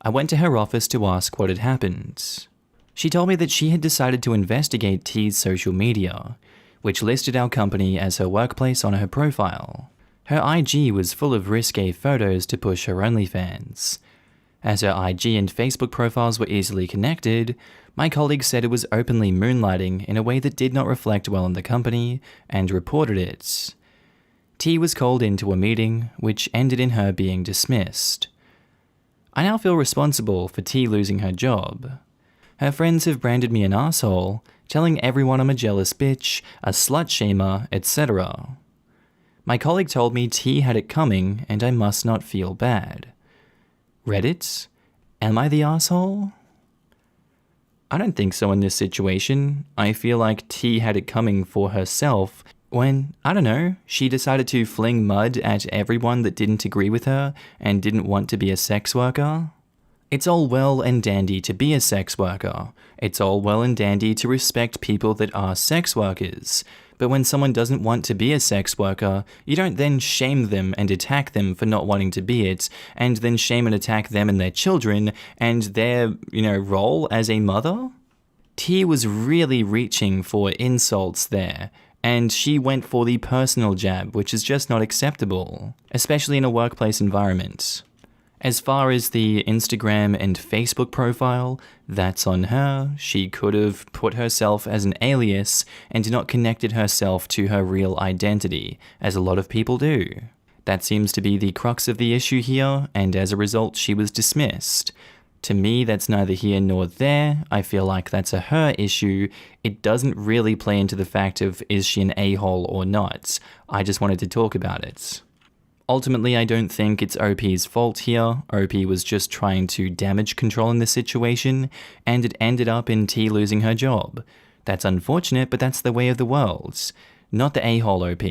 I went to her office to ask what had happened. She told me that she had decided to investigate T's social media, which listed our company as her workplace on her profile. Her IG was full of risque photos to push her OnlyFans. As her IG and Facebook profiles were easily connected, my colleague said it was openly moonlighting in a way that did not reflect well on the company, and reported it. T was called into a meeting, which ended in her being dismissed. I now feel responsible for T losing her job. Her friends have branded me an asshole, telling everyone I'm a jealous bitch, a slut-shamer, etc. My colleague told me T had it coming and I must not feel bad. Reddit? Am I the asshole? I don't think so in this situation. I feel like T had it coming for herself when, I don't know, she decided to fling mud at everyone that didn't agree with her and didn't want to be a sex worker. It's all well and dandy to be a sex worker. It's all well and dandy to respect people that are sex workers. But when someone doesn't want to be a sex worker, you don't then shame them and attack them for not wanting to be it, and then shame and attack them and their children and their, role as a mother. T was really reaching for insults there, and she went for the personal jab, which is just not acceptable, especially in a workplace environment. As far as the Instagram and Facebook profile, that's on her. She could have put herself as an alias and not connected herself to her real identity, as a lot of people do. That seems to be the crux of the issue here, and as a result, she was dismissed. To me, that's neither here nor there. I feel like that's a her issue. It doesn't really play into the fact of is she an a-hole or not. I just wanted to talk about it. Ultimately, I don't think it's OP's fault here. OP was just trying to damage control in this situation, and it ended up in T losing her job. That's unfortunate, but that's the way of the world. Not the a-hole OP.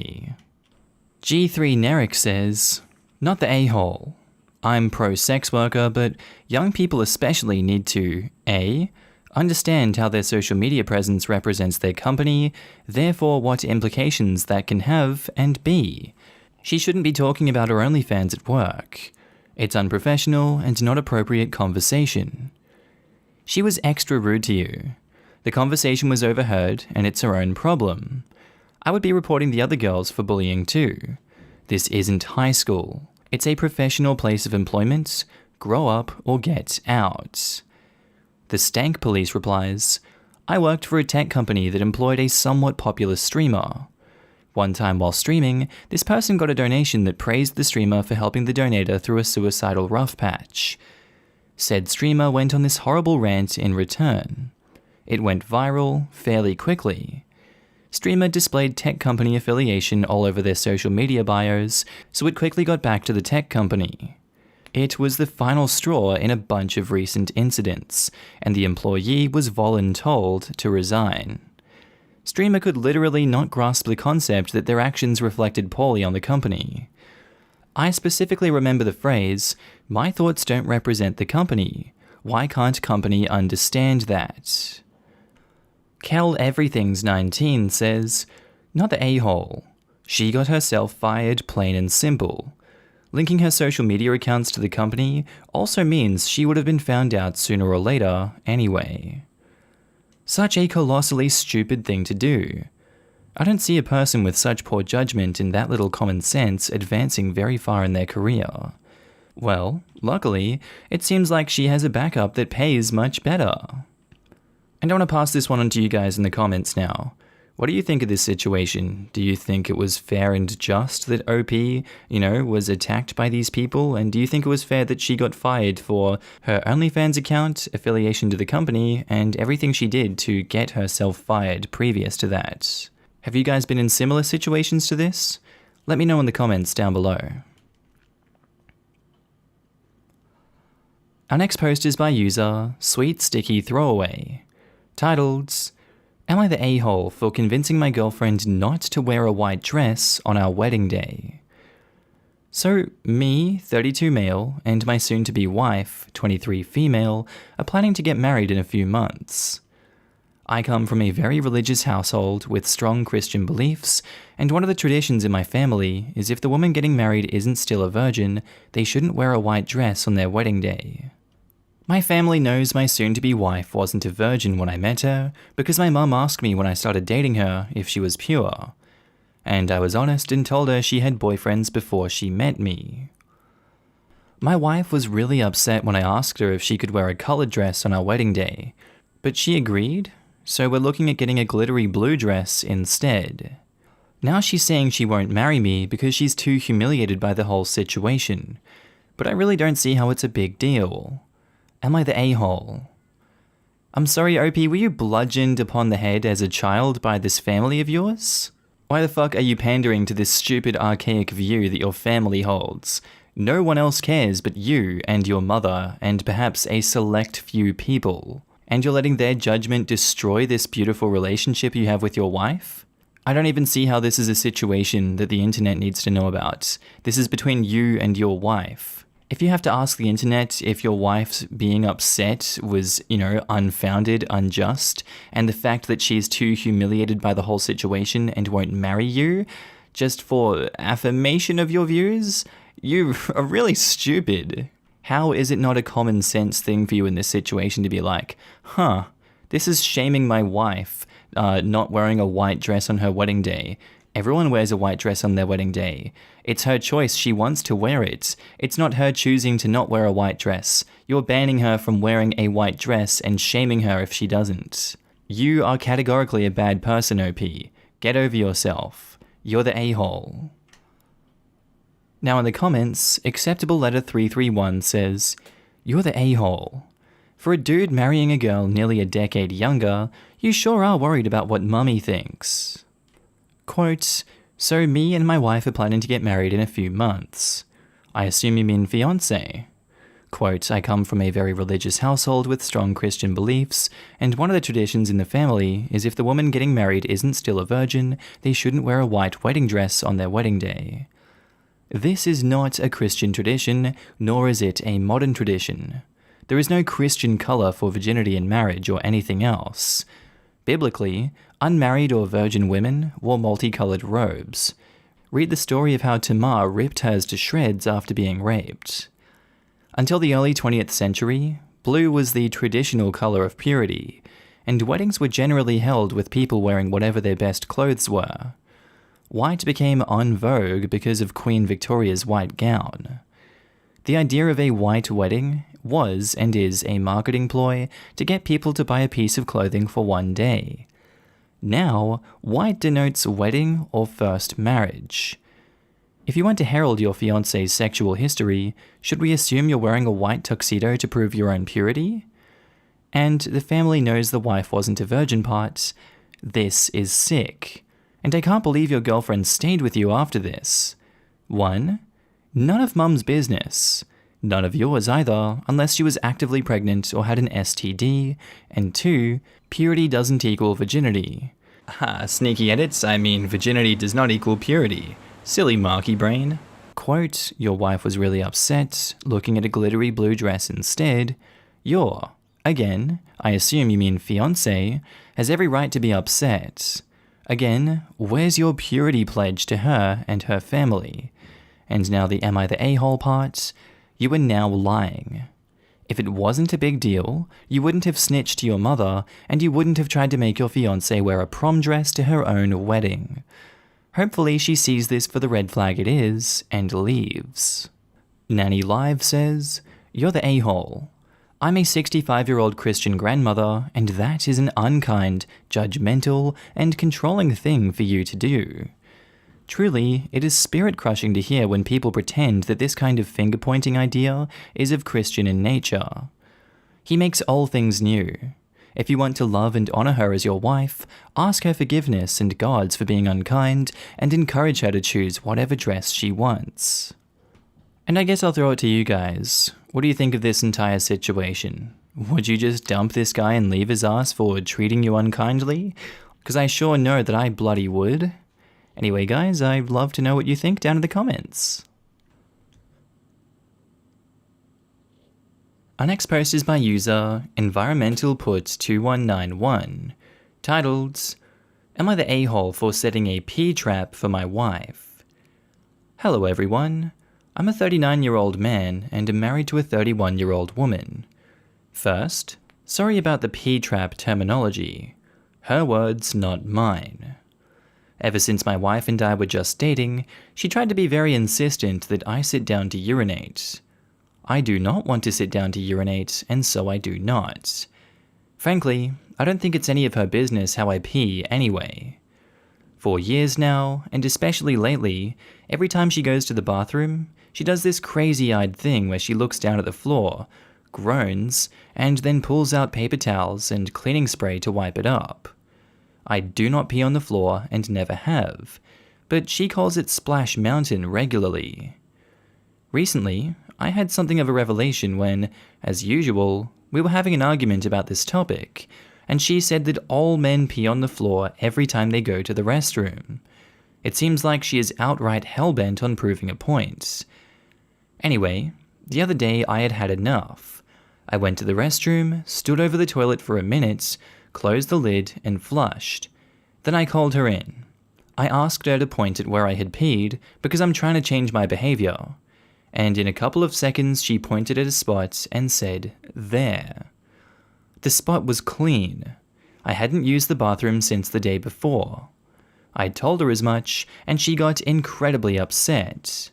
G3 Neric says, "Not the a-hole. I'm pro-sex worker, but young people especially need to A. Understand how their social media presence represents their company, therefore what implications that can have, and B. She shouldn't be talking about her OnlyFans at work. It's unprofessional and not appropriate conversation. She was extra rude to you. The conversation was overheard and it's her own problem. I would be reporting the other girls for bullying too. This isn't high school. It's a professional place of employment. Grow up or get out." The Stank Police replies, "I worked for a tech company that employed a somewhat popular streamer. One time while streaming, this person got a donation that praised the streamer for helping the donator through a suicidal rough patch. Said streamer went on this horrible rant in return. It went viral fairly quickly. Streamer displayed tech company affiliation all over their social media bios, so it quickly got back to the tech company. It was the final straw in a bunch of recent incidents, and the employee was voluntold to resign. Streamer could literally not grasp the concept that their actions reflected poorly on the company. I specifically remember the phrase, 'My thoughts don't represent the company. Why can't company understand that?' Kel Everything's 19 says, Not the a-hole. She got herself fired, plain and simple. Linking her social media accounts to the company also means she would have been found out sooner or later anyway. Such a colossally stupid thing to do. I don't see a person with such poor judgment and that little common sense advancing very far in their career. Well, luckily, it seems like she has a backup that pays much better. And I want to pass this one on to you guys in the comments now. What do you think of this situation? Do you think it was fair and just that OP, was attacked by these people? And do you think it was fair that she got fired for her OnlyFans account, affiliation to the company, and everything she did to get herself fired previous to that? Have you guys been in similar situations to this? Let me know in the comments down below. Our next post is by user Sweet Sticky Throwaway, titled, "Am I the a-hole for convincing my girlfriend not to wear a white dress on our wedding day?" So, me, 32 male, and my soon-to-be wife, 23 female, are planning to get married in a few months. I come from a very religious household with strong Christian beliefs, and one of the traditions in my family is if the woman getting married isn't still a virgin, they shouldn't wear a white dress on their wedding day. My family knows my soon-to-be wife wasn't a virgin when I met her, because my mum asked me when I started dating her if she was pure. And I was honest and told her she had boyfriends before she met me. My wife was really upset when I asked her if she could wear a colored dress on our wedding day, but she agreed, so we're looking at getting a glittery blue dress instead. Now she's saying she won't marry me because she's too humiliated by the whole situation, but I really don't see how it's a big deal. Am I the a-hole? I'm sorry, OP, were you bludgeoned upon the head as a child by this family of yours? Why the fuck are you pandering to this stupid archaic view that your family holds? No one else cares but you and your mother and perhaps a select few people. And you're letting their judgment destroy this beautiful relationship you have with your wife? I don't even see how this is a situation that the internet needs to know about. This is between you and your wife. If you have to ask the internet if your wife's being upset was, unfounded, unjust, and the fact that she's too humiliated by the whole situation and won't marry you, just for affirmation of your views, you are really stupid. How is it not a common sense thing for you in this situation to be like, this is shaming my wife, not wearing a white dress on her wedding day. Everyone wears a white dress on their wedding day. It's her choice, she wants to wear it. It's not her choosing to not wear a white dress. You're banning her from wearing a white dress and shaming her if she doesn't. You are categorically a bad person, OP. Get over yourself. You're the a-hole. Now in the comments, Acceptable Letter 331 says, "You're the a-hole. For a dude marrying a girl nearly a decade younger, you sure are worried about what mummy thinks." Quote, "So me and my wife are planning to get married in a few months. I assume you mean fiancé. Quote, I come from a very religious household with strong Christian beliefs, and one of the traditions in the family is if the woman getting married isn't still a virgin, they shouldn't wear a white wedding dress on their wedding day. This is not a Christian tradition, nor is it a modern tradition. There is no Christian color for virginity in marriage or anything else. Biblically, unmarried or virgin women wore multicolored robes. Read the story of how Tamar ripped hers to shreds after being raped. Until the early 20th century, blue was the traditional color of purity, and weddings were generally held with people wearing whatever their best clothes were. White became en vogue because of Queen Victoria's white gown. The idea of a white wedding was and is a marketing ploy to get people to buy a piece of clothing for one day. Now, white denotes wedding or first marriage. If you want to herald your fiancé's sexual history, should we assume you're wearing a white tuxedo to prove your own purity? And the family knows the wife wasn't a virgin part. This is sick. And I can't believe your girlfriend stayed with you after this. 1. None of mum's business. None of yours either, unless she was actively pregnant or had an STD. And 2, purity doesn't equal virginity. Sneaky edits, I mean virginity does not equal purity. Silly Markee brain. Quote, your wife was really upset, looking at a glittery blue dress instead. Your, again, I assume you mean fiancé, has every right to be upset. Again, where's your purity pledge to her and her family? And now the am I the a-hole part? You are now lying. If it wasn't a big deal, you wouldn't have snitched to your mother, and you wouldn't have tried to make your fiancé wear a prom dress to her own wedding. Hopefully she sees this for the red flag it is, and leaves. Nanny Live says, "You're the a-hole. I'm a 65-year-old Christian grandmother, and that is an unkind, judgmental, and controlling thing for you to do. Truly, it is spirit-crushing to hear when people pretend that this kind of finger-pointing idea is of Christian in nature. He makes all things new. If you want to love and honor her as your wife, ask her forgiveness and God's for being unkind, and encourage her to choose whatever dress she wants." And I guess I'll throw it to you guys. What do you think of this entire situation? Would you just dump this guy and leave his ass for treating you unkindly? Because I sure know that I bloody would. Anyway, guys, I'd love to know what you think down in the comments. Our next post is by user EnvironmentalPut2191, titled, "Am I the a-hole for setting a pee trap for my wife?" Hello everyone. I'm a 39-year-old man and am married to a 31-year-old woman. First, sorry about the pee trap terminology. Her words, not mine. Ever since my wife and I were just dating, she tried to be very insistent that I sit down to urinate. I do not want to sit down to urinate, and so I do not. Frankly, I don't think it's any of her business how I pee anyway. For years now, and especially lately, every time she goes to the bathroom, she does this crazy-eyed thing where she looks down at the floor, groans, and then pulls out paper towels and cleaning spray to wipe it up. I do not pee on the floor and never have, but she calls it Splash Mountain regularly. Recently, I had something of a revelation when, as usual, we were having an argument about this topic, and she said that all men pee on the floor every time they go to the restroom. It seems like she is outright hellbent on proving a point. Anyway, the other day I had had enough. I went to the restroom, stood over the toilet for a minute, closed the lid, and flushed. Then I called her in. I asked her to point at where I had peed because I'm trying to change my behavior. And in a couple of seconds she pointed at a spot and said, "There." The spot was clean. I hadn't used the bathroom since the day before. I told her as much, and she got incredibly upset.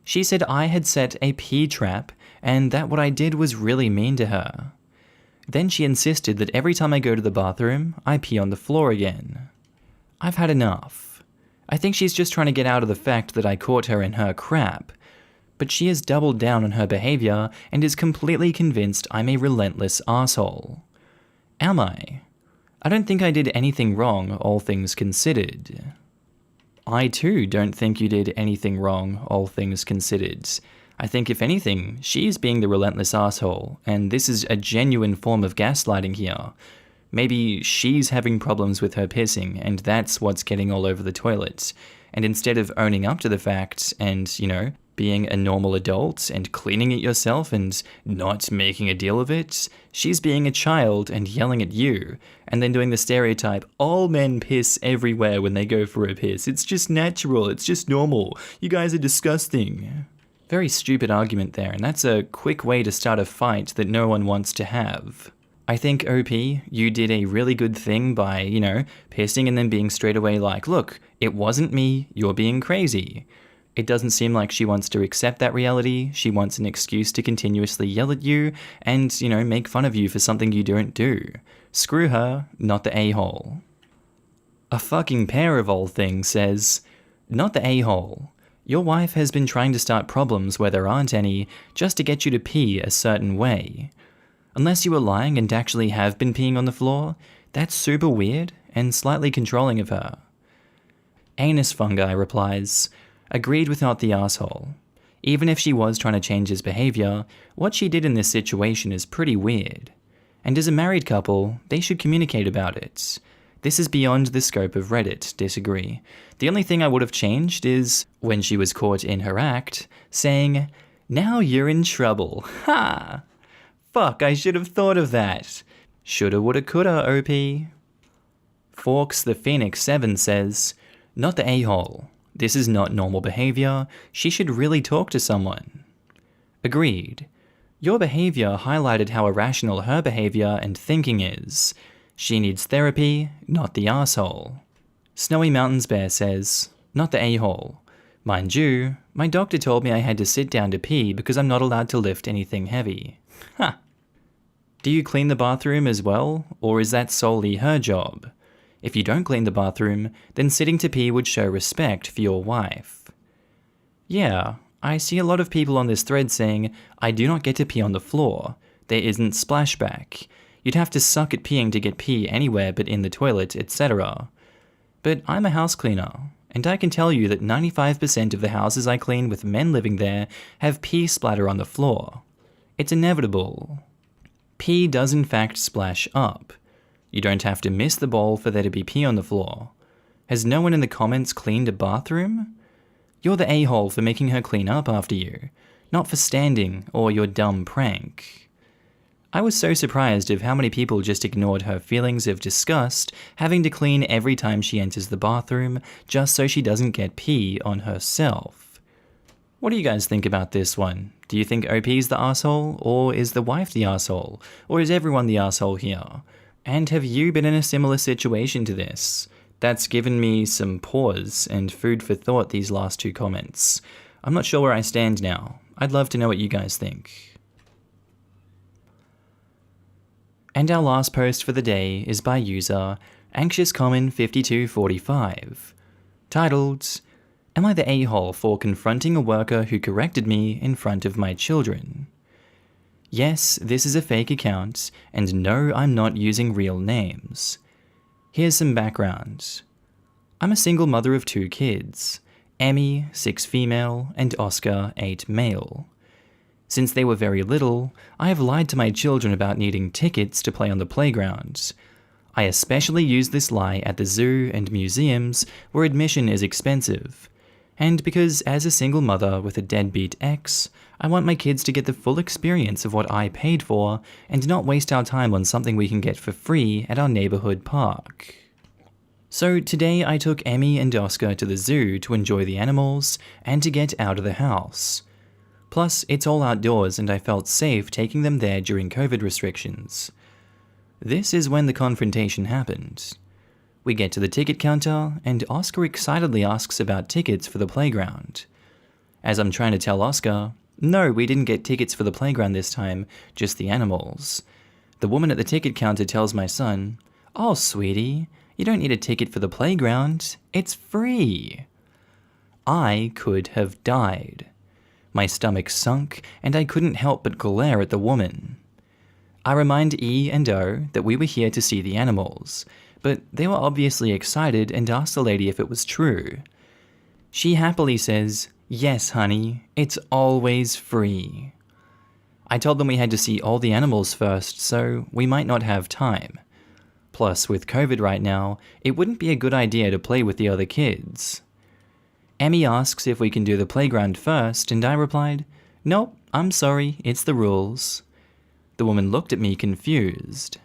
She said I had set a pee trap, and that what I did was really mean to her. Then she insisted that every time I go to the bathroom, I pee on the floor again. I've had enough. I think she's just trying to get out of the fact that I caught her in her crap, but she has doubled down on her behavior and is completely convinced I'm a relentless asshole. Am I? I don't think I did anything wrong, all things considered. I too don't think you did anything wrong, all things considered. I think if anything, she's being the relentless asshole, and this is a genuine form of gaslighting here. Maybe she's having problems with her pissing, and that's what's getting all over the toilet. And instead of owning up to the fact and, being a normal adult and cleaning it yourself and not making a deal of it, she's being a child and yelling at you, and then doing the stereotype, all men piss everywhere when they go for a piss. It's just natural, it's just normal. You guys are disgusting. Very stupid argument there, and that's a quick way to start a fight that no one wants to have. I think, OP, you did a really good thing by, pissing and then being straight away like, look, it wasn't me, you're being crazy. It doesn't seem like she wants to accept that reality. She wants an excuse to continuously yell at you and, make fun of you for something you don't do. Screw her, not the a-hole. A fucking pair of all things says, "Not the a-hole. Your wife has been trying to start problems where there aren't any just to get you to pee a certain way. Unless you were lying and actually have been peeing on the floor, that's super weird and slightly controlling of her." Anus Fungi replies, "Agreed without the asshole. Even if she was trying to change his behavior, what she did in this situation is pretty weird. And as a married couple, they should communicate about it. This is beyond the scope of Reddit, disagree. The only thing I would have changed is, when she was caught in her act, saying, 'Now you're in trouble, ha!' Fuck, I should have thought of that. Shoulda, woulda, coulda, OP." Forks the Phoenix 7 says, "Not the a-hole. This is not normal behavior. She should really talk to someone." Agreed. Your behavior highlighted how irrational her behavior and thinking is. She needs therapy, not the asshole. Snowy Mountains Bear says, "Not the a-hole. Mind you, my doctor told me I had to sit down to pee because I'm not allowed to lift anything heavy." Ha! Do you clean the bathroom as well, or is that solely her job? If you don't clean the bathroom, then sitting to pee would show respect for your wife. Yeah, I see a lot of people on this thread saying, "I do not get to pee on the floor. There isn't splashback. You'd have to suck at peeing to get pee anywhere but in the toilet, etc." But I'm a house cleaner, and I can tell you that 95% of the houses I clean with men living there have pee splatter on the floor. It's inevitable. Pee does in fact splash up. You don't have to miss the bowl for there to be pee on the floor. Has no one in the comments cleaned a bathroom? You're the a-hole for making her clean up after you, not for standing or your dumb prank. I was so surprised of how many people just ignored her feelings of disgust having to clean every time she enters the bathroom just so she doesn't get pee on herself. What do you guys think about this one? Do you think OP's the asshole, or is the wife the asshole, or is everyone the asshole here? And have you been in a similar situation to this? That's given me some pause and food for thought, these last two comments. I'm not sure where I stand now. I'd love to know what you guys think. And our last post for the day is by user AnxiousCommon5245, titled, "Am I the a-hole for confronting a worker who corrected me in front of my children?" Yes, this is a fake account, and no, I'm not using real names. Here's some background. I'm a single mother of 2 kids, Emmy, 6 female, and Oscar, 8 male. Since they were very little, I have lied to my children about needing tickets to play on the playground. I especially use this lie at the zoo and museums where admission is expensive. And because as a single mother with a deadbeat ex, I want my kids to get the full experience of what I paid for and not waste our time on something we can get for free at our neighborhood park. So today I took Emmy and Oscar to the zoo to enjoy the animals and to get out of the house. Plus, it's all outdoors and I felt safe taking them there during COVID restrictions. This is when the confrontation happened. We get to the ticket counter, and Oscar excitedly asks about tickets for the playground. As I'm trying to tell Oscar, no, we didn't get tickets for the playground this time, just the animals. The woman at the ticket counter tells my son, "Oh, sweetie, you don't need a ticket for the playground. It's free." I could have died. My stomach sunk, and I couldn't help but glare at the woman. I remind E and O that we were here to see the animals, but they were obviously excited and asked the lady if it was true. She happily says, "Yes, honey, it's always free." I told them we had to see all the animals first, so we might not have time. Plus, with COVID right now, it wouldn't be a good idea to play with the other kids. Emmy asks if we can do the playground first, and I replied, "Nope, I'm sorry, it's the rules." The woman looked at me confused.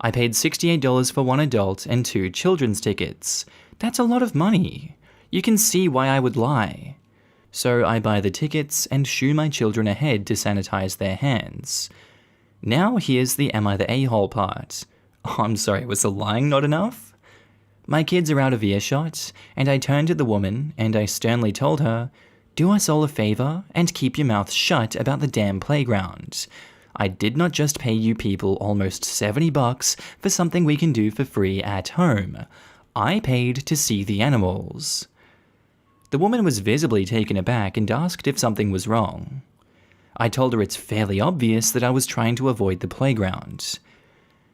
I paid $68 for 1 adult and 2 children's tickets. That's a lot of money. You can see why I would lie. So I buy the tickets and shoo my children ahead to sanitize their hands. Now here's the am I the a-hole part. Oh, I'm sorry, was the lying not enough? My kids are out of earshot, and I turned to the woman and I sternly told her, "Do us all a favor and keep your mouth shut about the damn playground. I did not just pay you people almost $70 for something we can do for free at home. I paid to see the animals." The woman was visibly taken aback and asked if something was wrong. I told her it's fairly obvious that I was trying to avoid the playground.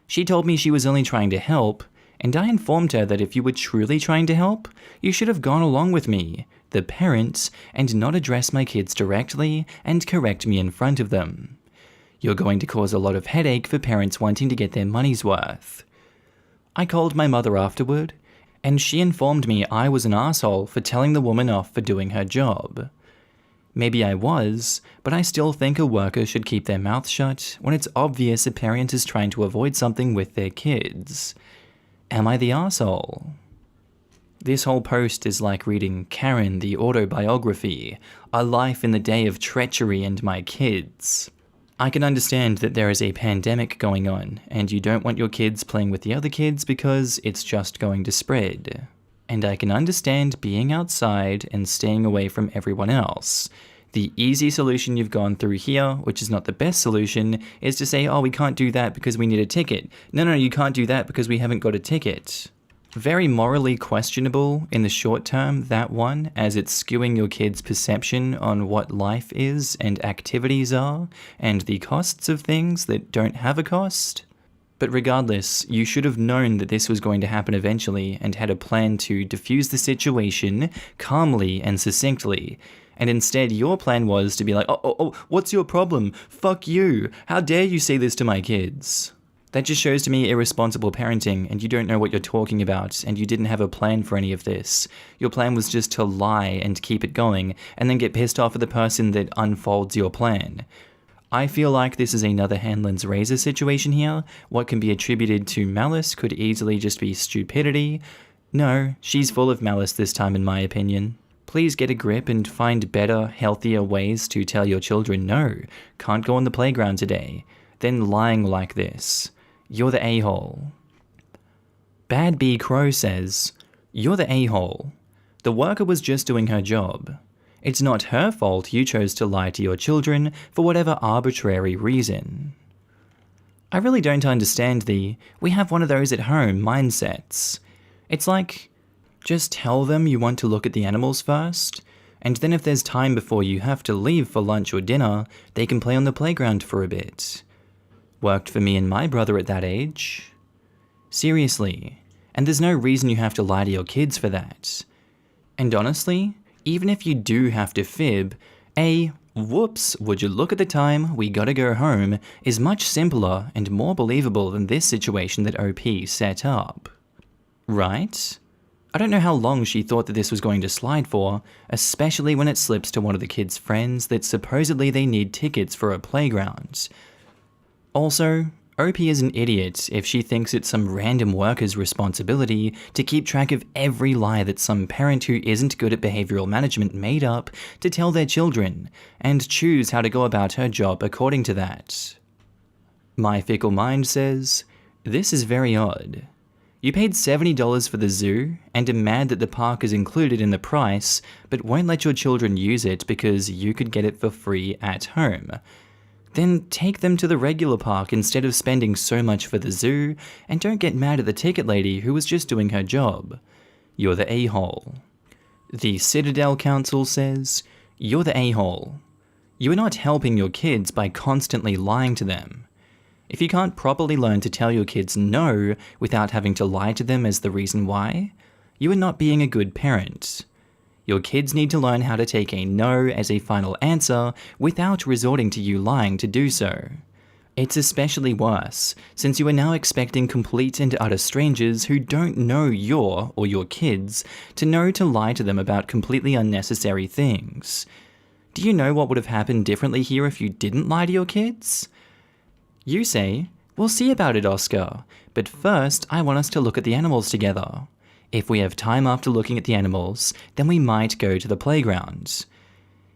She told me she was only trying to help, and I informed her that if you were truly trying to help, you should have gone along with me, the parents, and not address my kids directly and correct me in front of them. You're going to cause a lot of headache for parents wanting to get their money's worth. I called my mother afterward, and she informed me I was an asshole for telling the woman off for doing her job. Maybe I was, but I still think a worker should keep their mouth shut when it's obvious a parent is trying to avoid something with their kids. Am I the arsehole? This whole post is like reading Karen the autobiography, a life in the day of treachery and my kids. I can understand that there is a pandemic going on, and you don't want your kids playing with the other kids because it's just going to spread. And I can understand being outside and staying away from everyone else. The easy solution you've gone through here, which is not the best solution, is to say, oh, we can't do that because we need a ticket. No, you can't do that because we haven't got a ticket. Very morally questionable in the short term, that one, as it's skewing your kids' perception on what life is and activities are, and the costs of things that don't have a cost. But regardless, you should have known that this was going to happen eventually and had a plan to diffuse the situation calmly and succinctly. And instead, your plan was to be like, oh, what's your problem? Fuck you. How dare you say this to my kids? That just shows to me irresponsible parenting, and you don't know what you're talking about, and you didn't have a plan for any of this. Your plan was just to lie and keep it going, and then get pissed off at the person that unfolds your plan. I feel like this is another Hanlon's razor situation here. What can be attributed to malice could easily just be stupidity. No, she's full of malice this time in my opinion. Please get a grip and find better, healthier ways to tell your children no, can't go on the playground today, than lying like this. You're the a-hole. Bad B Crow says, you're the a-hole. The worker was just doing her job. It's not her fault you chose to lie to your children for whatever arbitrary reason. I really don't understand the we have one of those at home mindsets. It's like, just tell them you want to look at the animals first, and then if there's time before you have to leave for lunch or dinner, they can play on the playground for a bit. Worked for me and my brother at that age. Seriously, and there's no reason you have to lie to your kids for that. And honestly, even if you do have to fib, whoops, would you look at the time, we gotta go home, is much simpler and more believable than this situation that OP set up. Right? I don't know how long she thought that this was going to slide for, especially when it slips to one of the kids' friends that supposedly they need tickets for a playground. Also, OP is an idiot if she thinks it's some random worker's responsibility to keep track of every lie that some parent who isn't good at behavioral management made up to tell their children, and choose how to go about her job according to that. My fickle mind says, this is very odd. You paid $70 for the zoo and are mad that the park is included in the price, but won't let your children use it because you could get it for free at home. Then take them to the regular park instead of spending so much for the zoo, and don't get mad at the ticket lady who was just doing her job. You're the a-hole. The Citadel Council says, you're the a-hole. You are not helping your kids by constantly lying to them. If you can't properly learn to tell your kids no without having to lie to them as the reason why, you are not being a good parent. Your kids need to learn how to take a no as a final answer without resorting to you lying to do so. It's especially worse, since you are now expecting complete and utter strangers who don't know your or your kids to know to lie to them about completely unnecessary things. Do you know what would have happened differently here if you didn't lie to your kids? You say, we'll see about it, Oscar, but first I want us to look at the animals together. If we have time after looking at the animals, then we might go to the playground.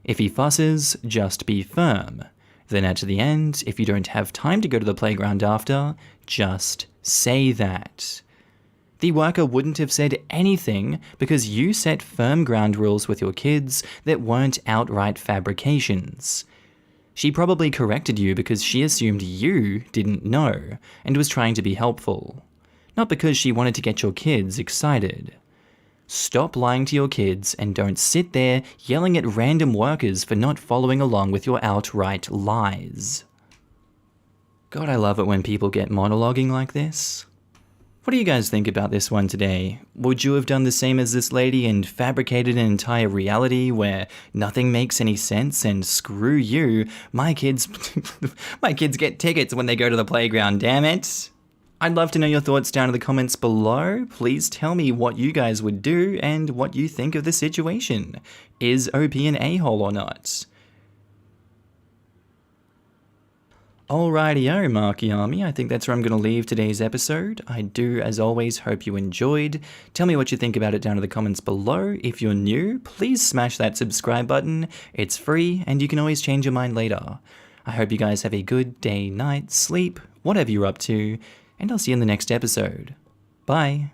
If he fusses, just be firm. Then at the end, if you don't have time to go to the playground after, just say that. The worker wouldn't have said anything because you set firm ground rules with your kids that weren't outright fabrications. She probably corrected you because she assumed you didn't know and was trying to be helpful. Not because she wanted to get your kids excited. Stop lying to your kids and don't sit there yelling at random workers for not following along with your outright lies. God, I love it when people get monologuing like this. What do you guys think about this one today? Would you have done the same as this lady and fabricated an entire reality where nothing makes any sense and screw you, my kids get tickets when they go to the playground, damn it? I'd love to know your thoughts down in the comments below. Please tell me what you guys would do and what you think of the situation. Is OP an a-hole or not? Alrighty-o, Markee Army, I think that's where I'm going to leave today's episode. I do, as always, hope you enjoyed. Tell me what you think about it down in the comments below. If you're new, please smash that subscribe button. It's free, and you can always change your mind later. I hope you guys have a good day, night, sleep, whatever you're up to, and I'll see you in the next episode. Bye.